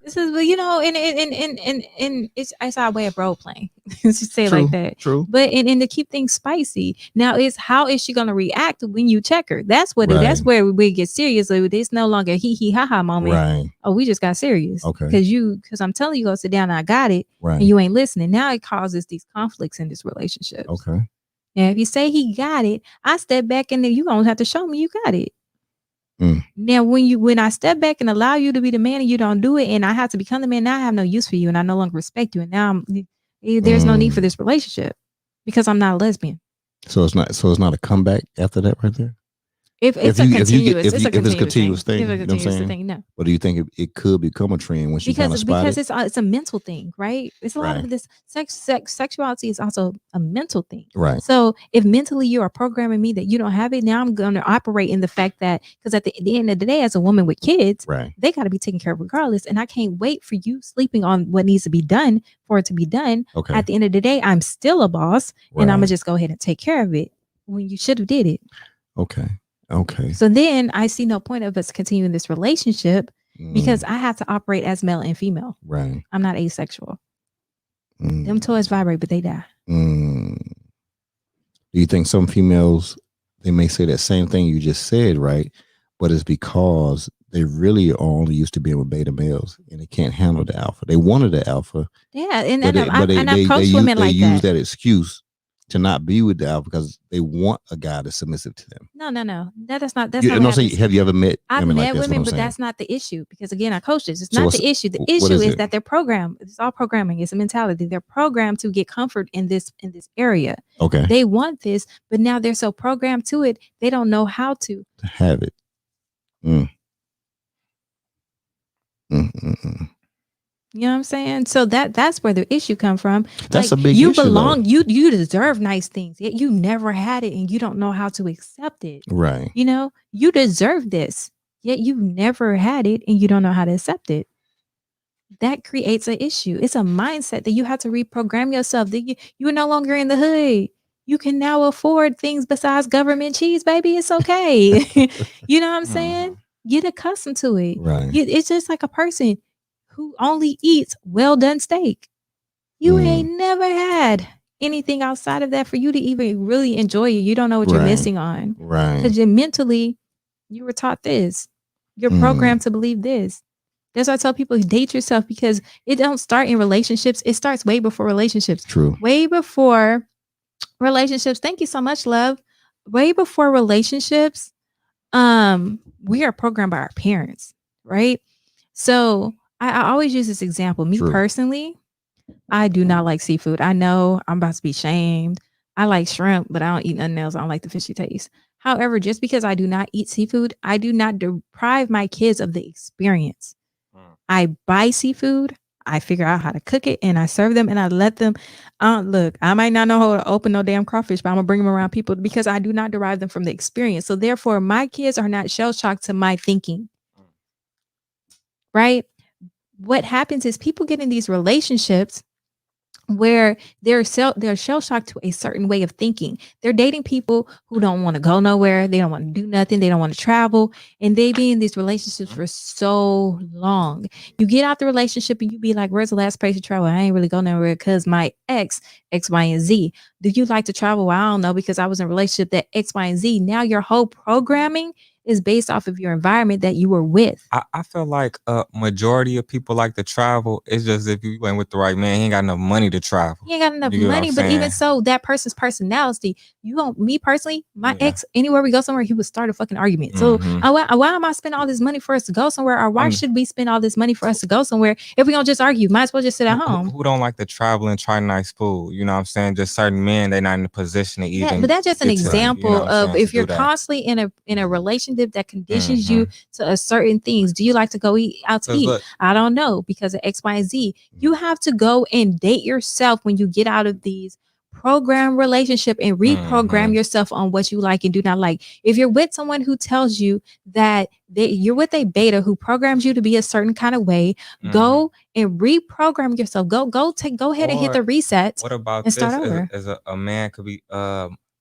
Speaker 2: this is, you know, and it's our way of role playing. Just say it like that.
Speaker 1: True.
Speaker 2: But and to keep things spicy. Now, is how is she gonna react when you check her? That's what that's where we get serious. It's no longer hee ha ha moment.
Speaker 1: Right.
Speaker 2: Oh, we just got serious.
Speaker 1: Okay.
Speaker 2: Because I'm telling you, go sit down and I got it.
Speaker 1: Right.
Speaker 2: And you ain't listening. Now it causes these conflicts in this relationship.
Speaker 1: Okay.
Speaker 2: Now, if you say he got it, I step back and then you gonna have to show me you got it. Now, when I step back and allow you to be the man and you don't do it, and I have to become the man, now I have no use for you and I no longer respect you, and now there's no need for this relationship because I'm not a lesbian.
Speaker 1: So it's not a comeback after that right there.
Speaker 2: If it's a continuous thing,
Speaker 1: you know what I'm saying?
Speaker 2: No.
Speaker 1: But do you think it could become a trend when she kind of spotted?
Speaker 2: Because it's a mental thing, right? It's a lot of this sexuality is also a mental thing,
Speaker 1: right?
Speaker 2: So if mentally you are programming me that you don't have it, now I'm going to operate in the fact that because at the end of the day, as a woman with kids,
Speaker 1: right,
Speaker 2: they got to be taken care of regardless, and I can't wait for you sleeping on what needs to be done for it to be done.
Speaker 1: Okay.
Speaker 2: At the end of the day, I'm still a boss, and I'm gonna just go ahead and take care of it when you should have did it.
Speaker 1: Okay.
Speaker 2: So then I see no point of us continuing this relationship because I have to operate as male and female.
Speaker 1: Right.
Speaker 2: I'm not asexual. Them toys vibrate, but they die.
Speaker 1: Do you think some females, they may say that same thing you just said, right? But it's because they really are only used to being with beta males and they can't handle the alpha. They wanted the alpha.
Speaker 2: Yeah. And I've coached women like that.
Speaker 1: They use that excuse to not be with the alpha because they want a guy that's submissive to them.
Speaker 2: No. That's not. That's
Speaker 1: not. Have you ever met?
Speaker 2: I've met women, but that's not the issue. Because again, I coach this. It's not the issue. The issue is that they're programmed. It's all programming. It's a mentality. They're programmed to get comfort in this area.
Speaker 1: Okay.
Speaker 2: They want this, but now they're so programmed to it, they don't know how to
Speaker 1: have it.
Speaker 2: You know what I'm saying? So that's where the issue come from.
Speaker 1: That's a big issue.
Speaker 2: You belong. You deserve nice things. Yet you never had it, and you don't know how to accept it.
Speaker 1: Right.
Speaker 2: You know, you deserve this. Yet you never had it, and you don't know how to accept it. That creates an issue. It's a mindset that you have to reprogram yourself. That you're no longer in the hood. You can now afford things besides government cheese, baby. It's okay. You know what I'm saying? Get accustomed to it.
Speaker 1: Right.
Speaker 2: It's just like a person who only eats well done steak. You ain't never had anything outside of that for you to even really enjoy it. You don't know what you're missing on.
Speaker 1: Right.
Speaker 2: Because mentally, you were taught this. You're programmed to believe this. That's why I tell people, date yourself, because it don't start in relationships. It starts way before relationships.
Speaker 1: True.
Speaker 2: Way before relationships. Thank you so much, love. Way before relationships, we are programmed by our parents, right? So I always use this example. Me personally, I do not like seafood. I know I'm about to be shamed. I like shrimp, but I don't eat nothing else. I don't like the fishy taste. However, just because I do not eat seafood, I do not deprive my kids of the experience. I buy seafood, I figure out how to cook it, and I serve them, and I let them look. I might not know how to open no damn crawfish, but I'm gonna bring them around people because I do not derive them from the experience. So therefore, my kids are not shell shocked to my thinking. Right? What happens is people get in these relationships where they're shell shocked to a certain way of thinking. They're dating people who don't want to go nowhere. They don't want to do nothing. They don't want to travel. And they be in these relationships for so long. You get out the relationship and you be like, where's the last place you travel? I ain't really go nowhere because my X, Y, and Z. Do you like to travel? Well, I don't know, because I was in a relationship that X, Y, and Z. Now your whole programming is based off of your environment that you were with.
Speaker 3: I feel like a majority of people like to travel. It's just if you ain't with the right man, he ain't got enough money to travel.
Speaker 2: He ain't got enough
Speaker 3: You get what I'm
Speaker 2: money, but even
Speaker 3: saying?
Speaker 2: so, that person's personality, you don't, me personally, my
Speaker 3: Yeah.
Speaker 2: ex, anywhere we go somewhere, he would start a fucking argument. So why am I spending all this money for us to go somewhere? Or why should we spend all this money for us to go somewhere if we don't just argue? Might as well just sit at home.
Speaker 3: Who don't like to travel and try nice food? You know what I'm saying? Just certain men, they're not in the position to even.
Speaker 2: But that's just an
Speaker 3: get to,
Speaker 2: example
Speaker 3: you know what I'm
Speaker 2: of
Speaker 3: saying,
Speaker 2: if
Speaker 3: to
Speaker 2: you're
Speaker 3: do that.
Speaker 2: constantly in a relationship that conditions you to a certain things. Do you like to go eat out to
Speaker 3: 'Cause
Speaker 2: eat?
Speaker 3: look-
Speaker 2: I don't know, because of X, Y, and Z. You have to go and date yourself when you get out of these program relationship and reprogram yourself on what you like and do not like. If you're with someone who tells you that you're with a beta who programs you to be a certain kind of way, go and reprogram yourself. Go ahead and hit the reset.
Speaker 3: What about
Speaker 2: and
Speaker 3: this?
Speaker 2: start over.
Speaker 3: As a man could be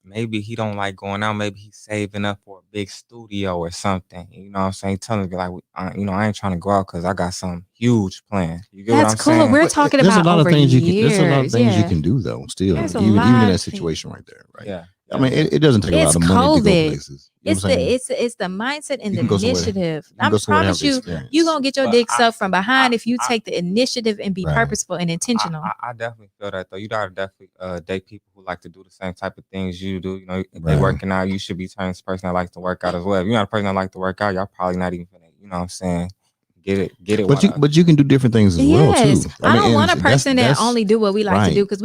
Speaker 3: maybe he don't like going out. Maybe he's saving up for a big studio or something. You know what I'm saying? Telling me like, you know, I ain't trying to go out because I got some huge plan. You get what I'm
Speaker 2: cool.
Speaker 3: saying?
Speaker 2: We're talking
Speaker 1: there's
Speaker 2: about
Speaker 1: a lot
Speaker 2: over
Speaker 1: of things
Speaker 2: years.
Speaker 1: there's a lot of things you can do though. Still,
Speaker 2: There's a
Speaker 1: even
Speaker 2: lot
Speaker 1: in that
Speaker 2: of
Speaker 1: situation right there, right?
Speaker 3: Yeah.
Speaker 1: I mean, it doesn't take a lot of money to go places. You know what I'm saying?
Speaker 2: It's the mindset and
Speaker 1: You
Speaker 2: the
Speaker 1: can go somewhere-
Speaker 2: initiative.
Speaker 1: you can
Speaker 2: I
Speaker 1: go somewhere and have
Speaker 2: promise
Speaker 1: the
Speaker 2: you,
Speaker 1: experience.
Speaker 2: you're gonna get your
Speaker 3: But
Speaker 2: dick
Speaker 3: I-
Speaker 2: sucked from behind if you
Speaker 3: I-
Speaker 2: take the initiative and be
Speaker 1: Right.
Speaker 2: purposeful and intentional.
Speaker 3: I definitely feel that though. You gotta definitely date people who like to do the same type of things you do. You know, if they
Speaker 1: Right.
Speaker 3: working out, you should be turning this person that likes to work out as well. If you're not a person that like to work out, y'all probably not even finna, you know what I'm saying? Get it.
Speaker 1: But you can do different things as well too.
Speaker 2: I don't want a
Speaker 1: and
Speaker 2: person that
Speaker 1: that's-
Speaker 2: only do what we like
Speaker 1: right.
Speaker 2: to do, because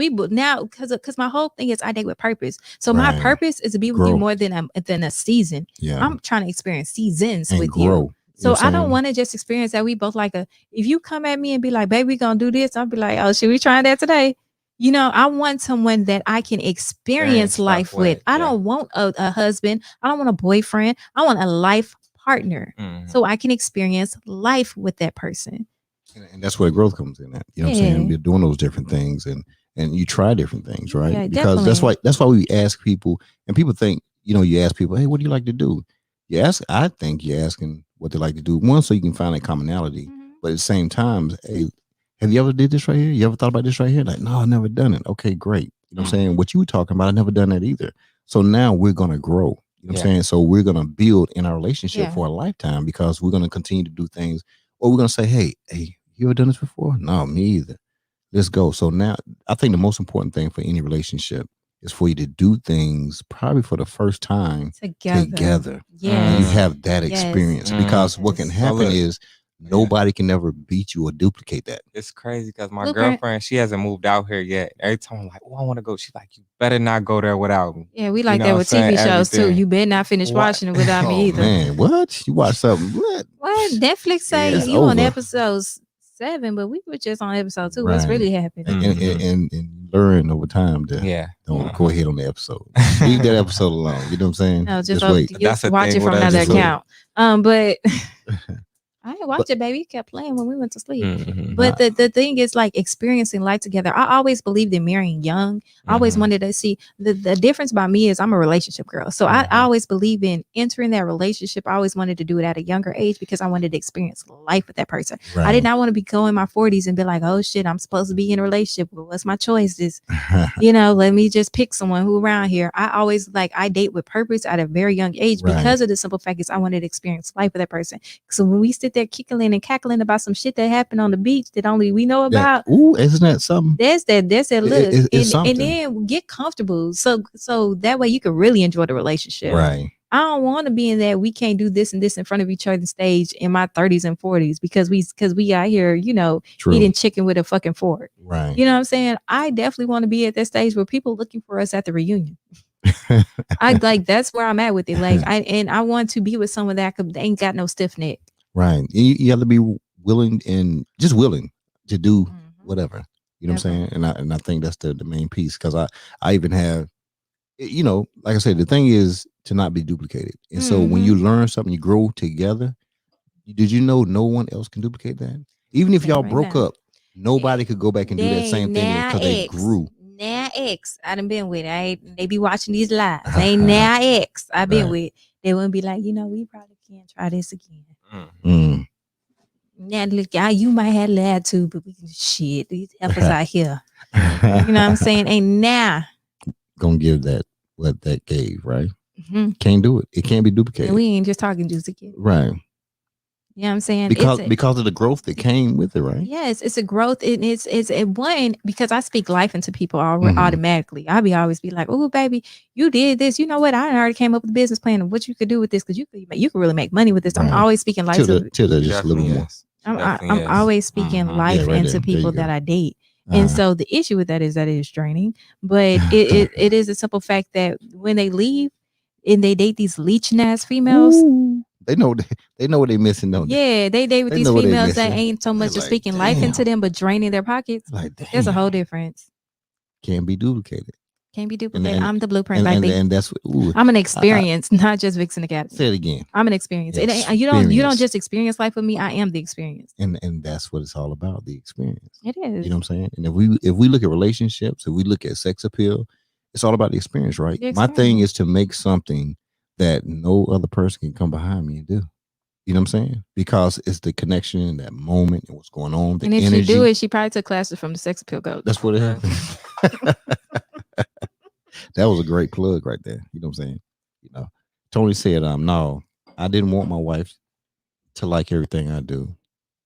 Speaker 2: because my whole thing is I date with purpose. So my
Speaker 1: Right.
Speaker 2: purpose is to be with
Speaker 1: Grow.
Speaker 2: you more than a season.
Speaker 1: Yeah.
Speaker 2: I'm trying to experience seasons
Speaker 1: and
Speaker 2: with
Speaker 1: grow.
Speaker 2: you.
Speaker 1: You know
Speaker 2: So
Speaker 1: what
Speaker 2: I
Speaker 1: I'm
Speaker 2: don't
Speaker 1: saying?
Speaker 2: want to just experience that we both like if you come at me and be like, baby, we gonna do this, I'll be like, oh, should we try that today? You know, I want someone that I can experience life
Speaker 3: stuff
Speaker 2: with.
Speaker 3: with,
Speaker 2: I
Speaker 3: yeah.
Speaker 2: don't want a husband. I don't want a boyfriend. I want a life partner. So I can experience life with that person.
Speaker 1: And that's where growth comes in at. You know what I'm saying? You're doing those different things and you try different things, right?
Speaker 2: Yeah,
Speaker 1: because that's why we ask people, and people think, you know, you ask people, hey, what do you like to do? I think you're asking what they like to do. One, so you can find a commonality. But at the same time, hey, have you ever did this right here? You ever thought about this right here? Like, no, I've never done it. Okay, great. You know what I'm saying? What you were talking about, I've never done that either. So now we're gonna grow. You know what I'm saying? So we're gonna build in our relationship for a lifetime, because we're gonna continue to do things, or we're gonna say, hey, you ever done this before? No, me either. Let's go. So now I think the most important thing for any relationship is for you to do things probably for the first time together. And you have that experience, because what can happen is nobody can ever beat you or duplicate that.
Speaker 3: It's crazy because my girlfriend, she hasn't moved out here yet. Every time I'm like, oh, I want to go. She's like, you better not go there without me.
Speaker 2: Yeah, we like that with TV shows too. You better not finish watching it without me either.
Speaker 1: Man, what? You watch something?
Speaker 2: What? Netflix say you on episodes 7, but we were just on episode 2. What's really happening?
Speaker 1: And learn over time to don't go ahead on the episode. Leave that episode alone. You know what I'm saying?
Speaker 2: No, just
Speaker 1: wait.
Speaker 2: That's watch it from another account. But I didn't watch it, baby. You kept playing when we went to sleep. But the thing is, like, experiencing life together. I always believed in marrying young. I always wanted to see the difference about me is I'm a relationship girl. So I always believe in entering that relationship. I always wanted to do it at a younger age because I wanted to experience life with that person. Right. I did not want to be going in my 40s and be like, oh shit, I'm supposed to be in a relationship. Well, what's my choices? Let me just pick someone who around here. I always I date with purpose at a very young age because of the simple fact is I wanted to experience life with that person. So when we sit there kickling and cackling about some shit that happened on the beach that only we know about.
Speaker 1: Isn't that something?
Speaker 2: That's that look.
Speaker 1: It's
Speaker 2: and then get comfortable. So that way you can really enjoy the relationship.
Speaker 1: Right.
Speaker 2: I don't want to be in that we can't do this and this in front of each other stage in my 30s and 40s because we out here, eating chicken with a fucking fork.
Speaker 1: Right.
Speaker 2: You know what I'm saying? I definitely want to be at that stage where people looking for us at the reunion. That's where I'm at with it. I want to be with someone that ain't got no stiff neck.
Speaker 1: Right. You have to be willing to do whatever. You know what I'm saying? And I think that's the main piece, because I even have, like I said, the thing is to not be duplicated. And so when you learn something, you grow together. Did you know no one else can duplicate that? Even if y'all broke up, nobody could go back and do that same thing because they grew.
Speaker 2: Now X, I done been with. They be watching these lives. Ain't now X I been with. They wouldn't be like, we probably can't try this again. Now look, you might have lied too, but we can shit. These heifers out here. You know what I'm saying? Ain't now
Speaker 1: gonna give that what that gave, right?
Speaker 2: Mm-hmm.
Speaker 1: Can't do it. It can't be
Speaker 2: And
Speaker 1: duplicated.
Speaker 2: we ain't just talking juicy kid.
Speaker 1: Right.
Speaker 2: You know what I'm saying?
Speaker 1: Because of the growth that came with it, right?
Speaker 2: Yes, it's a growth. And it's a one because I speak life into people
Speaker 1: Mhm.
Speaker 2: automatically. Always be like, oh baby, you did this. You know what? I already came up with a business plan of what you could do with this because you could really make money with this. I'm
Speaker 1: Right.
Speaker 2: always speaking life.
Speaker 1: Tilda
Speaker 3: She
Speaker 1: just a little
Speaker 3: definitely
Speaker 1: more.
Speaker 3: is. She definitely
Speaker 2: I'm
Speaker 3: is.
Speaker 2: always speaking
Speaker 3: Mhm.
Speaker 2: life
Speaker 1: Yeah, right
Speaker 2: into
Speaker 1: there. There you
Speaker 2: people
Speaker 1: go.
Speaker 2: that I date. And so the issue with that is that it is draining. But it is a simple fact that when they leave and they date these leeching ass females,
Speaker 1: Ooh. They know what they missing, don't they?
Speaker 2: yeah, they date with
Speaker 1: They
Speaker 2: these
Speaker 1: know what they
Speaker 2: females that
Speaker 1: missing.
Speaker 2: ain't so
Speaker 1: They
Speaker 2: much of
Speaker 1: like,
Speaker 2: speaking life into
Speaker 1: damn.
Speaker 2: them, but draining their pockets.
Speaker 1: Like,
Speaker 2: There's a whole
Speaker 1: damn.
Speaker 2: difference.
Speaker 1: Can't be duplicated.
Speaker 2: Can't be
Speaker 1: And
Speaker 2: duplicated.
Speaker 1: and
Speaker 2: I'm the blueprint,
Speaker 1: and
Speaker 2: baby.
Speaker 1: and that's ooh.
Speaker 2: I'm an
Speaker 1: I
Speaker 2: experience, not just Vixen
Speaker 1: say
Speaker 2: Academy.
Speaker 1: it again.
Speaker 2: I'm an experience. It ain't you don't
Speaker 1: Experience.
Speaker 2: just experience life with me. I am the experience.
Speaker 1: And that's what it's all about, the experience.
Speaker 2: It
Speaker 1: You know
Speaker 2: is
Speaker 1: what I'm saying? And if we look at relationships, if we look at sex appeal, it's all about the experience, right?
Speaker 2: the
Speaker 1: My thing
Speaker 2: experience.
Speaker 1: is to make something that no other person can come behind me and do. You know what I'm saying? Because it's the connection in that moment and what's going on, the
Speaker 2: And if
Speaker 1: energy.
Speaker 2: she do it, she probably took classes from the sex appeal coach.
Speaker 1: That's what it
Speaker 3: Okay.
Speaker 1: happened. That was a great plug right there. You know what I'm saying? You know, Tony said, no, I didn't want my wife to like everything I do.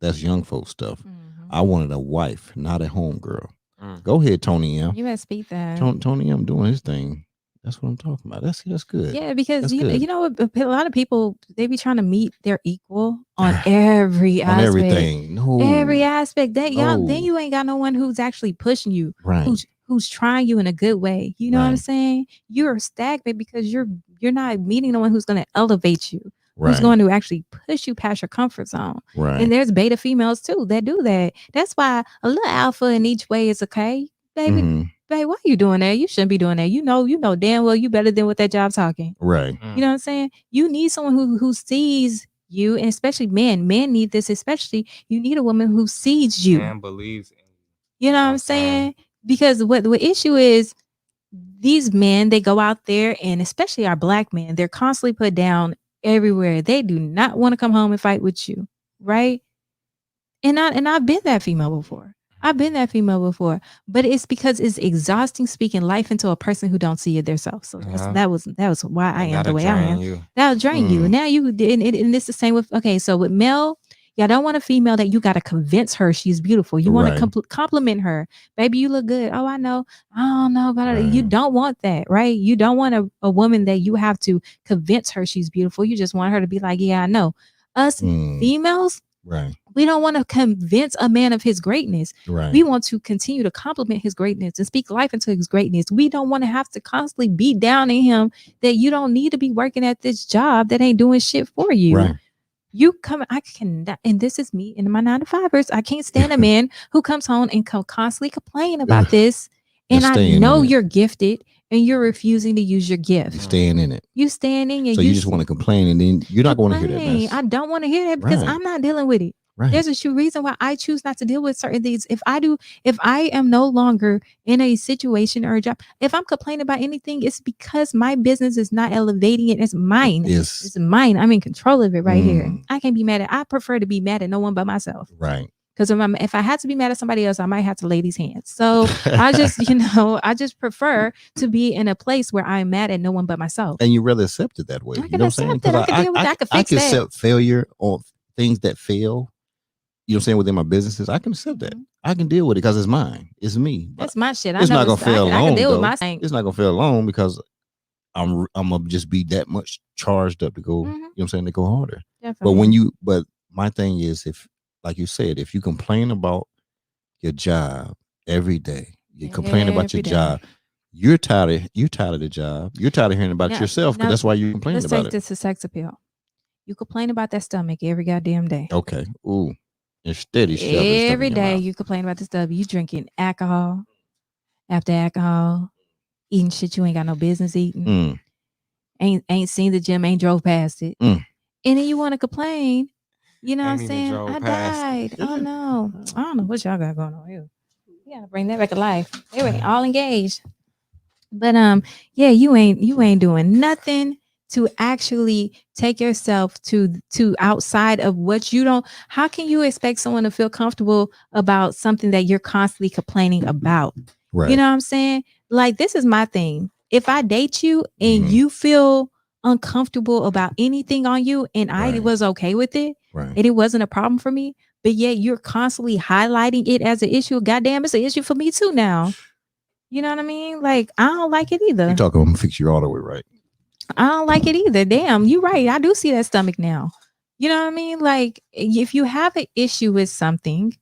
Speaker 1: That's young folk stuff.
Speaker 2: Mhm.
Speaker 1: I wanted a wife, not a home girl.
Speaker 3: Mm.
Speaker 1: Go ahead, Tony M.
Speaker 2: You better speak that.
Speaker 1: Tony M doing his thing. That's what I'm talking about. That's good.
Speaker 2: Yeah, because
Speaker 1: That's
Speaker 2: you
Speaker 1: good.
Speaker 2: know a lot of people they be trying to meet their equal on every
Speaker 1: On
Speaker 2: aspect.
Speaker 1: everything. No.
Speaker 2: Every aspect. That y'all
Speaker 1: No.
Speaker 2: then you ain't got no one who's actually pushing you,
Speaker 1: Right.
Speaker 2: who's trying you in a good way. You know what I'm
Speaker 1: Right.
Speaker 2: saying? You're stagnant because you're not meeting no one who's going to elevate you, who's
Speaker 1: Right.
Speaker 2: going to actually push you past your comfort zone.
Speaker 1: Right.
Speaker 2: And there's beta females too that do that. That's why a little alpha in each way is okay, baby.
Speaker 1: Mhm.
Speaker 2: Babe, why you doing that? You shouldn't be doing that. You know damn well you better than what that job talking.
Speaker 1: Right.
Speaker 2: You know what I'm saying? You need someone who sees you, and especially men. Men need this, especially you need a woman who sees you.
Speaker 3: Man believes in you.
Speaker 2: You know what I'm saying? Because what the issue is, these men, they go out there, and especially our black men, they're constantly put down everywhere. They do not want to come home and fight with you, right? And I've been that female before. But it's because it's exhausting speaking life into a person who don't see it themselves. So
Speaker 3: Yeah.
Speaker 2: that was why I am the
Speaker 3: That'll
Speaker 2: way I
Speaker 3: drain
Speaker 2: am.
Speaker 3: you.
Speaker 2: That'll drain you. And now and it's the same with so with Mel, y'all don't want a female that you got to convince her she's beautiful. You want to compliment her. Baby, you look good. Oh, I know. I don't know about it. You don't want that, right? You don't want a woman that you have to convince her she's beautiful. You just want her to be like, yeah, I know. Us females,
Speaker 1: right.
Speaker 2: We don't want to convince a man of his greatness.
Speaker 1: Right.
Speaker 2: We want to continue to compliment his greatness and speak life into his greatness. We don't want to have to constantly beat down in him that you don't need to be working at this job that ain't doing shit for you.
Speaker 1: Right.
Speaker 2: You come, I cannot, and this is me in my 9-to-5ers. I can't stand a man who comes home and constantly complain about this. And I know you're gifted and you're refusing to use your gift.
Speaker 1: Staying in it.
Speaker 2: You standing and
Speaker 1: so you just want to complain, and then you're not going to hear that mess.
Speaker 2: I don't want to hear that because I'm not dealing with it.
Speaker 1: Right.
Speaker 2: There's a reason why I choose not to deal with certain things. If I am no longer in a situation or a job, if I'm complaining about anything, it's because my business is not elevating it. It's mine. It's mine. I'm in control of it right here. I can't be mad at. I prefer to be mad at no one but myself.
Speaker 1: Right.
Speaker 2: Because if I had to be mad at somebody else, I might have to lay these hands. So I just prefer to be in a place where I'm mad at no one but myself.
Speaker 1: And you rather accept it that way.
Speaker 2: I can accept it. I can deal with that. I can fix that.
Speaker 1: Accept failure or things that fail. You know what I'm saying, within my businesses, I can accept that. I can deal with it because it's mine. It's me.
Speaker 2: That's my shit.
Speaker 1: It's not gonna fail alone.
Speaker 2: I can deal with my thing.
Speaker 1: It's not gonna fail alone because I'm gonna just be that much charged up to go. You know what I'm saying, to go harder.
Speaker 2: Definitely.
Speaker 1: But my thing is, if, like you said, if you complain about your job every day, you complain about your job, you're tired of the job. You're tired of hearing about yourself, because that's why you complain about it.
Speaker 2: Let's take this to sex appeal. You complain about that stomach every goddamn day.
Speaker 1: Okay. Ooh. And steady
Speaker 2: every day you complain about this stuff. You drinking alcohol after alcohol, eating shit you ain't got no business eating. Ain't seen the gym, ain't drove past it. And then you want to complain. You know what I'm saying? I died. Oh no. I don't know what y'all got going on here. You gotta bring that back to life. They were all engaged. But yeah, you ain't doing nothing to actually take yourself to outside of what you don't. How can you expect someone to feel comfortable about something that you're constantly complaining about? Right. You know what I'm saying? Like, this is my thing. If I date you and you feel uncomfortable about anything on you, and I was okay with it, and it wasn't a problem for me, but yet you're constantly highlighting it as an issue. Goddamn, it's an issue for me too now. You know what I mean? Like, I don't like it either.
Speaker 1: You talking about fix your all the way right.
Speaker 2: I don't like it either. Damn, you right. I do see that stomach now. You know what I mean? Like, if you have an issue with something,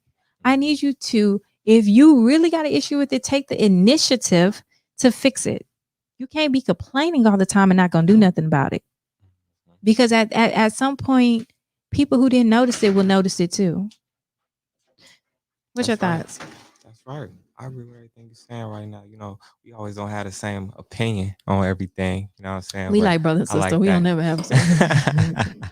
Speaker 2: I need you to, if you really got an issue with it, take the initiative to fix it. You can't be complaining all the time and not gonna do nothing about it. Because at some point, people who didn't notice it will notice it too. What's your thoughts?
Speaker 3: That's right. I agree with everything you're saying right now. You know, we always don't have the same opinion on everything. You know what I'm saying?
Speaker 2: We like brother and sister. We don't never have the same.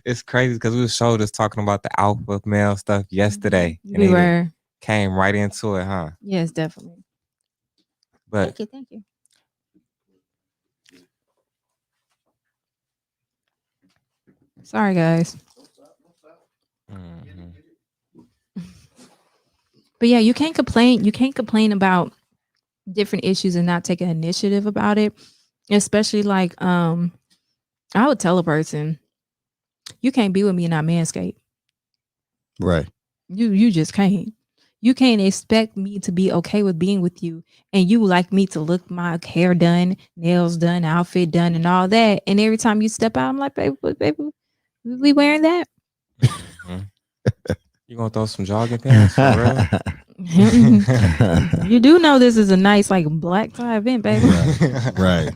Speaker 3: It's crazy because we showed us talking about the alpha male stuff yesterday.
Speaker 2: We were.
Speaker 3: Came right into it, huh?
Speaker 2: Yes, definitely.
Speaker 3: But
Speaker 2: thank you. Sorry, guys. But yeah, you can't complain. You can't complain about different issues and not take an initiative about it. Especially like, I would tell a person, you can't be with me and not manscape.
Speaker 1: Right.
Speaker 2: You just can't. You can't expect me to be okay with being with you, and you like me to look my hair done, nails done, outfit done, and all that. And every time you step out, I'm like, baby, we wearing that?
Speaker 3: You gonna throw some jogging pants for
Speaker 2: real? You do know this is a nice like black tie event, baby.
Speaker 1: Right.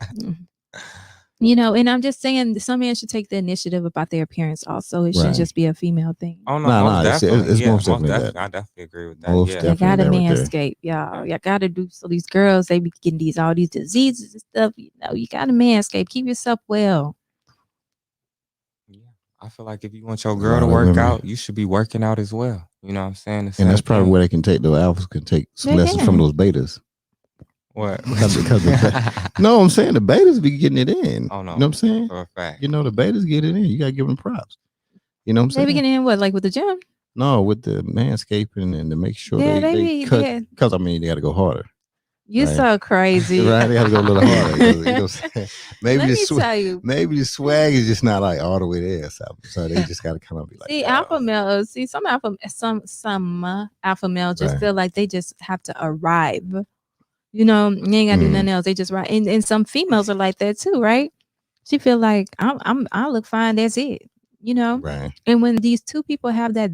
Speaker 2: You know, and I'm just saying some men should take the initiative about their appearance also. It shouldn't just be a female thing.
Speaker 3: Oh no,
Speaker 1: it's most definitely that.
Speaker 3: I definitely agree with that.
Speaker 1: Most
Speaker 2: you gotta manscape, y'all. You gotta do, so these girls, they be getting all these diseases and stuff. You know, you gotta manscape. Keep yourself well.
Speaker 3: I feel like if you want your girl to work out, you should be working out as well. You know what I'm saying?
Speaker 1: And that's probably where they can take, the alphas can take some lessons from those betas.
Speaker 3: What?
Speaker 1: Because no, I'm saying the betas be getting it in.
Speaker 3: Oh no.
Speaker 1: You know what I'm saying?
Speaker 3: For a fact.
Speaker 1: You know, the betas get it in. You gotta give them props. You know what I'm saying?
Speaker 2: They be getting in what, like with the gym?
Speaker 1: No, with the manscaping and to make sure they cut. Because I mean, they gotta go harder.
Speaker 2: You're so crazy.
Speaker 1: Right? They have to go a little harder. You know maybe
Speaker 2: maybe
Speaker 1: the swag is just not like all the way there. So they just got to kind of be like.
Speaker 2: See, alpha males. See, some alpha males just feel like they just have to arrive. You know, you ain't gotta do nothing else. They just right. And some females are like that too, right? She feel like I look fine. That's it. You know.
Speaker 1: Right.
Speaker 2: And when these two people have that,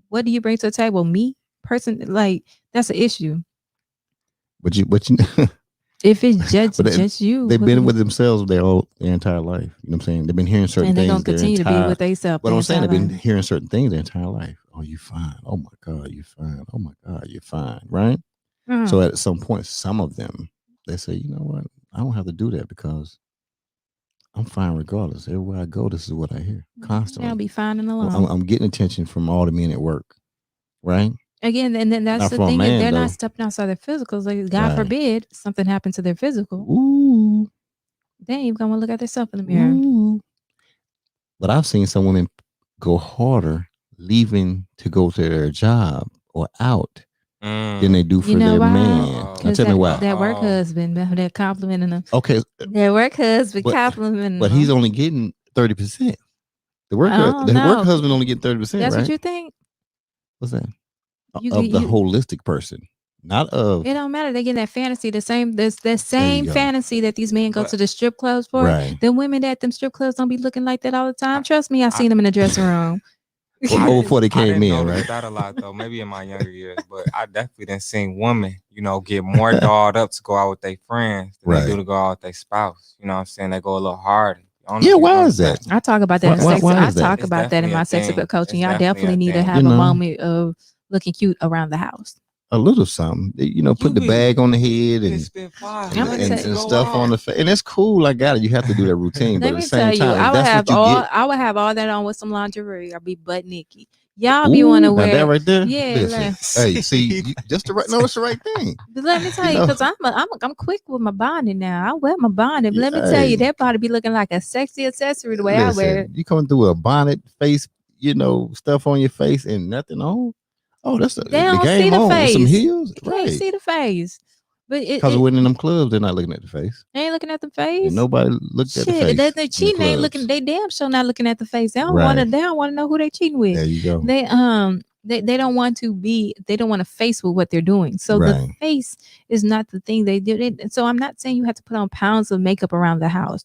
Speaker 2: what do you bring to the table? Me, person, like that's an issue.
Speaker 1: But you
Speaker 2: if it's just you,
Speaker 1: they've been with themselves their entire life. You know what I'm saying? They've been hearing certain things. And they're gonna
Speaker 2: continue to be with themselves.
Speaker 1: But I'm saying they've been hearing certain things their entire life. Oh, you fine. Oh my God, you fine. Oh my God, you're fine. Right? So at some point, some of them, they say, you know what? I don't have to do that because I'm fine regardless. Everywhere I go, this is what I hear constantly.
Speaker 2: I'll be fine and alone.
Speaker 1: I'm getting attention from all the men at work. Right?
Speaker 2: Again, and then that's the thing. Man, they're not stepping outside their physicals. Like, God forbid something happened to their physical.
Speaker 1: Ooh.
Speaker 2: They ain't even gonna look at themselves in the mirror.
Speaker 1: Ooh. But I've seen some women go harder leaving to go to their job or out than they do for their man. Tell me why.
Speaker 2: That work husband, they're complimenting them.
Speaker 1: Okay.
Speaker 2: Their work husband complimenting
Speaker 1: but he's only getting 30%. The work husband only getting 30%.
Speaker 2: That's
Speaker 1: right?
Speaker 2: What you think?
Speaker 1: What's that? Of the holistic person, not of.
Speaker 2: It don't matter. They get that fantasy, the same fantasy that these men go to the strip clubs for.
Speaker 1: Right.
Speaker 2: The women at them strip clubs don't be looking like that all the time. Trust me, I seen them in the dressing room.
Speaker 1: Before they came in, right?
Speaker 3: That a lot though. Maybe in my younger years, but I definitely didn't see women, get more dolled up to go out with their friends than they do to go out with their spouse. You know what I'm saying? They go a little harder.
Speaker 1: Yeah, why is that?
Speaker 2: I talk about that. I talk about that in my sex appeal coaching. Y'all definitely need to have a moment of looking cute around the house.
Speaker 1: A little something, put the bag on the head and stuff on the face, and it's cool. I got it. You have to do that routine, but at the same time,
Speaker 2: I would have all that on with some lingerie. I'd be butt naked. Y'all be want to wear
Speaker 1: that right there.
Speaker 2: Yeah.
Speaker 1: Hey, see, just the right. No, it's the right thing.
Speaker 2: But let me tell you, because I'm quick with my bonding now. I wear my bonnet. But let me tell you, that body be looking like a sexy accessory the way I wear it.
Speaker 1: You coming through a bonnet, face, stuff on your face, and nothing on. Oh, that's
Speaker 2: they don't see the face.
Speaker 1: Some heels,
Speaker 2: right? Can't see the face. But
Speaker 1: because when in them clubs, they're not looking at the face.
Speaker 2: They ain't looking at the face.
Speaker 1: And nobody looked at the face.
Speaker 2: They cheating. They ain't looking. They damn sure not looking at the face. They don't
Speaker 1: Right.
Speaker 2: want to. They don't want to know who they cheating with.
Speaker 1: There you go.
Speaker 2: They don't want to be. They don't want to face with what they're doing. So the face is not the thing they do. So I'm not saying you have to put on pounds of makeup around the house.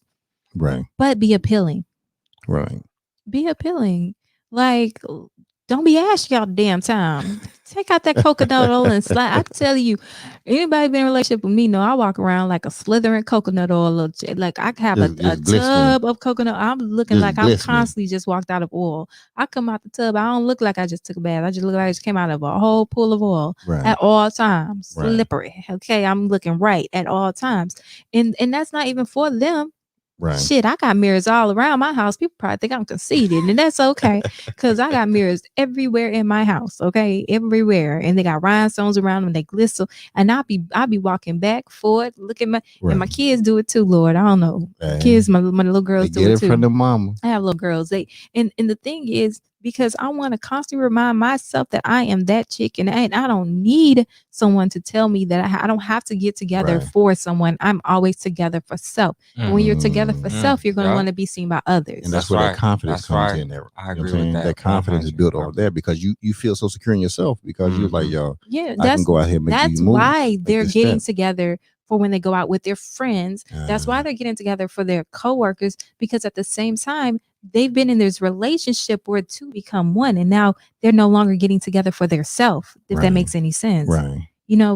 Speaker 1: Right.
Speaker 2: But be appealing.
Speaker 1: Right.
Speaker 2: Be appealing. Like, don't be ashy all the damn time. Take out that coconut oil and slide. I tell you, anybody been in a relationship with me know I walk around like a slithering coconut oil. Like I have a tub of coconut. I'm looking like I'm constantly just walked out of oil. I come out the tub. I don't look like I just took a bath. I just look like I just came out of a whole pool of oil at all times. Slippery. Okay. I'm looking right at all times. And that's not even for them.
Speaker 1: Right.
Speaker 2: Shit, I got mirrors all around my house. People probably think I'm conceited, and that's okay because I got mirrors everywhere in my house. Okay, everywhere, and they got rhinestones around them. They glisten, and I'll be walking back, forward, look at and my kids do it too. Lord, I don't know, kids, my little girls do it too.
Speaker 1: From the mama.
Speaker 2: I have little girls. And the thing is, because I want to constantly remind myself that I am that chick, and I don't need someone to tell me that I don't have to get together for someone. I'm always together for self. And when you're together for self, you're going to want to be seen by others.
Speaker 1: And that's where that confidence comes in there.
Speaker 3: I agree with that.
Speaker 1: That confidence is built over there because you feel so secure in yourself because you're like, yo, I can go out here and make
Speaker 2: that's why they're getting together for when they go out with their friends. That's why they're getting together for their coworkers, because at the same time, they've been in this relationship where two become one, and now they're no longer getting together for their self, if that makes any sense.
Speaker 1: Right.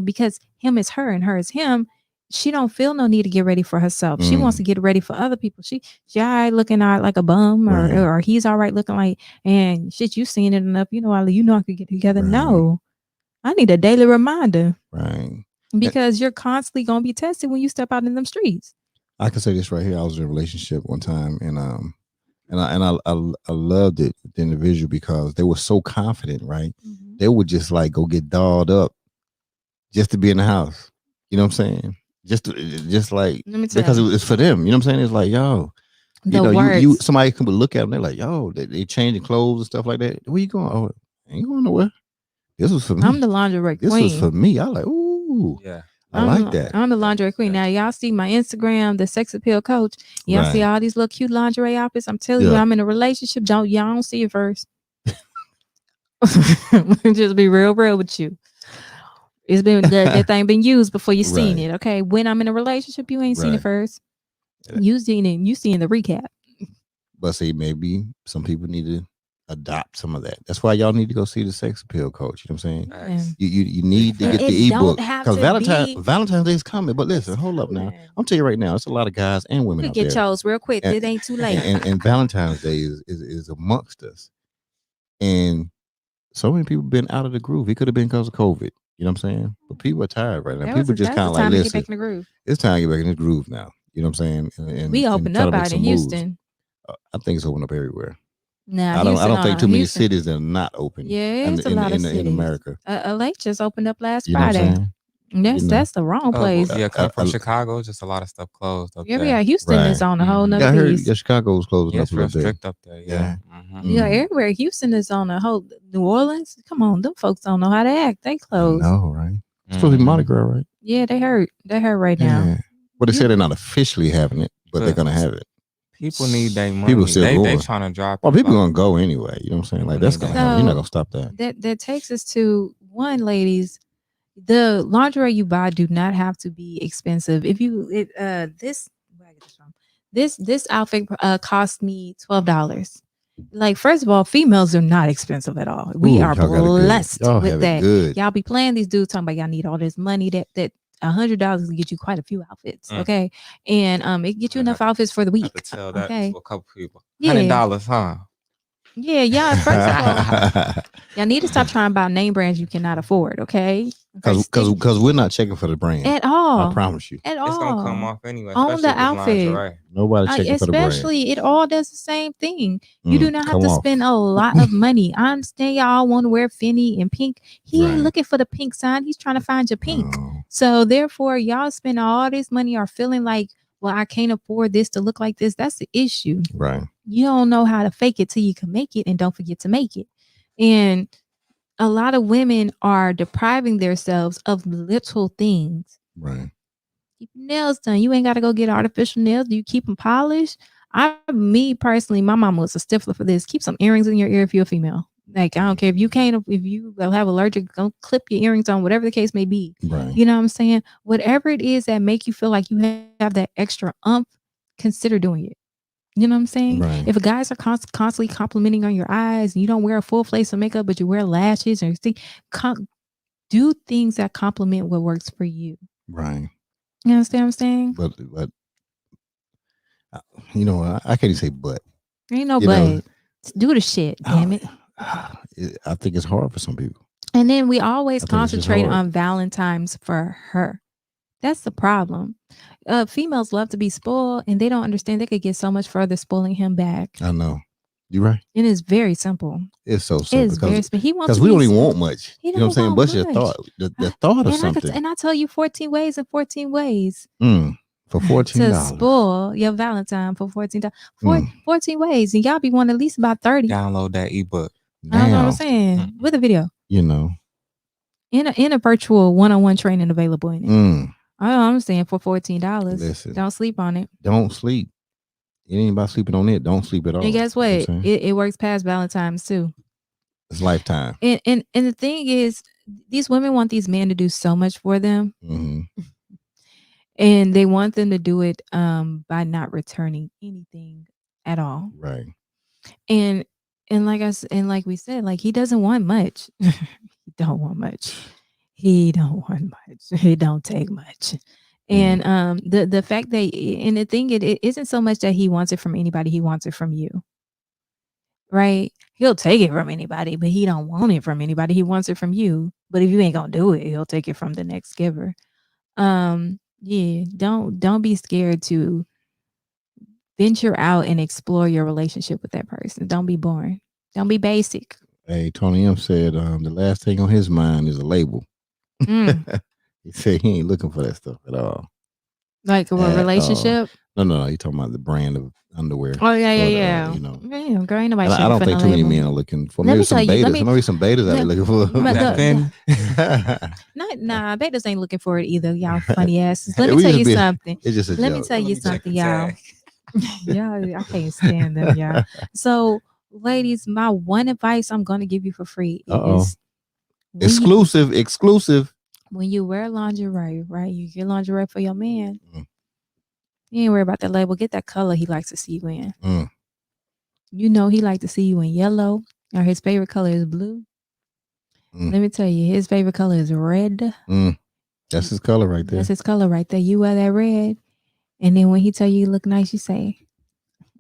Speaker 2: Because him is her and her is him. She don't feel no need to get ready for herself. She wants to get ready for other people. She all right looking out like a bum, or he's all right looking like, and shit, you seen it enough. I could get together. No, I need a daily reminder.
Speaker 1: Right. Because
Speaker 2: you're constantly gonna be tested when you step out in them streets.
Speaker 1: I can say this right here. I was in a relationship one time, and I loved it, the individual, because they were so confident, right? Mm-hmm. They would just like go get dolled up just to be in the house. You know what I'm saying? Just like because it's for them. You know what I'm saying? It's like, yo, you somebody can look at them. They're like, yo, they changing clothes and stuff like that. Where you going? Oh, I ain't going nowhere. This was for me.
Speaker 2: I'm the lingerie queen.
Speaker 1: This was for me. I like, ooh,
Speaker 3: yeah.
Speaker 1: I like that.
Speaker 2: I'm the lingerie queen. Now, y'all see my Instagram, the sex appeal coach. Y'all see all these little cute lingerie outfits. I'm telling you, I'm in a relationship. Y'all don't see it first. Just be real with you. It's been that thing been used before you seen it. Okay, when I'm in a relationship, you ain't seen it first. You seen it. You seen the recap.
Speaker 1: But see, maybe some people need to adopt some of that. That's why y'all need to go see the sex appeal coach. You know what I'm saying? You need to get the ebook because Valentine's Day is coming. But listen, hold up now. I'm telling you right now, it's a lot of guys and women out there.
Speaker 2: Get yours real quick. It ain't too late.
Speaker 1: And Valentine's Day is amongst us, and so many people been out of the groove. It could have been because of COVID. You know what I'm saying? But people are tired right now. People just kind of like, listen,
Speaker 2: get back in the groove.
Speaker 1: It's time to get back in the groove now. You know what I'm saying? And
Speaker 2: we opened up out in Houston.
Speaker 1: I think it's open up everywhere.
Speaker 2: Nah,
Speaker 1: I don't think too many cities are not open.
Speaker 2: Yeah, it's a lot of cities
Speaker 1: in America.
Speaker 2: LA just opened up last Friday. That's the wrong place.
Speaker 3: Coming from Chicago, just a lot of stuff closed up there.
Speaker 2: Yeah, Houston is on a whole nother
Speaker 1: I heard
Speaker 2: piece.
Speaker 1: Chicago's closing up
Speaker 3: a little bit. Strict up there. Yeah.
Speaker 2: Yeah, everywhere. Houston is on a whole. New Orleans, come on, them folks don't know how to act. They closed.
Speaker 1: No, right? It's supposed to be Mardi Gras, right?
Speaker 2: Yeah, they hurt. They hurt right now.
Speaker 1: Well, they said they're not officially having it, but they're gonna have it.
Speaker 3: People need their money.
Speaker 1: People still going.
Speaker 3: They trying to drop.
Speaker 1: Well, people gonna go anyway. You know what I'm saying? Like that's gonna happen. You're not gonna stop that.
Speaker 2: That takes us to one, ladies. The lingerie you buy do not have to be expensive. If you this where I get this from? This outfit cost me $12. Like, first of all, females are not expensive at all. We are blessed with that.
Speaker 1: Good.
Speaker 2: Y'all be playing these dudes talking about y'all need all this money. That $100 will get you quite a few outfits. Okay, and it get you enough outfits for the week.
Speaker 3: I have to tell that to a couple people.
Speaker 2: Yeah.
Speaker 3: $100, huh?
Speaker 2: Yeah. First of all, y'all need to stop trying to buy name brands you cannot afford. Okay,
Speaker 1: because we're not checking for the brand
Speaker 2: at all.
Speaker 1: I promise you.
Speaker 2: At all,
Speaker 3: it's gonna come off anyway.
Speaker 2: On the outfit.
Speaker 1: Nobody checking for the brand.
Speaker 2: Especially, it all does the same thing. You do not have to spend a lot of money. I understand y'all want to wear Finny and pink. He ain't looking for the pink sign. He's trying to find your pink. So therefore, y'all spend all this money or feeling like, well, I can't afford this to look like this. That's the issue.
Speaker 1: Right.
Speaker 2: You don't know how to fake it till you can make it, and don't forget to make it. And a lot of women are depriving themselves of little things
Speaker 1: Right.
Speaker 2: Keep your nails done. You ain't got to go get artificial nails. Do you keep them polished? Me personally, my mama was a stiffler for this. Keep some earrings in your ear if you're a female. Like, I don't care if you can't, if you have allergic, don't clip your earrings on, whatever the case may be.
Speaker 1: Right.
Speaker 2: You know what I'm saying? Whatever it is that make you feel like you have that extra umph, consider doing it. You know what I'm saying?
Speaker 1: Right.
Speaker 2: If guys are constantly complimenting on your eyes and you don't wear a full face of makeup, but you wear lashes or do things that compliment what works for you.
Speaker 1: Right.
Speaker 2: You understand what I'm saying?
Speaker 1: But you know, I can't even say but.
Speaker 2: Ain't no but. Do the shit, damn it.
Speaker 1: I think it's hard for some people.
Speaker 2: And then we always concentrate on Valentine's for her. That's the problem. Females love to be spoiled, and they don't understand they could get so much further spoiling him back.
Speaker 1: I know. You're right.
Speaker 2: It is very simple.
Speaker 1: It's so simple.
Speaker 2: It's very simple. He wants
Speaker 1: because we don't even want much.
Speaker 2: You
Speaker 1: know what I'm saying? But your thought, the thought of something.
Speaker 2: And I tell you 14 ways and 14 ways.
Speaker 1: For $14
Speaker 2: to spoil your Valentine for $14. 14 ways, and y'all be wanting at least about 30.
Speaker 3: Download that ebook.
Speaker 2: I know what I'm saying. With a video.
Speaker 1: You know.
Speaker 2: In a virtual one-on-one training available in it. I'm saying for $14.
Speaker 1: Listen,
Speaker 2: don't sleep on it.
Speaker 1: Don't sleep. It ain't about sleeping on it. Don't sleep at all.
Speaker 2: And guess what? It works past Valentine's too.
Speaker 1: It's lifetime.
Speaker 2: And the thing is, these women want these men to do so much for them. And they want them to do it by not returning anything at all.
Speaker 1: Right.
Speaker 2: And like we said, like he doesn't want much. He don't want much. He don't want much. He don't take much. And the fact that, and the thing, it isn't so much that he wants it from anybody. He wants it from you. Right? He'll take it from anybody, but he don't want it from anybody. He wants it from you. But if you ain't gonna do it, he'll take it from the next giver. Yeah, don't be scared to venture out and explore your relationship with that person. Don't be boring. Don't be basic.
Speaker 1: Hey, Tony M said the last thing on his mind is a label. He said he ain't looking for that stuff at all.
Speaker 2: Like a relationship?
Speaker 1: No. He talking about the brand of underwear.
Speaker 2: Oh yeah.
Speaker 1: You know,
Speaker 2: man, girl, ain't nobody.
Speaker 1: I don't think too many men are looking for. Maybe some betas. Maybe some betas out there looking for.
Speaker 2: Nah, betas ain't looking for it either. Y'all funny asses. Let me tell you something.
Speaker 1: It's just a
Speaker 2: Let
Speaker 1: joke.
Speaker 2: me tell you something, y'all. Y'all, I can't stand them, y'all. So, ladies, my one advice I'm gonna give you for free is
Speaker 1: exclusive.
Speaker 2: When you wear lingerie, right? You get lingerie for your man. You ain't worry about that label. Get that color he likes to see you in. You know he like to see you in yellow, or his favorite color is blue. Let me tell you, his favorite color is red.
Speaker 1: That's his color right there.
Speaker 2: That's his color right there. You wear that red, and then when he tell you look nice, you say,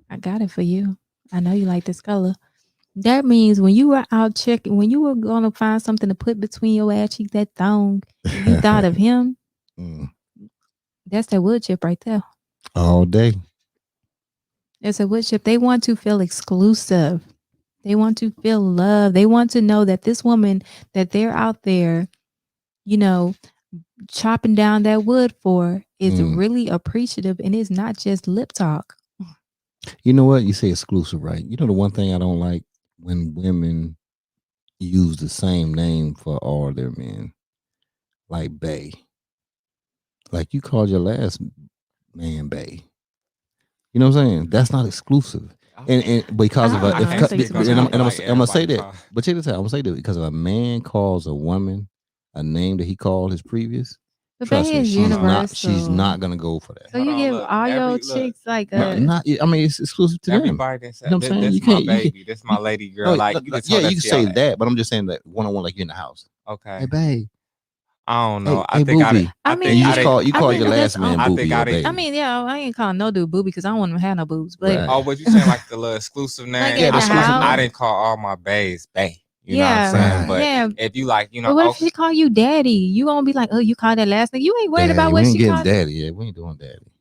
Speaker 2: "I got it for you. I know you like this color." That means when you were out checking, when you were gonna find something to put between your ass cheek, that thong, you thought of him. That's that wood chip right there.
Speaker 1: All day.
Speaker 2: It's a wood chip. They want to feel exclusive. They want to feel love. They want to know that this woman that they're out there, you know, chopping down that wood for is really appreciative, and it's not just lip talk.
Speaker 1: You know what? You say exclusive, right? You know the one thing I don't like when women use the same name for all their men, like Bay. Like you called your last man Bay. You know what I'm saying? That's not exclusive. And because of I'm gonna say that. But check this out. I'm gonna say that because if a man calls a woman a name that he called his previous, trust me, she's not gonna go for that.
Speaker 2: So you give all your chicks like a
Speaker 1: not. I mean, it's exclusive to
Speaker 3: everybody.
Speaker 1: Them. You know what I'm saying?
Speaker 3: This my baby. This my lady girl. Like
Speaker 1: you can say that, but I'm just saying that one on one, like you're in the house.
Speaker 3: Okay.
Speaker 1: Hey, babe.
Speaker 3: I don't know.
Speaker 1: I think you call your last man booby.
Speaker 2: I mean, yeah, I ain't calling no dude booby because I don't want him to have no boobs. But
Speaker 3: what you saying, like the little exclusive name? I didn't call all my bays Bay. You know what I'm saying? But if you like, you know,
Speaker 2: what if she call you daddy? You gonna be like, oh, you call that last name? You ain't worried about what she called
Speaker 1: daddy. Yeah, we ain't doing daddy.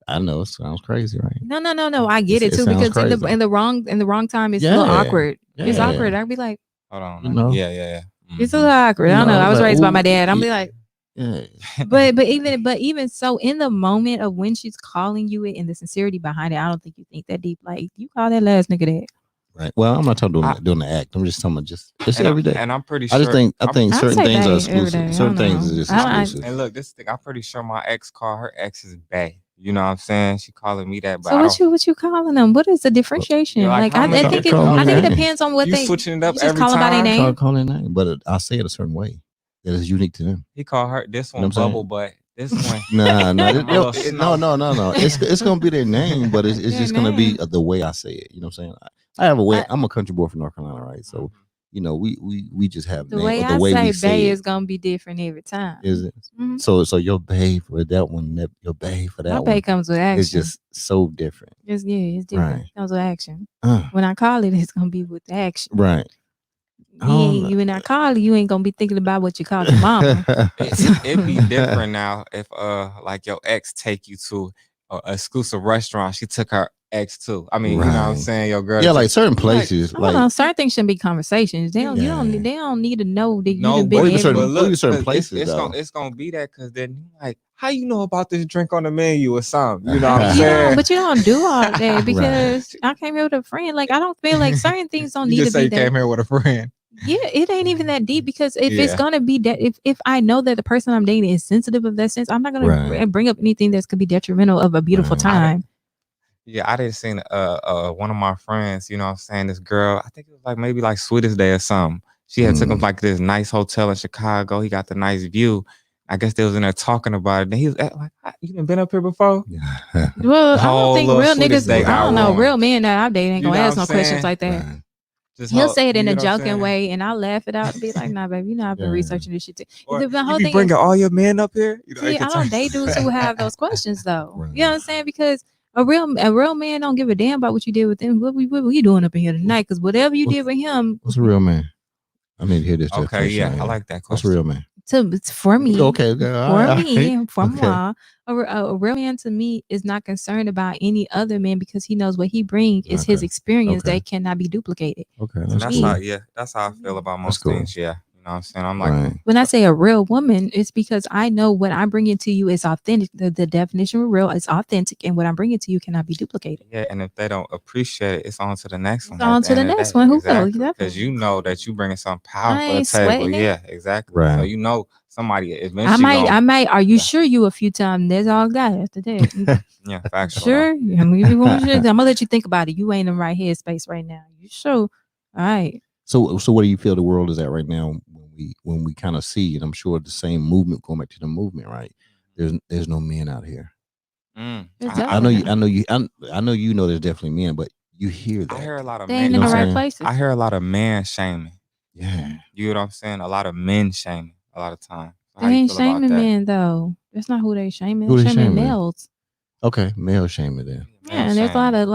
Speaker 1: I know it sounds crazy, right?
Speaker 2: No. I get it too because in the wrong time it's a little awkward. It's awkward. I'd be like,
Speaker 3: hold on,
Speaker 2: yeah. It's a little awkward. I don't know. I was raised by my dad. I'm be like, but even so, in the moment of when she's calling you it and the sincerity behind it, I don't think you think that deep. Like you call that last nigga that,
Speaker 1: Right. Well, I'm not talking doing the act. I'm just talking about just every day.
Speaker 3: And I'm pretty
Speaker 1: I
Speaker 3: sure.
Speaker 1: I think certain things are exclusive. Certain things are just exclusive.
Speaker 3: And look, this thing, I'm pretty sure my ex called her ex's bae. You know what I'm saying? She calling me that, but
Speaker 2: so what you calling them? What is the differentiation? Like I think it depends on what
Speaker 3: you
Speaker 2: they
Speaker 3: switching it up
Speaker 2: you
Speaker 3: every
Speaker 2: call them by their name.
Speaker 1: Call their name, but I say it a certain way that is unique to them.
Speaker 3: He called her this one bubble butt. This one,
Speaker 1: no. It's gonna be their name, but it's just gonna be the way I say it. You know what I'm saying? I have a way. I'm a country boy from North Carolina, right? So we just have
Speaker 2: the way I say bae is gonna be different every time.
Speaker 1: Is it? Mm-hmm. So your bae for that one, your bae for that
Speaker 2: my
Speaker 1: one. My
Speaker 2: bae comes with action.
Speaker 1: It's just so different.
Speaker 2: It's different. Right. It comes with action. When I call it, it's gonna be with action.
Speaker 1: Right.
Speaker 2: When I call it, you ain't gonna be thinking about what you called your mama.
Speaker 3: It'd be different now if like your ex take you to an exclusive restaurant. She took her ex too. I mean, you know what I'm saying? Your girl.
Speaker 1: Yeah, like certain places. Like
Speaker 2: certain things shouldn't be conversations. They don't. They don't need to know that you've
Speaker 1: been certain places.
Speaker 3: It's gonna be that because then like, how you know about this drink on the menu or something? You know what I'm saying?
Speaker 2: But you don't do all that because I came here with a friend. Like I don't feel like certain things don't need to be.
Speaker 3: You came here with a friend.
Speaker 2: Yeah, it ain't even that deep because if it's gonna be that if I know that the person I'm dating is sensitive of that sense, I'm not gonna bring up anything that's could be detrimental of a beautiful time.
Speaker 3: I didn't see one of my friends, you know what I'm saying, this girl, I think it was like maybe like Sweetest Day or something. She had took him like this nice hotel in Chicago. He got the nice view. I guess they was in there talking about it. And he was like, you been up here before?
Speaker 2: Well, I don't think real niggas, I don't know, real men that I date ain't gonna ask no questions like that. He'll say it in a joking way, and I'll laugh it out and be like, "Nah, baby, you know I've been researching this shit too."
Speaker 3: The whole thing bringing all your men up here.
Speaker 2: See, I don't date dudes who have those questions though. You know what I'm saying? Because a real man don't give a damn about what you did with them. What you doing up in here tonight? Because whatever you did with him,
Speaker 1: what's a real man? I need to hear this.
Speaker 3: Okay, yeah, I like that question.
Speaker 1: What's a real man?
Speaker 2: For me,
Speaker 1: okay,
Speaker 2: for moi, a real man to me is not concerned about any other man because he knows what he brings is his experience that cannot be duplicated.
Speaker 1: Okay,
Speaker 3: that's how I feel about most things. Yeah, you know what I'm saying. I'm like,
Speaker 2: when I say a real woman, it's because I know what I'm bringing to you is authentic. The definition of real is authentic, and what I'm bringing to you cannot be duplicated.
Speaker 3: Yeah, and if they don't appreciate it, it's on to the next one.
Speaker 2: On to the next one. Who will?
Speaker 3: Because you know that you bringing something powerful to the table. Yeah, exactly. Right. So you know somebody eventually.
Speaker 2: I might. Are you sure you a few times? That's all I got after that.
Speaker 3: Yeah, factual.
Speaker 2: Sure. I'm gonna let you think about it. You ain't in the right headspace right now. You sure? All right.
Speaker 1: So what do you feel the world is at right now when we kind of see, and I'm sure the same movement going back to the movement, right? There's no men out here. I know you know there's definitely men, but you hear that.
Speaker 3: I hear a lot of
Speaker 2: men ain't in the right places.
Speaker 3: I hear a lot of man shaming.
Speaker 1: Yeah.
Speaker 3: You know what I'm saying? A lot of men shaming a lot of time.
Speaker 2: They ain't shaming men though. That's not who they shaming. They're shaming males.
Speaker 1: Okay, male shaming then.
Speaker 2: Yeah, and there's a lot of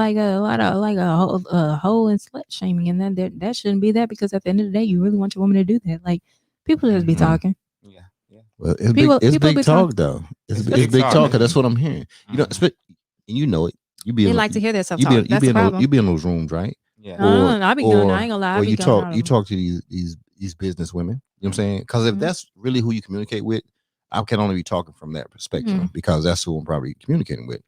Speaker 2: a hoe and slut shaming, and then that shouldn't be that because at the end of the day, you really want your woman to do that. Like people just be talking.
Speaker 3: Yeah.
Speaker 1: Well, it's big talk though. It's big talk. That's what I'm hearing. You know, and you know it.
Speaker 2: They like to hear that stuff. That's the problem.
Speaker 1: You be in those rooms, right?
Speaker 2: Yeah. I be going. I ain't gonna lie.
Speaker 1: Or you talk to these business women. You know what I'm saying? Because if that's really who you communicate with, I can only be talking from that perspective because that's who I'm probably communicating with.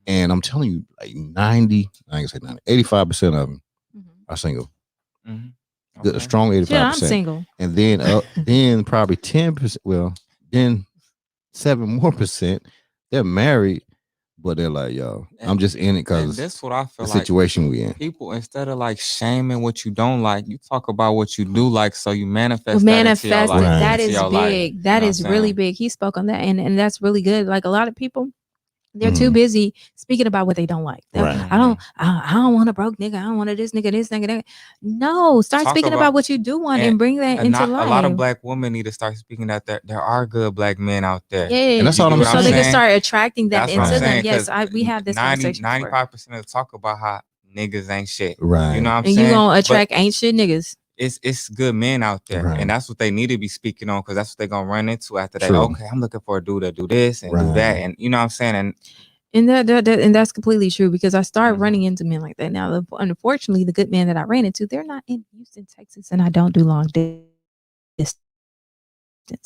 Speaker 1: And I'm telling you, like 85% of them are single. Okay. A strong 85%.
Speaker 2: Yeah, I'm single.
Speaker 1: And then probably 10%. Well, then 7% they're married, but they're like, yo, I'm just in it because
Speaker 3: that's what I feel
Speaker 1: the situation we in.
Speaker 3: People, instead of like shaming what you don't like, you talk about what you do like, so you manifest.
Speaker 2: That is big. That is really big. He spoke on that, and that's really good. Like a lot of people, they're too busy speaking about what they don't like.
Speaker 1: Right.
Speaker 2: I don't want a broke nigga. I don't want this nigga, that. No, start speaking about what you do want and bring that into life.
Speaker 3: A lot of black women need to start speaking that there are good black men out there.
Speaker 2: Yeah,
Speaker 1: and that's all I'm saying.
Speaker 2: So they can start attracting that into them. Yes, we have this
Speaker 3: 95% of talk about how niggas ain't shit.
Speaker 1: Right.
Speaker 3: You know what I'm
Speaker 2: saying? And you gonna attract ain't shit niggas.
Speaker 3: It's good men out there, and that's what they need to be speaking on because that's what they're gonna run into after that. Okay, I'm looking for a dude that do this and do that, and you know what I'm saying.
Speaker 2: And that's completely true because I started running into men like that. Now, unfortunately, the good men that I ran into, they're not in Houston, Texas, and I don't do long distance.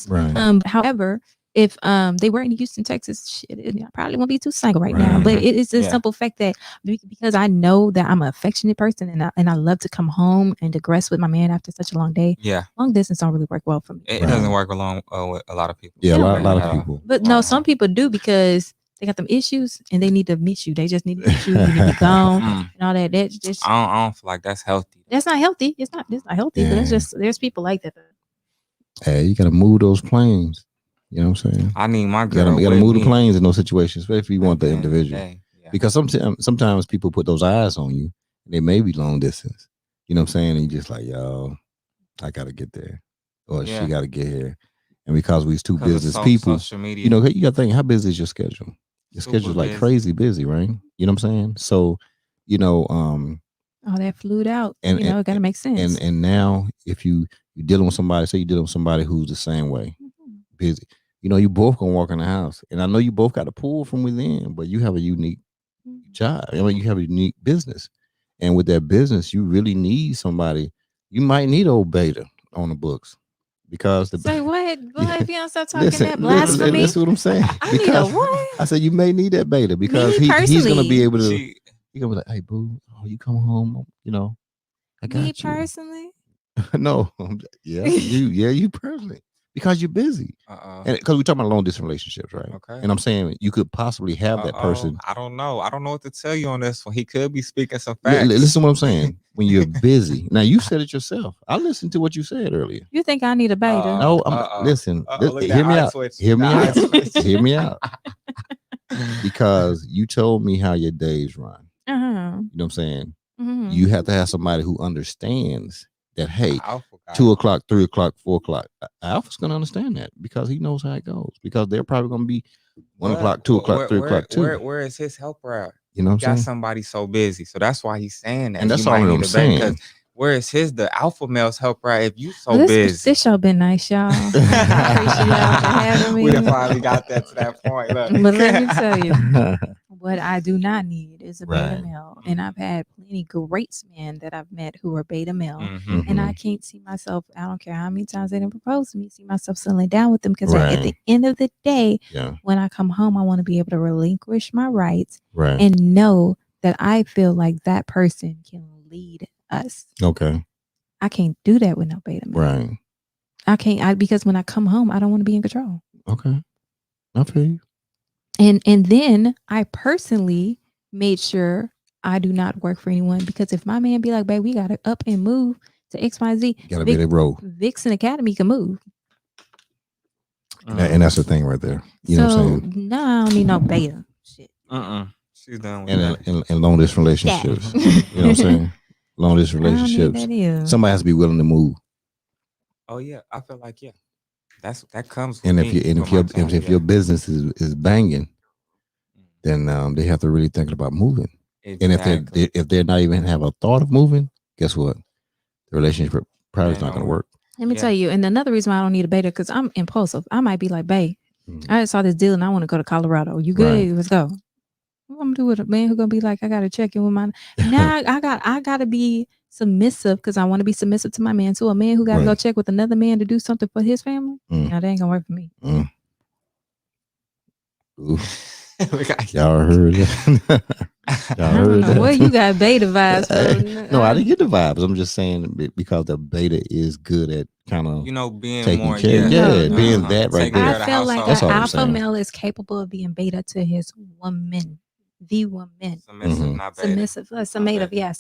Speaker 1: Right.
Speaker 2: However, if they were in Houston, Texas, shit, I probably won't be too single right now. But it's a simple fact that because I know that I'm an affectionate person and I love to come home and digress with my man after such a long day.
Speaker 3: Yeah.
Speaker 2: Long distance don't really work well for me.
Speaker 3: It doesn't work along with a lot of people.
Speaker 1: Yeah, a lot of people.
Speaker 2: But no, some people do because they got them issues and they need to miss you. They just need to miss you. You need to be gone and all that. That's just
Speaker 3: I don't feel like that's healthy.
Speaker 2: That's not healthy. It's not healthy. But it's just there's people like that.
Speaker 1: Hey, you gotta move those planes. You know what I'm saying?
Speaker 3: I need my girl.
Speaker 1: You gotta move the planes in those situations, especially if you want the individual.
Speaker 3: Yeah.
Speaker 1: Because sometimes people put those eyes on you, and they may be long distance. You know what I'm saying? And you just like, yo, I gotta get there, or she gotta get here. And because we two business people, you know, you gotta think, how busy is your schedule? Your schedule's like crazy busy, right? You know what I'm saying? So, you know,
Speaker 2: all that flued out, and it gotta make sense.
Speaker 1: And now if you're dealing with somebody, say you're dealing with somebody who's the same way, busy. You know, you both gonna walk in the house, and I know you both got to pull from within, but you have a unique job. I mean, you have a unique business, and with that business, you really need somebody. You might need old beta on the books because
Speaker 2: say what? Boy, if you don't stop talking that blasphemy,
Speaker 1: that's what I'm saying.
Speaker 2: I need a what?
Speaker 1: I said you may need that beta because he's gonna be able to. He's gonna be like, hey, boo, oh, you come home, you know. I got
Speaker 2: me personally.
Speaker 1: No, you personally. Because you're busy, and because we're talking about long distance relationships, right?
Speaker 3: Okay.
Speaker 1: And I'm saying you could possibly have that person.
Speaker 3: I don't know what to tell you on this one. He could be speaking some facts.
Speaker 1: Listen to what I'm saying. When you're busy, now you said it yourself. I listened to what you said earlier.
Speaker 2: You think I need a beta?
Speaker 1: No, listen. Hear me out. Hear me out. Hear me out. Because you told me how your days run. You know what I'm saying? Mm-hmm. You have to have somebody who understands that, hey, 2 o'clock, 3 o'clock, 4 o'clock. Alpha's gonna understand that because he knows how it goes. Because they're probably gonna be 1 o'clock, 2 o'clock, 3 o'clock too.
Speaker 3: Where is his helper at?
Speaker 1: You know what I'm saying?
Speaker 3: Got somebody so busy, so that's why he's saying that.
Speaker 1: And that's all I'm saying.
Speaker 3: Where is the alpha male's helper at if you so busy?
Speaker 2: This show been nice, y'all. I appreciate y'all for having me.
Speaker 3: We finally got that to that point. Look.
Speaker 2: But let me tell you, what I do not need is a beta male. And I've had plenty great men that I've met who are beta male. Mm-hmm. And I can't see myself, I don't care how many times they didn't propose to me, see myself settling down with them. Because at the end of the day, when I come home, I want to be able to relinquish my rights and know that I feel like that person can lead us.
Speaker 1: Okay.
Speaker 2: I can't do that with no beta male.
Speaker 1: Right.
Speaker 2: I can't because when I come home, I don't want to be in control.
Speaker 1: Okay. I feel you.
Speaker 2: And then I personally made sure I do not work for anyone because if my man be like, babe, we gotta up and move to XYZ,
Speaker 1: you gotta be the road.
Speaker 2: Vixen Academy can move.
Speaker 1: And that's the thing right there. You know what I'm saying?
Speaker 2: No, I don't need no beta shit.
Speaker 3: She's done with that.
Speaker 1: And long distance relationships. You know what I'm saying? Long distance relationships. Somebody has to be willing to move.
Speaker 3: Oh yeah, I feel like that comes.
Speaker 1: And if your business is banging, then they have to really think about moving. Exactly. And if they're not even have a thought of moving, guess what? The relationship probably is not going to work.
Speaker 2: Let me tell you, and another reason why I don't need a beta because I'm impulsive. I might be like, babe, I saw this deal and I want to go to Colorado. You good? Right. Let's go. What I'm gonna do with a man who's gonna be like, I gotta check in with my now I gotta be submissive because I want to be submissive to my man. So a man who gotta go check with another man to do something for his family, now that ain't gonna work for me.
Speaker 1: Y'all heard that? Y'all heard that?
Speaker 2: Well, you got beta vibes.
Speaker 1: No, I didn't get the vibes. I'm just saying because the beta is good at kind of
Speaker 3: being
Speaker 1: taking
Speaker 3: more
Speaker 1: care. Being that right there.
Speaker 2: I feel like an alpha male is capable of being beta to his woman. The woman.
Speaker 3: Submissive, not beta.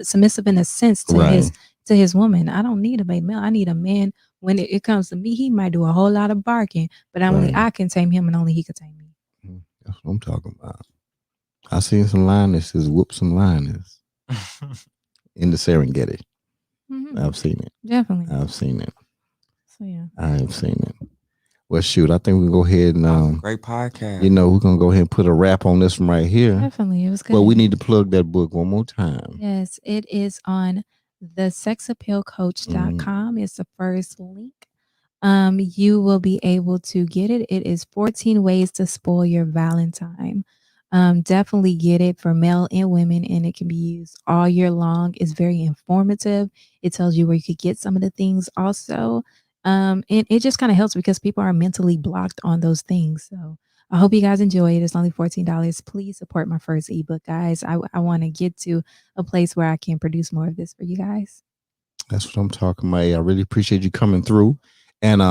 Speaker 2: Submissive in a sense to his woman. I don't need a beta male. I need a man. When it comes to me, he might do a whole lot of barking, but only I can tame him and only he can tame me.
Speaker 1: That's what I'm talking about. I seen some lionesses whoop some lioness in the Serengeti. Mm-hmm. I've seen it.
Speaker 2: Definitely.
Speaker 1: I've seen it.
Speaker 2: So yeah.
Speaker 1: I have seen it. Well, shoot, I think we can go ahead and
Speaker 3: great podcast.
Speaker 1: You know, we're gonna go ahead and put a wrap on this one right here.
Speaker 2: Definitely, it was good.
Speaker 1: Well, we need to plug that book one more time.
Speaker 2: Yes, it is on thesexappealcoach.com. It's the first link. You will be able to get it. It is 14 ways to spoil your Valentine. Definitely get it for male and women, and it can be used all year long. It's very informative. It tells you where you could get some of the things. Also, And it just kind of helps because people are mentally blocked on those things. So I hope you guys enjoy it. It's only $14. Please support my first ebook, guys. I want to get to a place where I can produce more of this for you guys.
Speaker 1: That's what I'm talking about. I really appreciate you coming through. And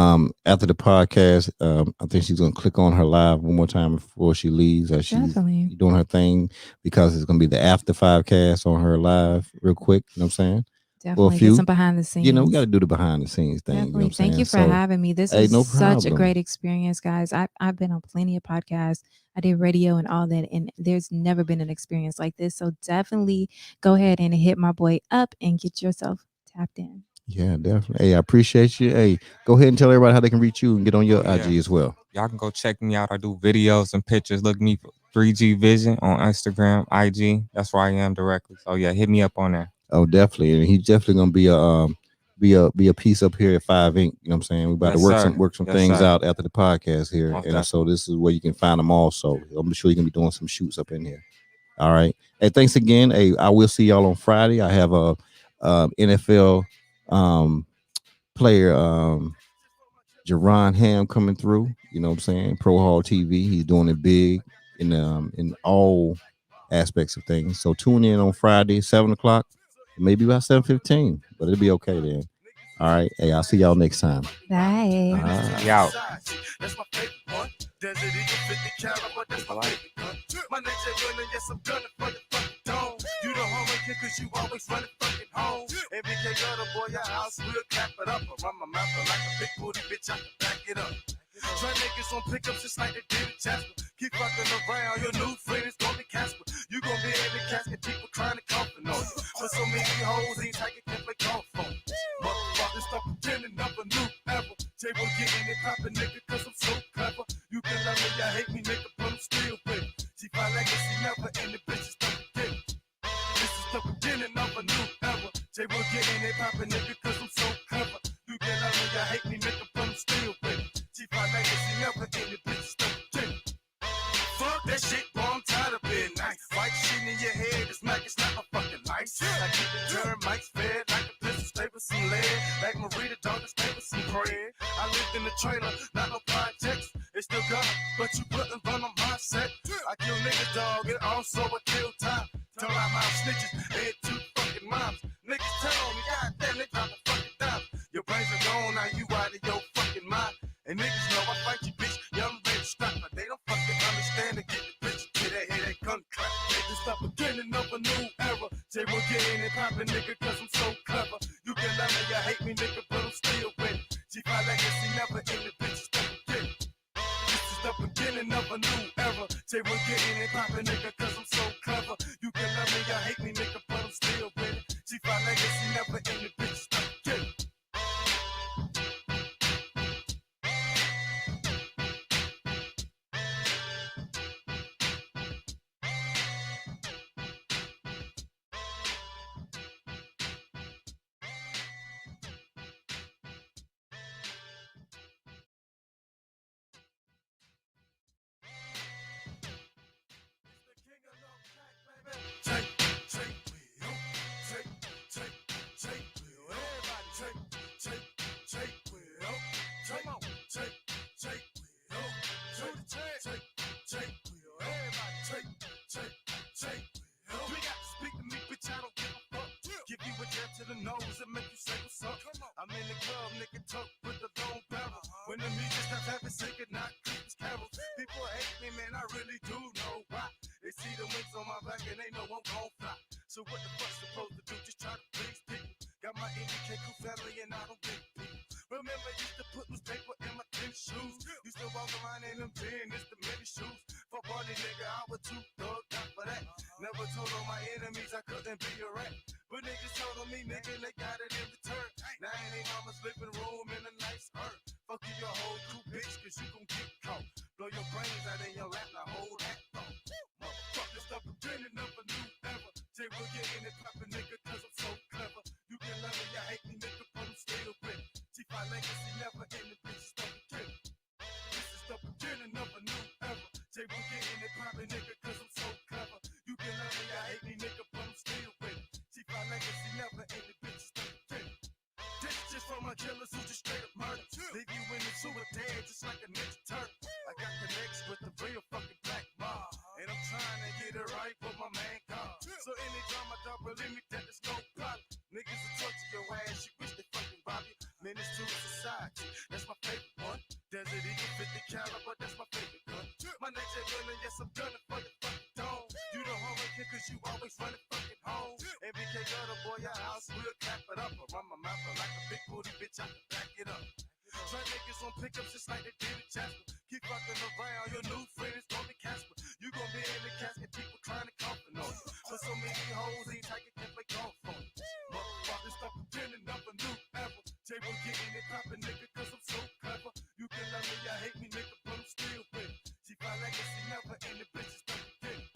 Speaker 1: after the podcast, I think she's gonna click on her live one more time before she leaves, as she's
Speaker 2: Definitely.
Speaker 1: doing her thing, because it's gonna be the after five cast on her live real quick. You know what I'm saying? For a
Speaker 2: Definitely get
Speaker 1: few,
Speaker 2: some behind the
Speaker 1: we got
Speaker 2: scenes.
Speaker 1: to do the behind the scenes thing. You know what
Speaker 2: Definitely.
Speaker 1: I'm
Speaker 2: Thank
Speaker 1: saying?
Speaker 2: you for
Speaker 1: So,
Speaker 2: having me. This
Speaker 1: hey,
Speaker 2: was
Speaker 1: no
Speaker 2: such a
Speaker 1: problem.
Speaker 2: great experience, guys. I've been on plenty of podcasts. I did radio and all that, and there's never been an experience like this. So definitely go ahead and hit my boy up and get yourself tapped in.
Speaker 1: Yeah, definitely. Hey, I appreciate you. Hey, go ahead and tell everybody how they can reach you and get on
Speaker 3: Oh
Speaker 1: your
Speaker 3: yeah.
Speaker 1: IG as well.
Speaker 3: Y'all can go check me out. I do videos and pictures. Look me for 3G Vision on Instagram, IG. That's where I am directly. So yeah, hit me up on there.
Speaker 1: Oh, definitely. And he's definitely gonna be a piece up here at 5 Inc. You know what I'm saying? We about to
Speaker 3: Yes,
Speaker 1: work
Speaker 3: sir.
Speaker 1: some
Speaker 3: Yes,
Speaker 1: things
Speaker 3: sir.
Speaker 1: out after the podcast here.
Speaker 3: Most
Speaker 1: And so
Speaker 3: definitely.
Speaker 1: this is where you can find them also. I'm sure you're gonna be doing some shoots up in here. All right. Hey, thanks again. Hey, I will see y'all on Friday. I have a NFL um player Jerron Ham coming through. You know what I'm saying? Pro Hall TV. He's doing it big in all aspects of things. So tune in on Friday, 7 o'clock, maybe about 7:15, but it'll be okay then. All right. Hey, I'll see y'all next time.
Speaker 2: Bye.
Speaker 3: We out.
Speaker 4: That's my favorite one. Desert Eagle 50 caliber, that's my favorite gun. My nature running, yes, I'm gunning for the fucking dome. You the homie kid, cause you always running fucking home. Every day, other boy, your house will clap it up. I run my mouth like a big booty bitch, I can back it up. Try niggas on pickups just like they did in Jasper. Keep fucking around, your new friend is gonna be Casper. You gonna be in the casket, people trying to comfort on you. But so many hoes ain't taking can play golf on. Motherfuckers stop pretending of a new ever. Jay will get in it poppin', nigga, cause I'm so clever. You can love me, I hate me, nigga, but I'm still with it. See my legacy never end, the bitches don't forget it. This is the beginning of a new era. Jay will get in it poppin', nigga, cause I'm so clever. You can love me, I hate me, nigga, but I'm still with it. See my legacy never end, the bitches don't forget it. Fuck that shit, boy, I'm tired of being nice. White shit in your head, it's like it's not my fucking life. I keep the termites fed, like a pistol, stay with some lead. Like Marita, dog, stay with some bread. I lived in the trailer, not no projects. It's still got but you couldn't run on my set. I kill niggas, dog, and also I kill time. Tell out my snitches, they had two fucking moms. Niggas tell me, goddamn, they drop a fucking dime. Your brains are gone, now you out of your fucking mind. And niggas know I fight you, bitch. Yeah, I'm ready to stop, but they don't fucking understand to get the bitch. Get that head, that gun clap. They just stop beginning of a new era. Jay will get in and poppin', nigga, cause I'm so clever. You can love me, you hate me, nigga, but I'm still with it. G5 legacy never in the bitches don't forget it. This is the beginning of a new era. Jay will get in and poppin', nigga, cause I'm so clever. You can love me, you hate me, nigga, but I'm still with it. G5 legacy never in the bitches don't forget it. Take, take, will. Take, take, take, will. Everybody take, take, take, will. Come on, take, take, will. Take, take, take, will. Everybody take, take, take, will. You got to speak to me, bitch, I don't give a fuck. Give you a jab to the nose and make you say what's up. I'm in the club, nigga, talk with the long barrel. When the music starts having say goodnight, creepers, carols. People hate me, man, I really do know why. They see the wings on my back and they know I'm gon' fly. So what the fuck's supposed to do? Just try to please people. Got my NBK crew family and I don't get people. Remember, used to put newspaper in my tennis shoes. Used to walk around in them tennis, the many shoes. For party nigga, I was too thugged out for that. Never told all my enemies I couldn't be a rat. But niggas told on me, nigga, they got it in return. Now in they mama's living room in a nice earth. Fuck you, your whole crew, bitch, cause you gon' get caught. Blow your brains out in your lap, now hold that thought. Motherfuckers, the beginning of a new era. Jay will get in and poppin', nigga, cause I'm so clever. You can love me, you hate me, nigga, but I'm still with it. G5 legacy never end, the bitches don't forget it. This is the beginning of a new era. Jay will get in and poppin', nigga, cause I'm so clever. You can love me, you hate me, nigga, but I'm still with it. G5 legacy never end, the bitches don't forget it. This is just for my killers who just straight up murder. Leave you in the sewer dead just like a ninja turtle. I got connects with the real fucking black mob, and I'm trying to get it right with my man God. So anytime I don't believe me, that there's no problem. Niggas will torture your ass, you wish they fucking rob you. Menace to society, that's my favorite one. Desert Eagle 50 caliber, that's my favorite gun. My nature gun, and yes, I'm gunning for your fucking dome. You the homie kid, cause you always running fucking home. MBK got a boy, your house, we'll clap it up. I run my mouth like a big booty bitch, I can back it up. Try niggas on pickups just like they did in Jasper. Keep fucking around, your new friend is gonna be Casper. You gonna be in the casket, people trying to comfort on you. But so many hoes ain't taking can play golf on you. Motherfuckers stop pretending I'm a new ever. J-Bo getting it poppin', nigga, cause I'm so clever. You can love me, I hate me, nigga, but I'm still winning. See, my legacy never ended, bitches the beginning.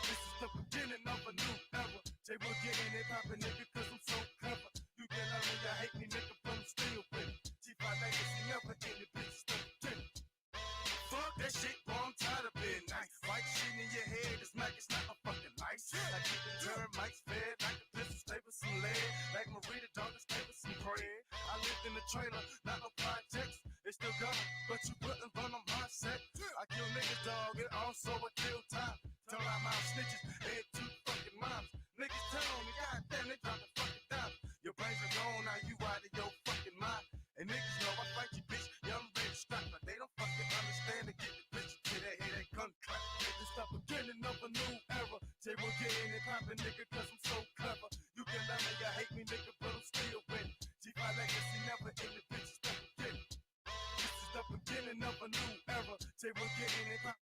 Speaker 4: This is the beginning of a new era. J-Bo getting it poppin', nigga, cause I'm so clever. You can love me, I hate me, nigga, but I'm still winning. See, my legacy never ended, bitches the beginning. Fuck that shit, bro, I'm tired of being nice. White shit in your head, this Mac is not a fucking lights. Like keeping termites fed, like the pistol stay with some lead. Like Marita dog, stay with some bread. I lived in the trailer, not no projects. They still got me, but you wouldn't run on my set. I kill niggas, dog, and also I kill time. Tell out my snitches, they had two fucking moms. Niggas tell me, goddamn, they drop the fucking dime. Your brains are gone, now you out of your fucking mind. And niggas know I fight you, bitch. Yeah, I'm ready to strap, but they don't fucking understand to get the bitch to that hear that gun clap. This the beginning of a new era. J-Bo getting it poppin', nigga, cause I'm so clever. You can love me, you hate me, nigga, but I'm still winning. G5 legacy never ended, bitch, it's the beginning. This is the beginning of a new era. J-Bo getting it poppin'.